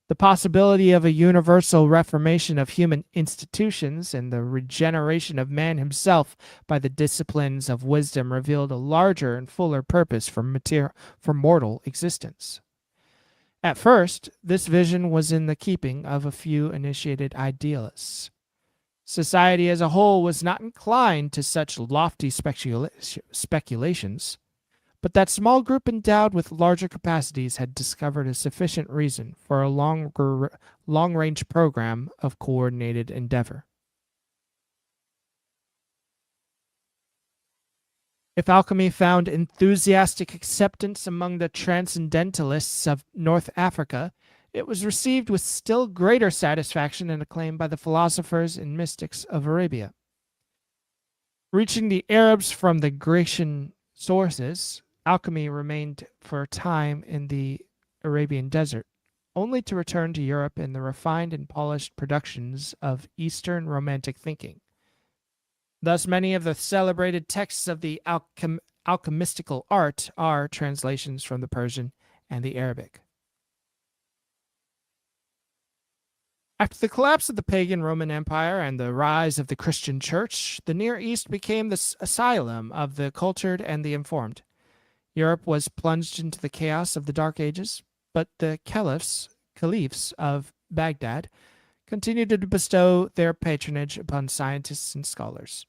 The possibility of a universal reformation of human institutions and the regeneration of man himself by the disciplines of wisdom revealed a larger and fuller purpose for mortal existence. At first, this vision was in the keeping of a few initiated idealists. Society as a whole was not inclined to such lofty speculations, but that small group endowed with larger capacities had discovered a sufficient reason for a long-range program of coordinated endeavor. If alchemy found enthusiastic acceptance among the transcendentalists of North Africa, it was received with still greater satisfaction and acclaim by the philosophers and mystics of Arabia. Reaching the Arabs from the Grecian sources, alchemy remained for a time in the Arabian desert, only to return to Europe in the refined and polished productions of Eastern Romantic thinking. Thus, many of the celebrated texts of the alchemistical art are translations from the Persian and the Arabic. After the collapse of the pagan Roman Empire and the rise of the Christian Church, the Near East became the asylum of the cultured and the informed. Europe was plunged into the chaos of the Dark Ages, but the caliphs of Baghdad continued to bestow their patronage upon scientists and scholars.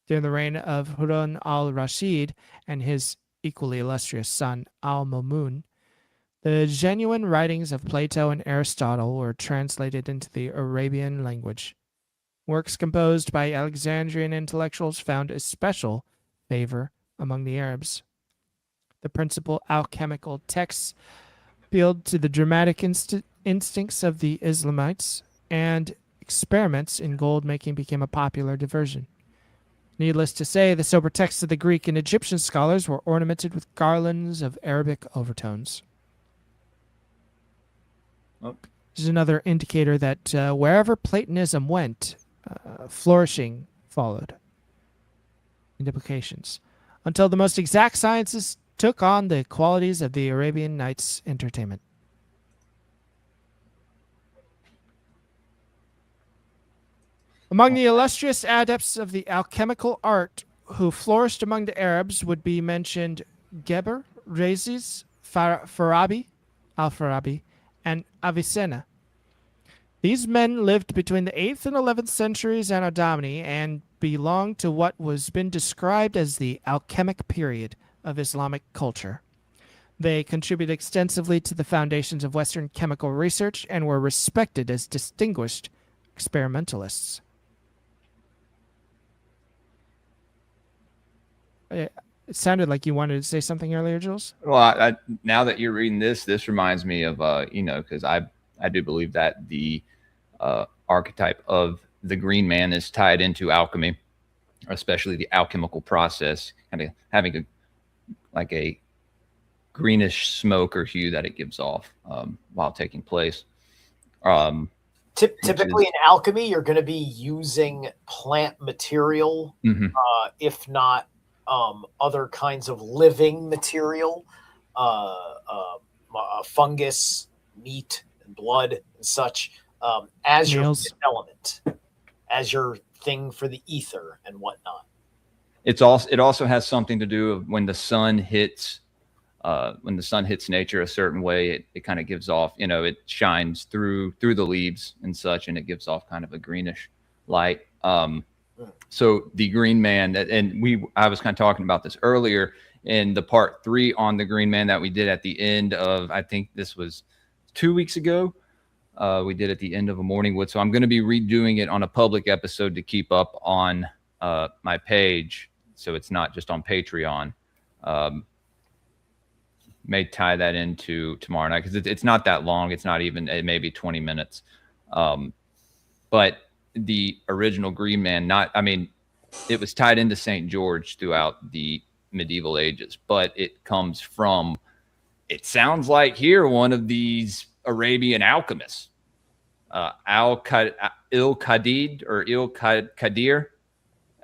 During the reign of Harun al-Rashid and his equally illustrious son al-Mamun, the genuine writings of Plato and Aristotle were translated into the Arabian language. Works composed by Alexandrian intellectuals found especial favor among the Arabs. The principal alchemical texts appealed to the dramatic instincts of the Islamites, and experiments in gold making became a popular diversion. Needless to say, the sober texts of the Greek and Egyptian scholars were ornamented with garlands of Arabic overtones. Oh. This is another indicator that wherever Platonism went, flourishing followed. Implications. Until the most exact sciences took on the qualities of the Arabian Nights' entertainment. Among the illustrious adepts of the alchemical art who flourished among the Arabs would be mentioned Geber, Rhazes, Al-Farabi, and Avicenna. These men lived between the 8th and 11th centuries Anno Domini and belonged to what was been described as the alchemic period of Islamic culture. They contributed extensively to the foundations of Western chemical research and were respected as distinguished experimentalists. It sounded like you wanted to say something earlier, Jules. Well, now that you're reading this reminds me of, because I do believe that the archetype of the green man is tied into alchemy, especially the alchemical process, kind of having a greenish smoke or hue that it gives off while taking place. Typically in alchemy, you're going to be using plant material, if not other kinds of living material, fungus, meat, and blood, and such, as your element, as your thing for the ether and whatnot. It also has something to do with when the sun hits nature a certain way, it kind of gives off, it shines through the leaves and such, and it gives off kind of a greenish light. So the green man, and I was kind of talking about this earlier in the part 3 on the green man that we did at the end of, I think this was 2 weeks ago. We did at the end of a morning wood. So I'm going to be redoing it on a public episode to keep up on my page. So it's not just on Patreon. May tie that into tomorrow night because it's not that long. It's not even maybe 20 minutes. But the original green man, it was tied into St. George throughout the medieval ages, but it comes from, it sounds like here, one of these Arabian alchemists, Il-Qadir or Il-Qadir.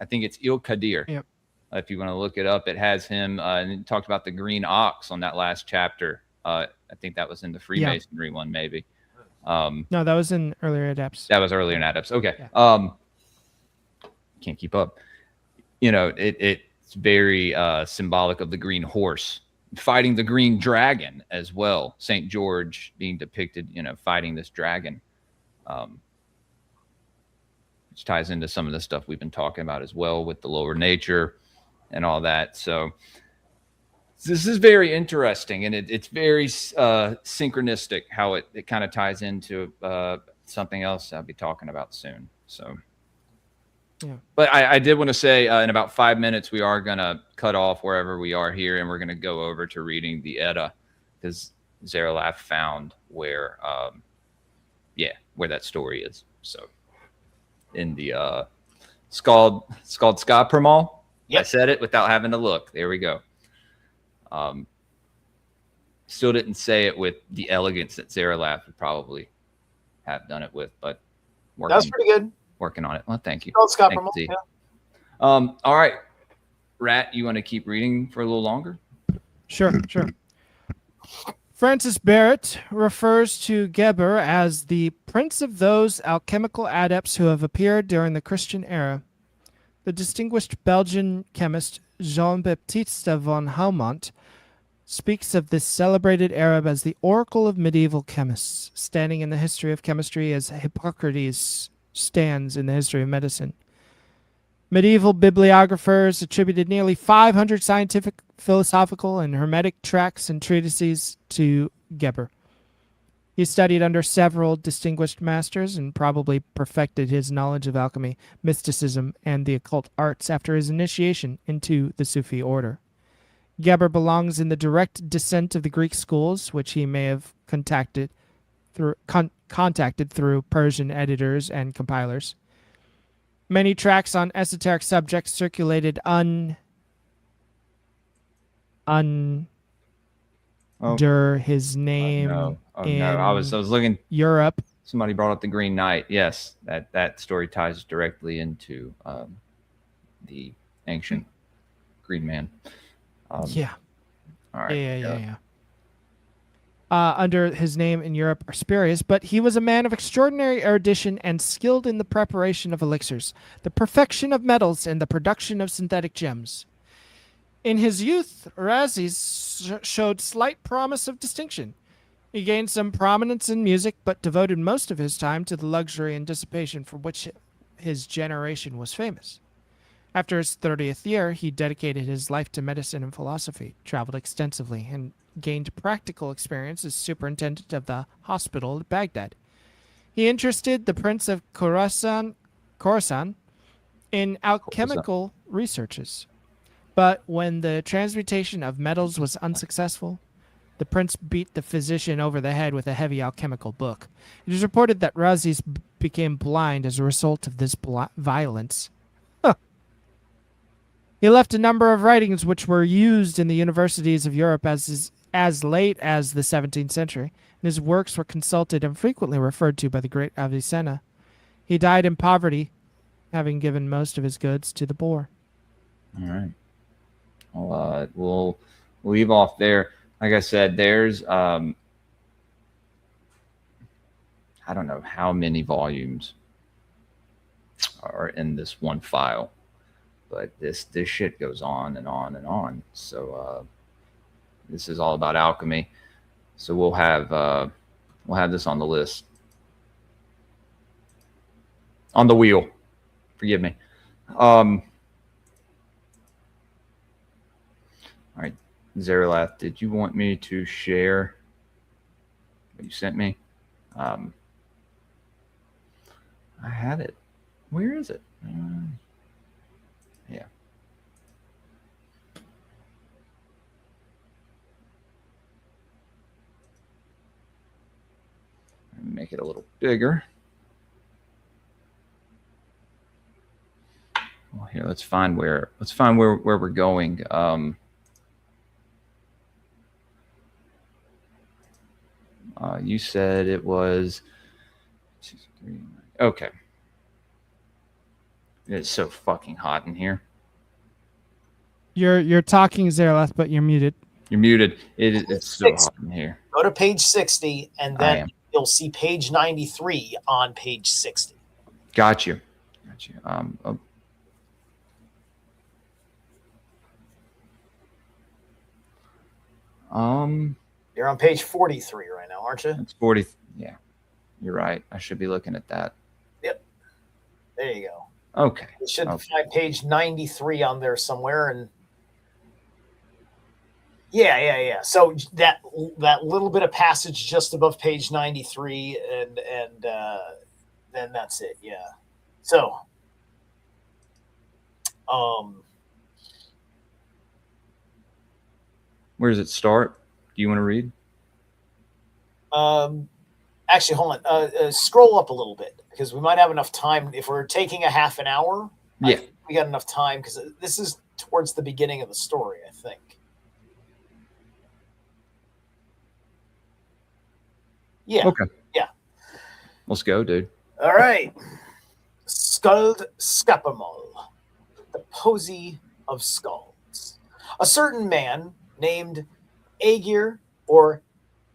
I think it's Il-Qadir. Yep. If you want to look it up, it has him, and it talked about the green ox on that last chapter. I think that was in the Freemasonry one, maybe. No, that was in earlier Adepts. That was earlier in Adepts. Okay. Yeah. Can't keep up. It's very symbolic of the green horse fighting the green dragon as well. St. George being depicted, fighting this dragon, which ties into some of the stuff we've been talking about as well with the lower nature and all that. So This is very interesting, and it's very synchronistic how it kind of ties into something else I'll be talking about soon. So, Yeah. But I did want to say in about 5 minutes, we are going to cut off wherever we are here, and we're going to go over to reading the Edda, because Zarelaf found where that story is. So in the Skald Skapermal. Yep. I said it without having to look. There we go. Still didn't say it with the elegance that Zarelaf would probably have done it with, but That's pretty good. Working on it. Well, thank you. Scott Thank you, yeah. All right, Rat, you want to keep reading for a little longer? Sure. Francis Barrett refers to Geber as the prince of those alchemical adepts who have appeared during the Christian era. The distinguished Belgian chemist Jean-Baptiste von Haumont speaks of this celebrated Arab as the oracle of medieval chemists, standing in the history of chemistry as Hippocrates stands in the history of medicine. Medieval bibliographers attributed nearly 500 scientific, philosophical, and hermetic tracts and treatises to Geber. He studied under several distinguished masters and probably perfected his knowledge of alchemy, mysticism, and the occult arts after his initiation into the Sufi order. Geber belongs in the direct descent of the Greek schools, which he may have contacted through Persian editors and compilers. Many tracts on esoteric subjects circulated under his name. Oh no! I was looking. Europe. Somebody brought up the Green Knight. Yes, that story ties directly into the ancient Green Man. Yeah. All right. Yeah. Under his name in Europe are spurious, but he was a man of extraordinary erudition and skilled in the preparation of elixirs, the perfection of metals, and the production of synthetic gems. In his youth, Razis showed slight promise of distinction. He gained some prominence in music, but devoted most of his time to the luxury and dissipation for which his generation was famous. After his 30th year, he dedicated his life to medicine and philosophy, traveled extensively, and gained practical experience as superintendent of the hospital at Baghdad. He interested the Prince of Khorasan in alchemical researches. But when the transmutation of metals was unsuccessful, the prince beat the physician over the head with a heavy alchemical book. It is reported that Razis became blind as a result of this violence. He left a number of writings which were used in the universities of Europe as late as the 17th century, and his works were consulted and frequently referred to by the great Avicenna. He died in poverty, having given most of his goods to the poor. All right. Well, we'll leave off there. Like I said, there's I don't know how many volumes are in this one file, but this shit goes on and on and on. So this is all about alchemy. So we'll have this on the list, on the wheel. Forgive me. All right, Zarelath, did you want me to share what you sent me? I had it. Where is it? Yeah. Make it a little bigger. Well, here, let's find where we're going. You said it was 2, 3, 9. Okay. It's so fucking hot in here. You're talking, Zarelath, but you're muted. You're muted. It's so hot in here. Go to page 60, and then you'll see page 93 on page 60. Got you. You're on page 43 right now, aren't you? It's 40. Yeah, you're right. I should be looking at that. Yep. There you go. Okay. You should find page 93 on there somewhere, and Yeah. So that little bit of passage just above page 93, and then that's it. Yeah. So, Where does it start? Do you want to read? Actually, hold on. Scroll up a little bit because we might have enough time if we're taking a half an hour. Yeah. We got enough time because this is towards the beginning of the story, I think. Yeah. Okay. Yeah. Let's go, dude. All right. Skuld Skapamol, the Posy of Skulls. A certain man named Aegir or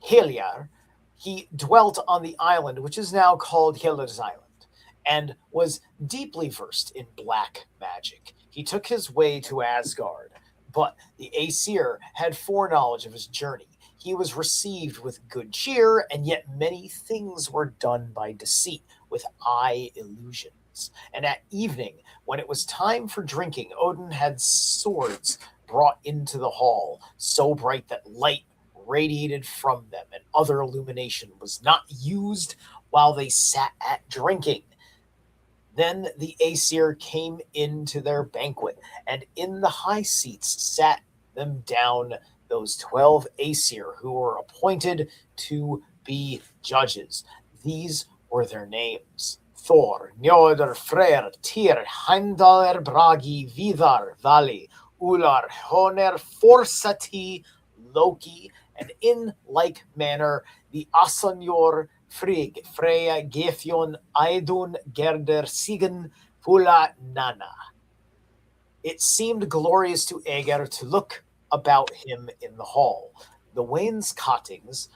Heliar, he dwelt on the island, which is now called Hiller's Island, and was deeply versed in black magic. He took his way to Asgard, but the Aesir had foreknowledge of his journey. He was received with good cheer, and yet many things were done by deceit, with eye illusions. And at evening, when it was time for drinking, Odin had swords brought into the hall, so bright that light radiated from them, and other illumination was not used while they sat at drinking. Then the Aesir came into their banquet, and in the high seats sat them down those 12 Aesir who were appointed to be judges. These were their names: Thor, Njordr, Freyr, Tyr, Heimdallr, Bragi, Vidar, Vali, Ular, Honer, Forsati, Loki, and in like manner the Asanjor, Frigg, Freya, Gefjon, Aidun, Gerder, Sigyn, Fula, Nana. It seemed glorious to Aegir to look about him in the hall. The wainscotings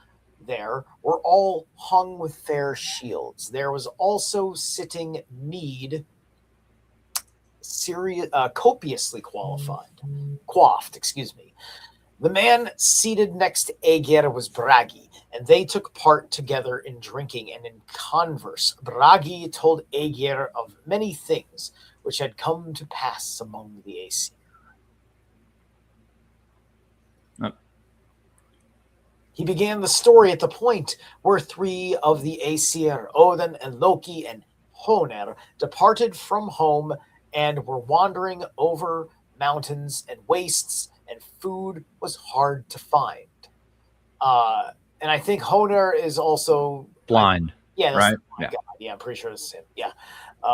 there were all hung with fair shields. There was also sitting mead, copiously quaffed. The man seated next to Aegir was Bragi, and they took part together in drinking and in converse. Bragi told Aegir of many things which had come to pass among the Aesir. He began the story at the point where 3 of the Aesir, Odin and Loki and Honer, departed from home and were wandering over mountains and wastes, and food was hard to find. And I think Honer is also Blind. Yeah, right. Yeah. Yeah, I'm pretty sure it's him. Yeah,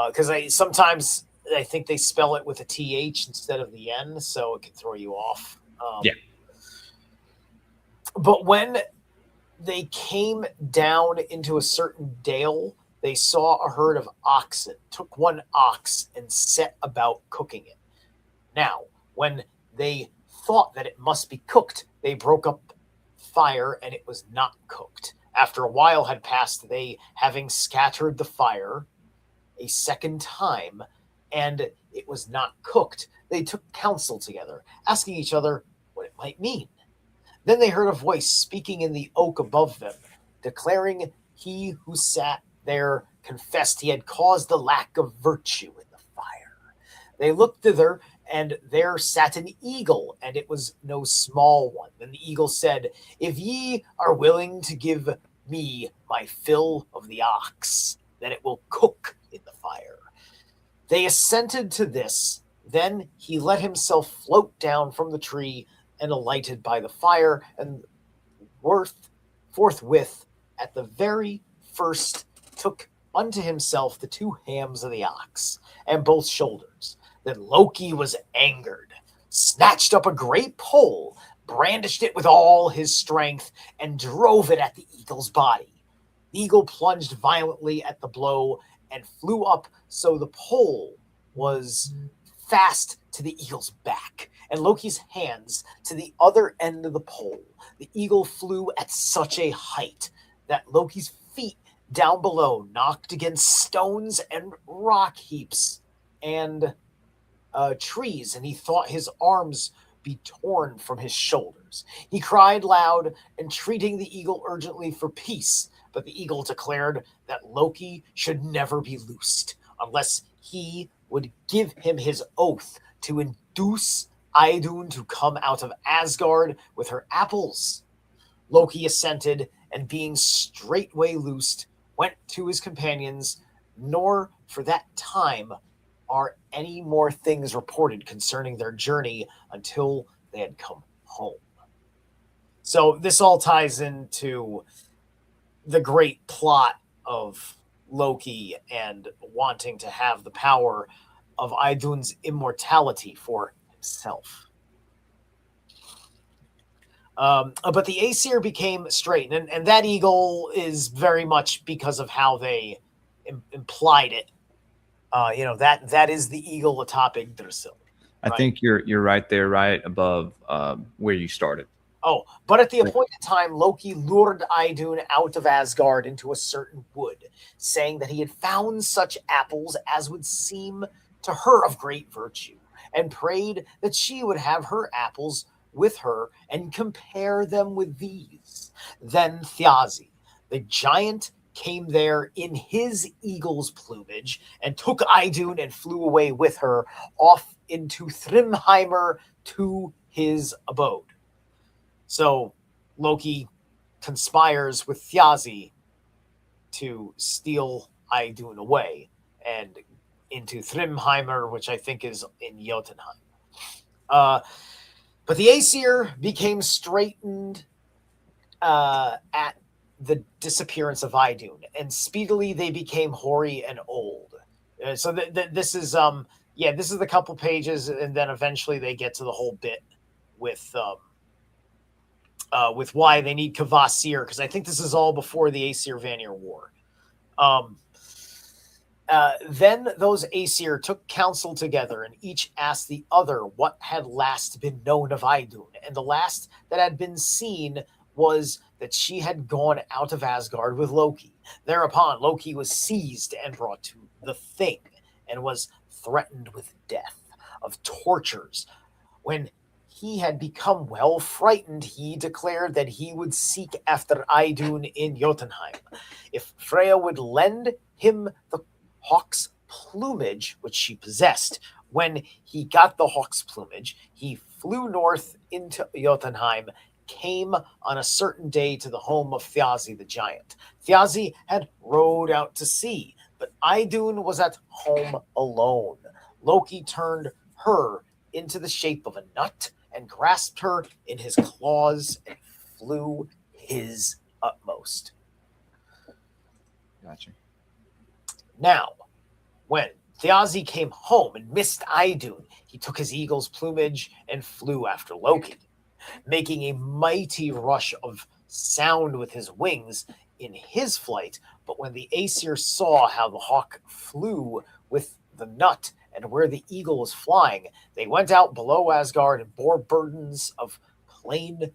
because sometimes I think they spell it with a TH instead of the N, so it can throw you off. Yeah. But when they came down into a certain dale, they saw a herd of oxen, took one ox, and set about cooking it. Now, when they thought that it must be cooked, they broke up fire, and it was not cooked. After a while had passed, they, having scattered the fire a second time, and it was not cooked, they took counsel together, asking each other what it might mean. Then they heard a voice speaking in the oak above them, declaring he who sat there confessed he had caused the lack of virtue in the fire. They looked thither, and there sat an eagle, and it was no small one. Then the eagle said, "If ye are willing to give me my fill of the ox, then it will cook in the fire." They assented to this. Then he let himself float down from the tree and alighted by the fire, and forthwith at the very first took unto himself the 2 hams of the ox, and both shoulders. Then Loki was angered, snatched up a great pole, brandished it with all his strength, and drove it at the eagle's body. The eagle plunged violently at the blow and flew up, so the pole was fast to the eagle's back, and Loki's hands to the other end of the pole. The eagle flew at such a height that Loki's feet down below knocked against stones and rock heaps and trees, and he thought his arms be torn from his shoulders. He cried loud, entreating the eagle urgently for peace, but the eagle declared that Loki should never be loosed unless he would give him his oath to induce Idun to come out of Asgard with her apples. Loki assented, and being straightway loosed, went to his companions, nor for that time are any more things reported concerning their journey until they had come home. So this all ties into the great plot of Loki and wanting to have the power of Idun's immortality for himself. But the Aesir became straightened, and that eagle is very much because of how they implied it. That is the eagle atop Yggdrasil. I think you're right there, right above where you started. Oh, but at the appointed time, Loki lured Idun out of Asgard into a certain wood, saying that he had found such apples as would seem to her of great virtue, and prayed that she would have her apples with her and compare them with these. Then Thiazi, the giant, came there in his eagle's plumage and took Idun and flew away with her off into Thrymheimer to his abode. So Loki conspires with Thiazi to steal Idun away and into Thrymheimer, which I think is in Jotunheim. But the Aesir became straightened at the disappearance of Idun, and speedily they became hoary and old. So this is the couple pages, and then eventually they get to the whole bit with why they need Kvasir, because I think this is all before the Aesir-Vanir War. Then those Aesir took counsel together, and each asked the other what had last been known of Idun. And the last that had been seen was that she had gone out of Asgard with Loki. Thereupon Loki was seized and brought to the Thing, and was threatened with death, of tortures. When he had become well frightened, he declared that he would seek after Idun in Jotunheim, if Freya would lend him the hawk's plumage, which she possessed. When he got the hawk's plumage, he flew north into Jotunheim, came on a certain day to the home of Thiazi the giant. Thiazi had rowed out to sea, but Idun was at home alone. Loki turned her into the shape of a nut and grasped her in his claws and flew his utmost. Gotcha. Now, when Thiazi came home and missed Idun, he took his eagle's plumage and flew after Loki, making a mighty rush of sound with his wings in his flight. But when the Aesir saw how the hawk flew with the nut and where the eagle was flying, they went out below Asgard and bore burdens of plain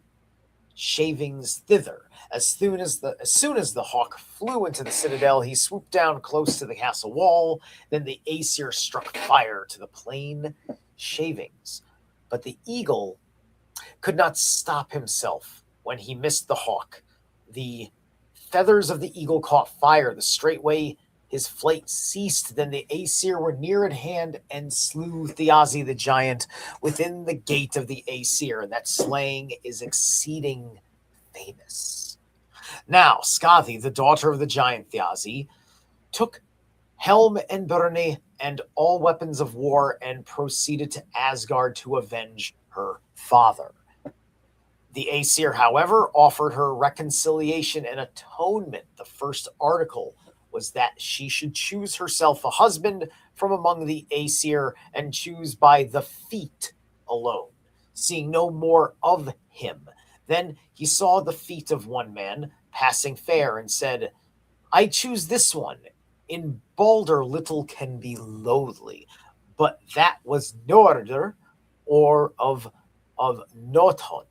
shavings thither. As soon as the hawk flew into the citadel, he swooped down close to the castle wall. Then the Aesir struck fire to the plain shavings. But the eagle could not stop himself when he missed the hawk. The feathers of the eagle caught fire. The straightway his flight ceased. Then the Aesir were near at hand and slew Thiazi the giant within the gate of the Aesir, and that slaying is exceeding famous. Now Skathi, the daughter of the giant Thiazi, took helm and burnie and all weapons of war and proceeded to Asgard to avenge her father. The Aesir, however, offered her reconciliation and atonement. The first article was that she should choose herself a husband from among the Aesir and choose by the feet alone, seeing no more of him. Then he saw the feet of one man passing fair and said, I choose this one. In Balder little can be loathly, but that was Njordr, or of Nothon.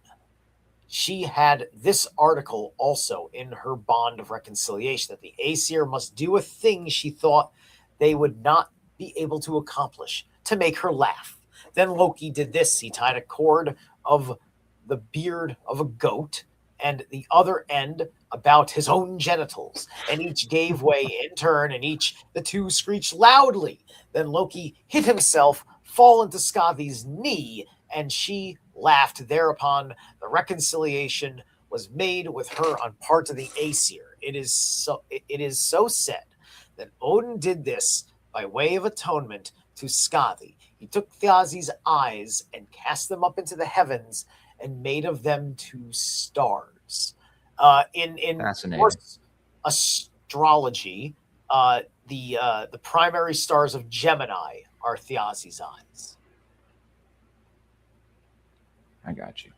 She had this article also in her bond of reconciliation, that the Aesir must do a thing she thought they would not be able to accomplish, to make her laugh. Then Loki did this. He tied a cord of the beard of a goat and the other end about his own genitals, and each gave way in turn, and the two screeched loudly. Then Loki hit himself, fall into Skathi's knee, and she laughed. Thereupon the reconciliation was made with her on part of the Aesir. It is so said that Odin did this by way of atonement to Skadi. He took Thiazi's eyes and cast them up into the heavens and made of them 2 stars. In Fascinating. Norse astrology, the primary stars of Gemini are Thiazi's eyes. I got you.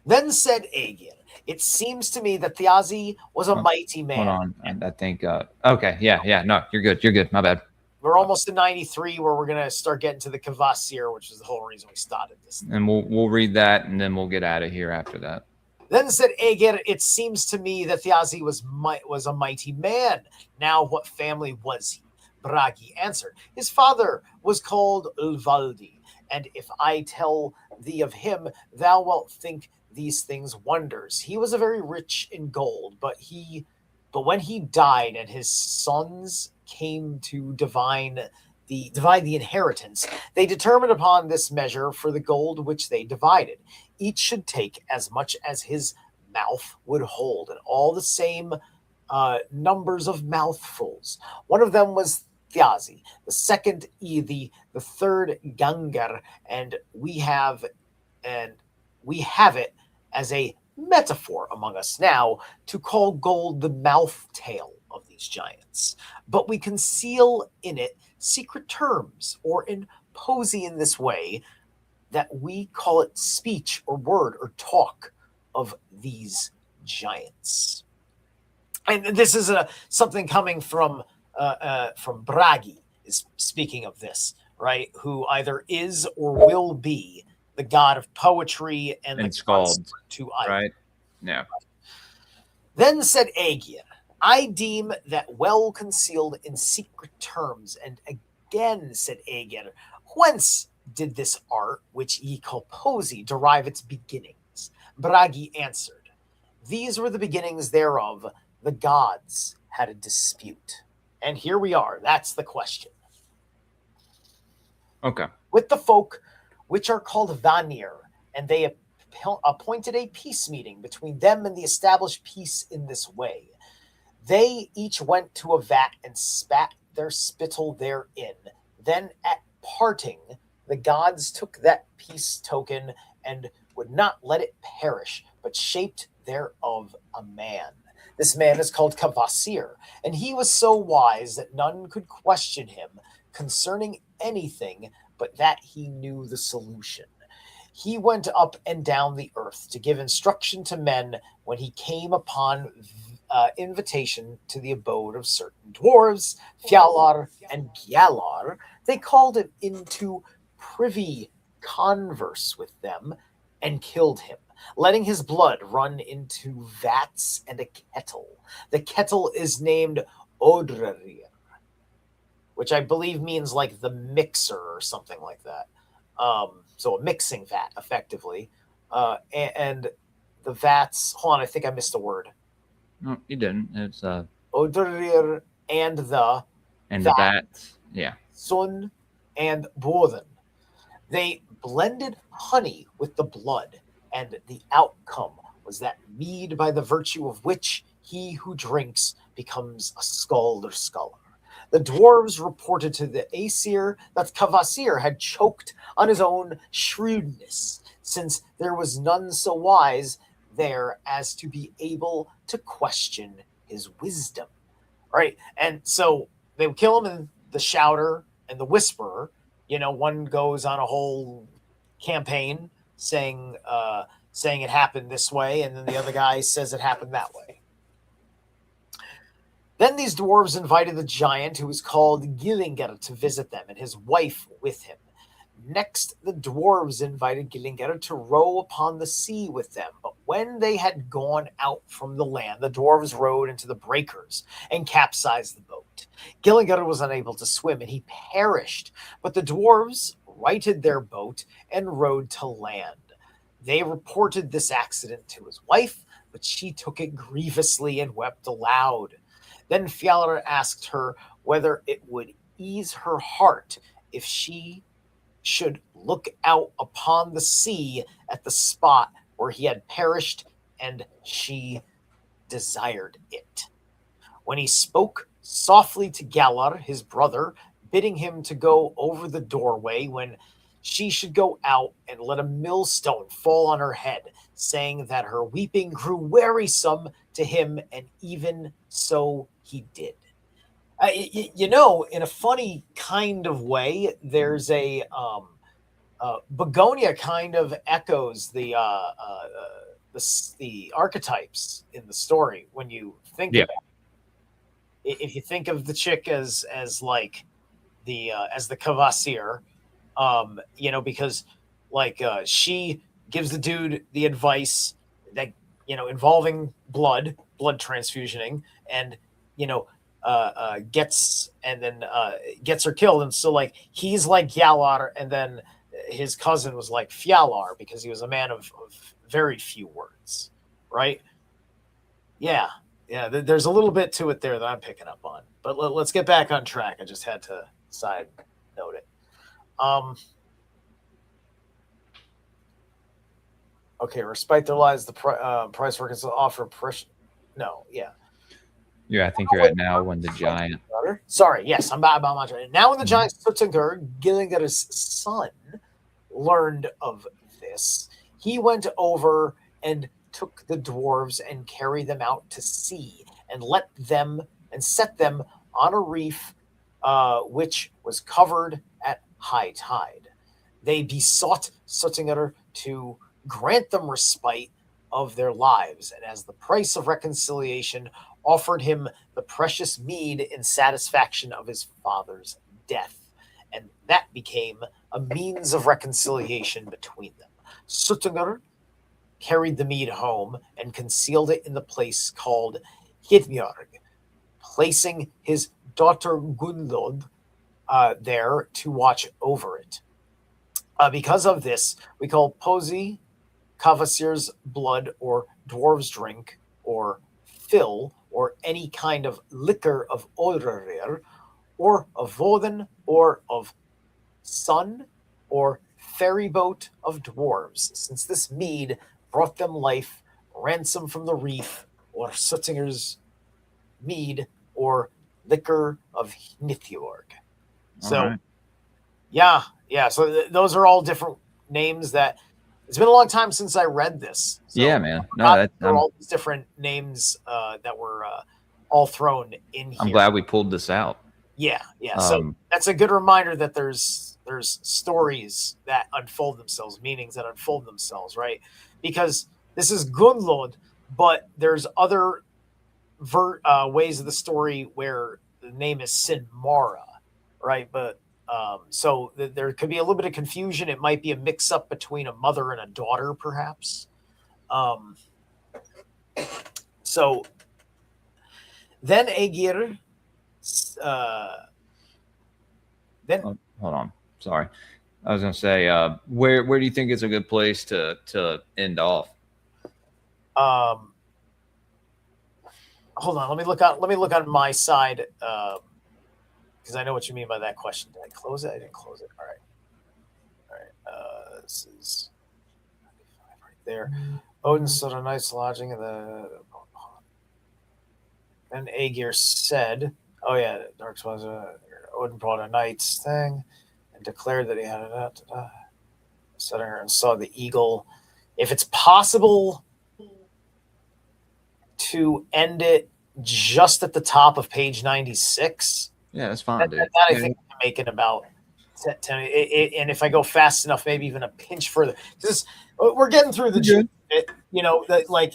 Then said Aegir, it seems to me that Thiazi was a mighty man. Hold on. I think, okay. Yeah. No, you're good. My bad. We're almost to 93 where we're going to start getting to the Kvasir, which is the whole reason we started this. And we'll read that and then we'll get out of here after that. Then said Aegir, it seems to me that Thiazi was a mighty man. Now what family was he? Bragi answered, his father was called Ulvaldi, and if I tell thee of him, thou wilt think these things wonders. He was a very rich in gold, but when he died and his sons came to divide the inheritance, they determined upon this measure for the gold which they divided. Each should take as much as his mouth would hold, and all the same numbers of mouthfuls. One of them was Thiazi, the second Ethi, the third Gangar, and we have it as a metaphor among us now to call gold the mouth tail of these giants. But we conceal in it secret terms, or in posy in this way, that we call it speech or word or talk of these giants. And this is something coming from Bragi, is speaking of this, right? Who either is or will be the god of poetry and the scald, to right? Yeah. Then said Aegir, I deem that well concealed in secret terms. And again said Aegir, whence did this art, which ye call posy, derive its beginnings? Bragi answered, these were the beginnings thereof. The gods had a dispute. And here we are. That's the question. Okay. With the folk which are called Vanir, and they appointed a peace meeting between them and the established peace in this way. They each went to a vat and spat their spittle therein. Then at parting, the gods took that peace token and would not let it perish, but shaped thereof a man. This man is called Kvasir, and he was so wise that none could question him concerning anything but that he knew the solution. He went up and down the earth to give instruction to men when he came upon invitation to the abode of certain dwarves, Fjalar and Gjalar. They called him into privy converse with them and killed him, letting his blood run into vats and a kettle. The kettle is named Odrerir, which I believe means like the mixer or something like that. So a mixing vat, effectively. And the vats, hold on, I think I missed a word. No, you didn't. It's Odrerir and the vats. Yeah. Sun and Boden. They blended honey with the blood, and the outcome was that mead by the virtue of which he who drinks becomes a skald or scholar. The dwarves reported to the Aesir that Kvasir had choked on his own shrewdness, since there was none so wise there as to be able to question his wisdom. Right? And so they would kill him, and the shouter and the whisperer, one goes on a whole campaign saying it happened this way, and then the other guy says it happened that way. Then these dwarves invited the giant, who was called Gillinger, to visit them, and his wife with him. Next, the dwarves invited Gillinger to row upon the sea with them. But when they had gone out from the land, the dwarves rowed into the breakers and capsized the boat. Gillinger was unable to swim, and he perished. But the dwarves righted their boat and rowed to land. They reported this accident to his wife, but she took it grievously and wept aloud. Then Fjalar asked her whether it would ease her heart if she should look out upon the sea at the spot where he had perished, and she desired it. When he spoke softly to Galar, his brother, bidding him to go over the doorway when she should go out and let a millstone fall on her head, saying that her weeping grew wearisome to him, and even so he did. In a funny kind of way, there's a Begonia kind of echoes the archetypes in the story when you think about it. If you think of the chick as like the as the Kvasir, because like she gives the dude the advice that involving blood transfusioning, and gets her killed, and so like he's like Yalar, and then his cousin was like Fjalar because he was a man of very few words, right? Yeah, there's a little bit to it there that I'm picking up on, but let's get back on track. I just had to side note it. Okay, respite their lives. The price workers offer pressure. No, yeah. Yeah, I think you're at now when the giant. Sorry, yes, I'm about my turn. Now when the giant Suttinger, Gillinger's son, learned of this, he went over and took the dwarves and carried them out to sea, and set them on a reef which was covered at high tide. They besought Suttinger to grant them respite of their lives, and as the price of reconciliation, offered him the precious mead in satisfaction of his father's death, and that became a means of reconciliation between them. Suttinger carried the mead home and concealed it in the place called Hidmjörg, placing his daughter Gunlod there to watch over it. Because of this, we call Posey Kvasir's blood, or dwarves drink, or fill, or any kind of liquor of Orerir, or of Voden, or of sun, or ferry boat of dwarves, since this mead brought them life, ransom from the reef, or Suttinger's mead, or liquor of Hnithjorg. So, right. yeah. So those are all different names that. It's been a long time since I read this. So Yeah, man. No, there are all these different names that were all thrown in here. I'm glad we pulled this out. Yeah. So that's a good reminder that there's stories that unfold themselves, meanings that unfold themselves, right? Because this is Gunlod, but there's other ways of the story where the name is Sinmara, right? But so there could be a little bit of confusion. It might be a mix-up between a mother and a daughter, perhaps. So then Aegir, hold on. Sorry. I was going to say, where do you think is a good place to end off? Hold on. Let me look on my side. Because I know what you mean by that question. Did I close it? I didn't close it. All right. This is right there. Odin stood a night's lodging in the. Then Aegir said, "Oh yeah, Darks was Odin brought a night's thing, and declared that he had it. Sat there and saw the eagle. If it's possible to end it just at the top of page 96." Yeah, that's fine, dude. That I think I'm making about 10, and if I go fast enough, maybe even a pinch further. Because we're getting through the like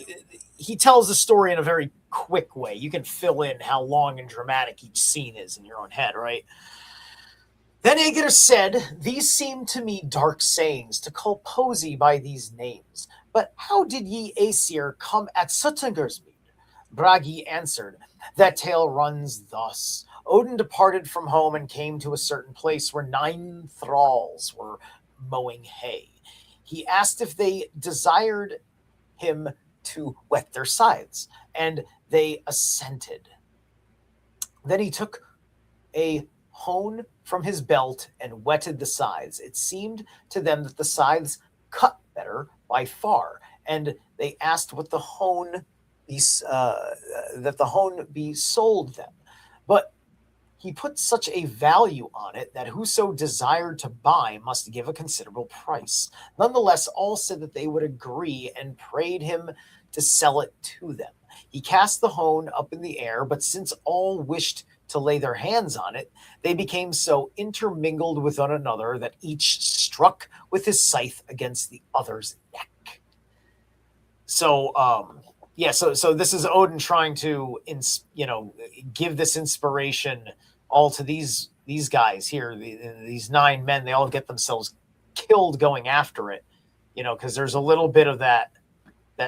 he tells the story in a very quick way. You can fill in how long and dramatic each scene is in your own head, right? Then Aegir said, "These seem to me dark sayings to call Posey by these names. But how did ye Aesir come at Suttinger's mead?" Bragi answered, "That tale runs thus. Odin departed from home and came to a certain place where 9 thralls were mowing hay. He asked if they desired him to whet their scythes, and they assented. Then he took a hone from his belt and whetted the scythes. It seemed to them that the scythes cut better by far, and they asked what the hone that the hone be sold them. But he put such a value on it that whoso desired to buy must give a considerable price. Nonetheless, all said that they would agree and prayed him to sell it to them. He cast the hone up in the air, but since all wished to lay their hands on it, they became so intermingled with one another that each struck with his scythe against the other's neck. So, so this is Odin trying to, give this inspiration all to these guys here, these 9 men. They all get themselves killed going after it, because there's a little bit of that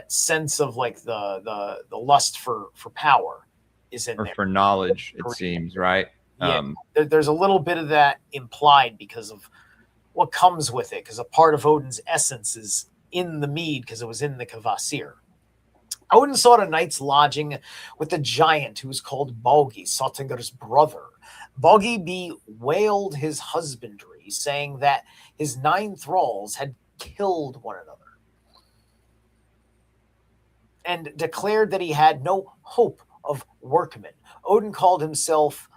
sense of like the lust for power is in there. For knowledge, it seems, right? Yeah, there's a little bit of that implied because of what comes with it, because a part of Odin's essence is in the mead because it was in the Kvasir. Odin sought a night's lodging with a giant who was called Bogi, Sotinger's brother. Bogi bewailed his husbandry, saying that his 9 thralls had killed one another, and declared that he had no hope of workmen. Odin called himself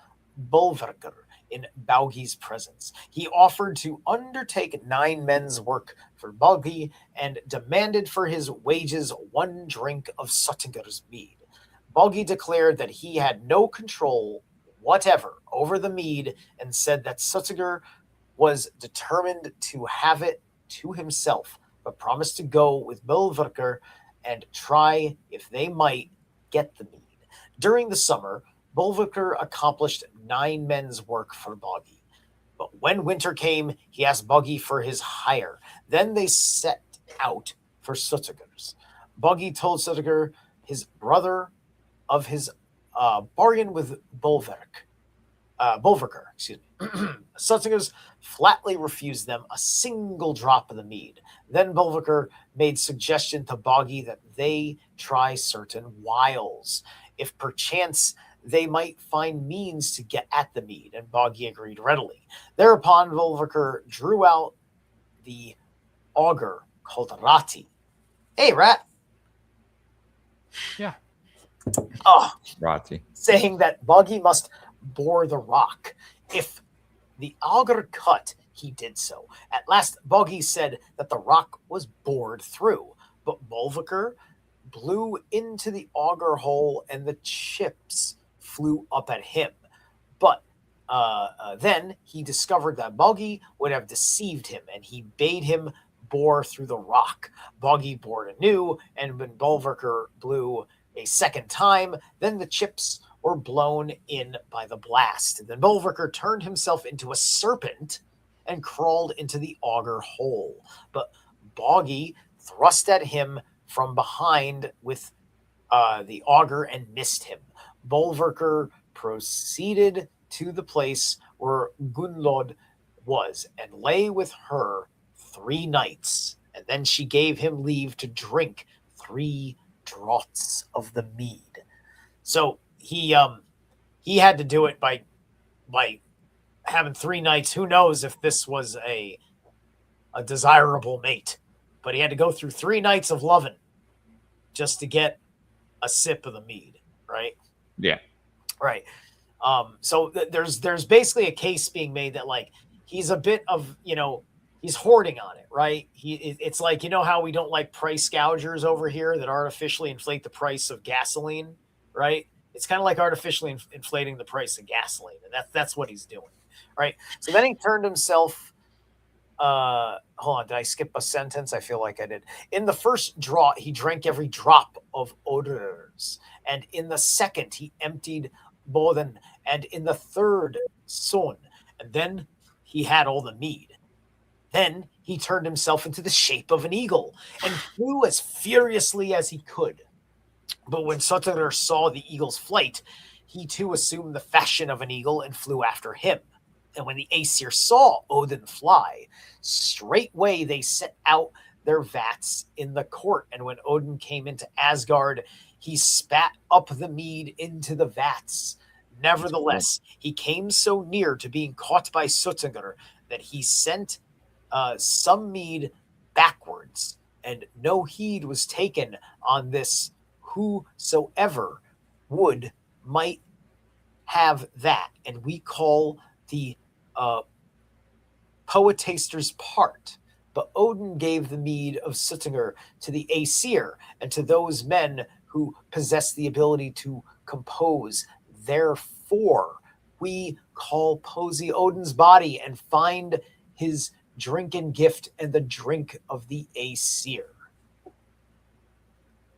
Bolverkr in Baugi's presence. He offered to undertake 9 men's work for Bogi and demanded for his wages 1 drink of Suttinger's mead. Bogi declared that he had no control whatever over the mead and said that Suttinger was determined to have it to himself, but promised to go with Bolverkr and try if they might get the mead. During the summer, Bolverkr accomplished 9 men's work for Bogi. But when winter came, he asked Bogi for his hire. Then they set out for Suttinger's. Bogi told Suttinger, his brother, of his bargain with Bolverkr. Suttinger's flatly refused them a single drop of the mead. Then Bolverkr made suggestion to Bogi that they try certain wiles, if perchance they might find means to get at the mead, and Bogi agreed readily. Thereupon Bolverkr drew out the auger called Rati. Hey, Rat. Yeah. Oh, Rati. saying that Bogi must bore the rock. If the auger cut, he did so. At last, Bogi said that the rock was bored through, but Bolverkr blew into the auger hole and the chips flew up at him. But then he discovered that Bogi would have deceived him, and he bade him bore through the rock. Bogi bored anew, and when Bolverkr blew a second time, then the chips were blown in by the blast. Then Bolverkr turned himself into a serpent and crawled into the auger hole. But Bogi thrust at him from behind with the auger and missed him. Bolverkr proceeded to the place where Gunnlod was and lay with her 3 nights, and then she gave him leave to drink 3 draughts of the mead. So he had to do it by having 3 nights. Who knows if this was a desirable mate, but he had to go through 3 nights of loving just to get a sip of the mead, right? Yeah. Right. So there's basically a case being made that like he's a bit of, he's hoarding on it, right? It's like, how we don't like price gougers over here that artificially inflate the price of gasoline, right? It's kind of like artificially inflating the price of gasoline, and that's what he's doing, right? So then he turned himself. Hold on, did I skip a sentence? I feel like I did. In the first draught, he drank every drop of odors, and in the second, he emptied Boden, and in the third, Son, and then he had all the mead. Then he turned himself into the shape of an eagle and flew as furiously as he could. But when Suttinger saw the eagle's flight, he too assumed the fashion of an eagle and flew after him. And when the Aesir saw Odin fly, straightway they set out their vats in the court. And when Odin came into Asgard, he spat up the mead into the vats. Nevertheless, he came so near to being caught by Suttinger that he sent some mead backwards, and no heed was taken on this. Whosoever would might have that, and we call the poetaster's part. But Odin gave the mead of Suttinger to the Aesir and to those men who possess the ability to compose. Therefore, we call Posey Odin's body and find his drinking gift and the drink of the Aesir.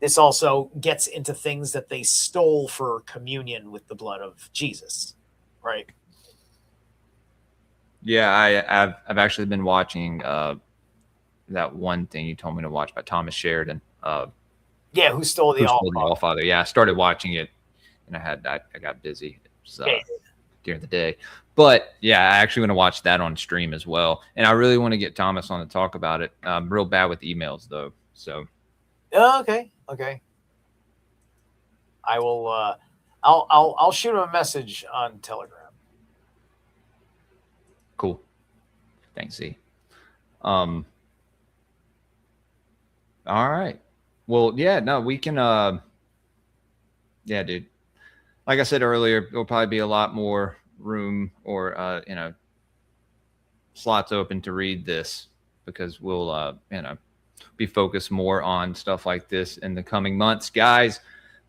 This also gets into things that they stole for communion with the blood of Jesus, right? Yeah, I've actually been watching that one thing you told me to watch by Thomas Sheridan. Yeah, who stole the Allfather? Yeah, I started watching it, and I got busy during the day. But yeah, I actually want to watch that on stream as well, and I really want to get Thomas on to talk about it. I'm real bad with emails though, so. Okay. I will. I'll shoot him a message on Telegram. Cool. Thanks, Z. All right. Well, yeah, no, we can. Yeah, dude. Like I said earlier, there'll probably be a lot more room or slots open to read this because we'll be focused more on stuff like this in the coming months, guys.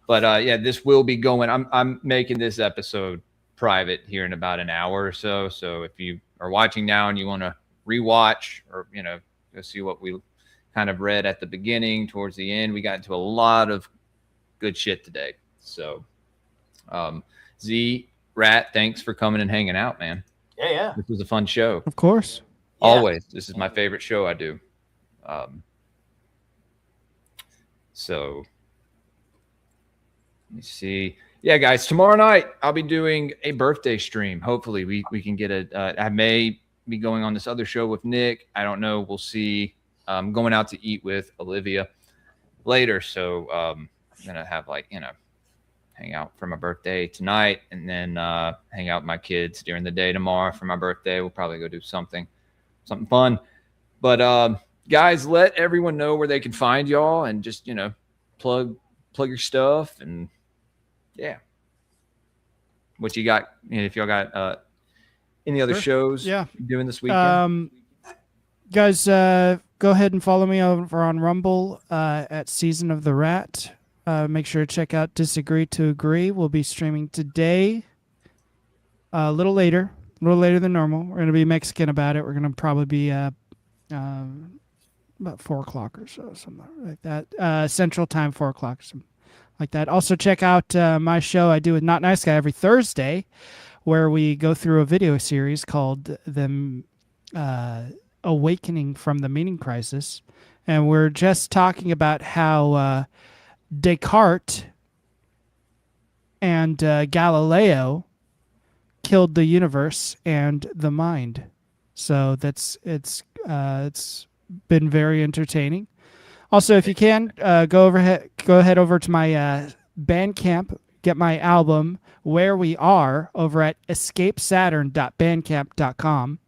But yeah, this will be going. I'm making this episode private here in about an hour or so. So if you are watching now and you want to rewatch or go see what we kind of read at the beginning towards the end, we got into a lot of good shit today. So Z Rat, thanks for coming and hanging out, man. Yeah. This was a fun show. Of course. Yeah. Always. This is my favorite show I do. So let me see. Yeah, guys, tomorrow night I'll be doing a birthday stream. Hopefully we can get I may be going on this other show with Nick. I don't know. We'll see. I'm going out to eat with Olivia later. So I'm going to have hang out for my birthday tonight and then hang out with my kids during the day tomorrow for my birthday. We'll probably go do something fun. But guys, let everyone know where they can find y'all and just, plug your stuff and yeah. What you got? If y'all got any other shows you're doing this weekend? Guys, go ahead and follow me over on Rumble at Season of the Rat. Make sure to check out Disagree to Agree. We'll be streaming today, a little later than normal. We're going to be Mexican about it. We're going to probably be about 4 o'clock or so, something like that. Central Time, 4 o'clock, something like that. Also, check out my show I do with Not Nice Guy every Thursday, where we go through a video series called The Awakening from the Meaning Crisis. And we're just talking about how Descartes and Galileo killed the universe and the mind. So it's been very entertaining. Also, if you can, go ahead over to my Bandcamp, get my album Where We Are over at escapesaturn.bandcamp.com.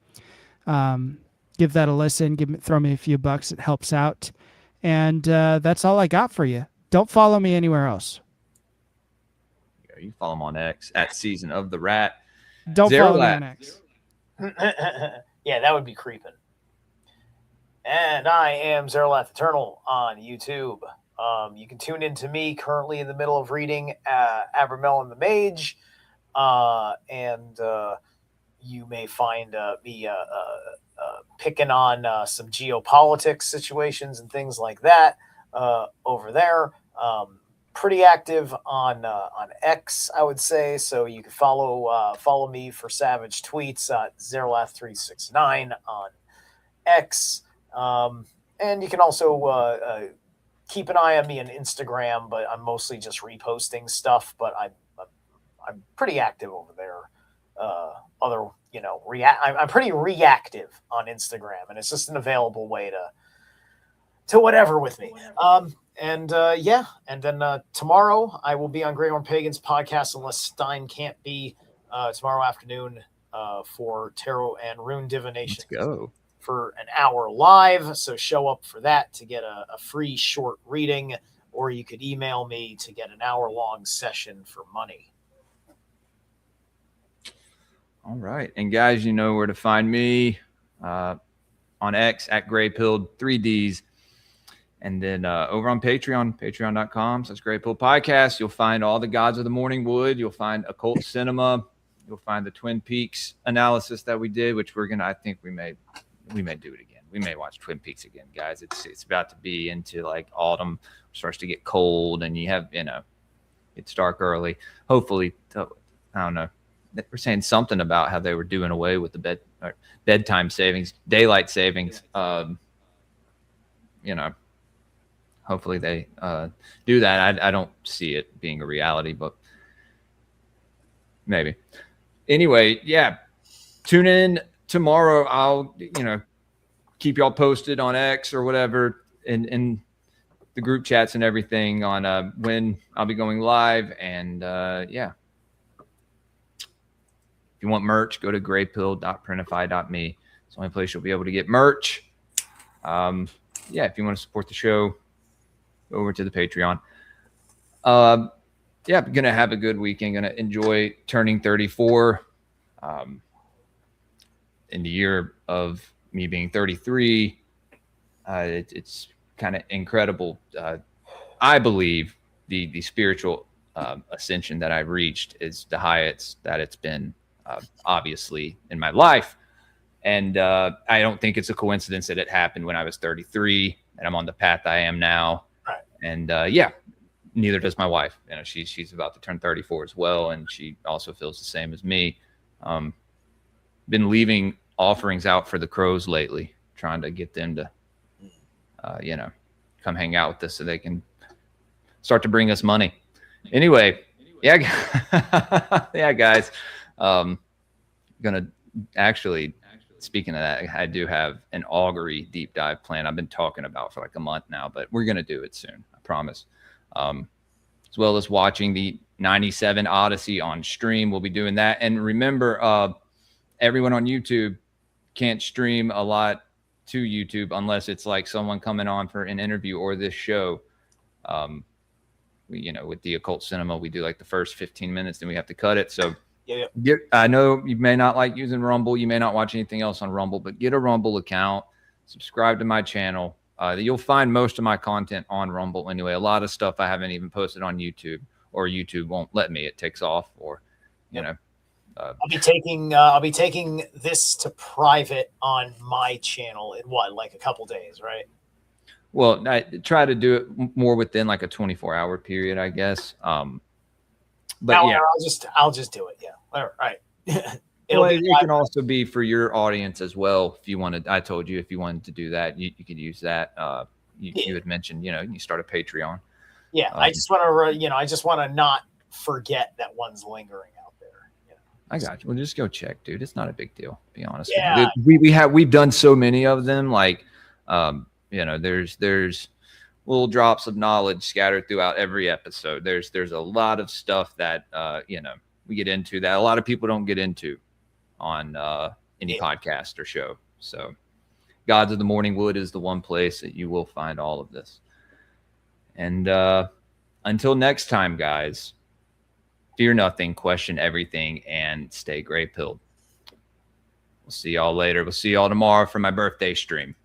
Give that a listen. Throw me a few bucks. It helps out. And that's all I got for you. Don't follow me anywhere else. Yeah, you follow him on X at Season of the Rat. Don't follow me on X. Yeah, that would be creeping. And I am Zerlath Eternal on YouTube. You can tune in to me currently in the middle of reading Abramelin the Mage. And you may find me picking on some geopolitics situations and things like that over there. Pretty active on X, I would say. So you can follow me for savage tweets at Zerlath369 on X. And you can also keep an eye on me on Instagram, but I'm mostly just reposting stuff. But I'm pretty active over there. I'm pretty reactive on Instagram, and it's just an available way to whatever with me. And and then tomorrow I will be on Greyhorn Pagan's podcast unless Stein can't be tomorrow afternoon for tarot and rune divination. Let's go. For an hour live. So show up for that to get a free short reading, or you could email me to get an hour-long session for money. All right. And guys, you know where to find me on X at greypilled, 3Ds. And then over on Patreon, patreon.com/greypilledpodcast, you'll find all the Gods of the Morning Wood. You'll find Occult Cinema. You'll find the Twin Peaks analysis that we did, which I think we may do it again. We may watch Twin Peaks again, guys. It's about to be into like autumn, starts to get cold, and you have, it's dark early. Hopefully, I don't know. We're saying something about how they were doing away with the bedtime savings, daylight savings. Hopefully they do that. I don't see it being a reality, but maybe. Anyway, yeah. Tune in tomorrow. I'll, keep y'all posted on X or whatever in the group chats and everything on when I'll be going live. And yeah. If you want merch, go to greypilled.printify.me. It's the only place you'll be able to get merch. Yeah, if you want to support the show, go over to the Patreon. Yeah, I'm going to have a good weekend. Going to enjoy turning 34 in the year of me being 33. It's kind of incredible. I believe the spiritual ascension that I've reached is the highest that it's been, obviously, in my life. And I don't think it's a coincidence that it happened when I was 33 and I'm on the path I am now. Right. And yeah, neither does my wife. She's about to turn 34 as well, and she also feels the same as me. Been leaving offerings out for the crows lately, trying to get them to, come hang out with us so they can start to bring us money. Anyway, yeah, yeah, guys. Gonna actually, speaking of that, I do have an augury deep dive plan I've been talking about for like a month now, but we're gonna do it soon, I promise. As well as watching the 97 Odyssey on stream. We'll be doing that. And remember, everyone on YouTube can't stream a lot to YouTube unless it's like someone coming on for an interview or this show. With the Occult Cinema, we do like the first 15 minutes, then we have to cut it. So yeah. I know you may not like using Rumble. You may not watch anything else on Rumble, but get a Rumble account, subscribe to my channel. You'll find most of my content on Rumble anyway. A lot of stuff I haven't even posted on YouTube, or YouTube won't let me. It takes off, or I'll be taking this to private on my channel in like a couple days, right? Well, I try to do it more within like a 24-hour period, I guess. But yeah, I'll just do it. Yeah. All right. It can also be for your audience as well. If you wanted, I told you, if you wanted to do that, you could use that. You had mentioned, you start a Patreon. Yeah. I just want to not forget that one's lingering out there. I got you. Well, just go check, dude. It's not a big deal, to be honest. Yeah. We've done so many of them. Like, there's little drops of knowledge scattered throughout every episode. There's a lot of stuff that, we get into that a lot of people don't get into on any podcast or show. So Gods of the Morning Wood is the one place that you will find all of this. And until next time, guys, fear nothing, question everything, and stay gray-pilled. We'll see y'all later. We'll see y'all tomorrow for my birthday stream.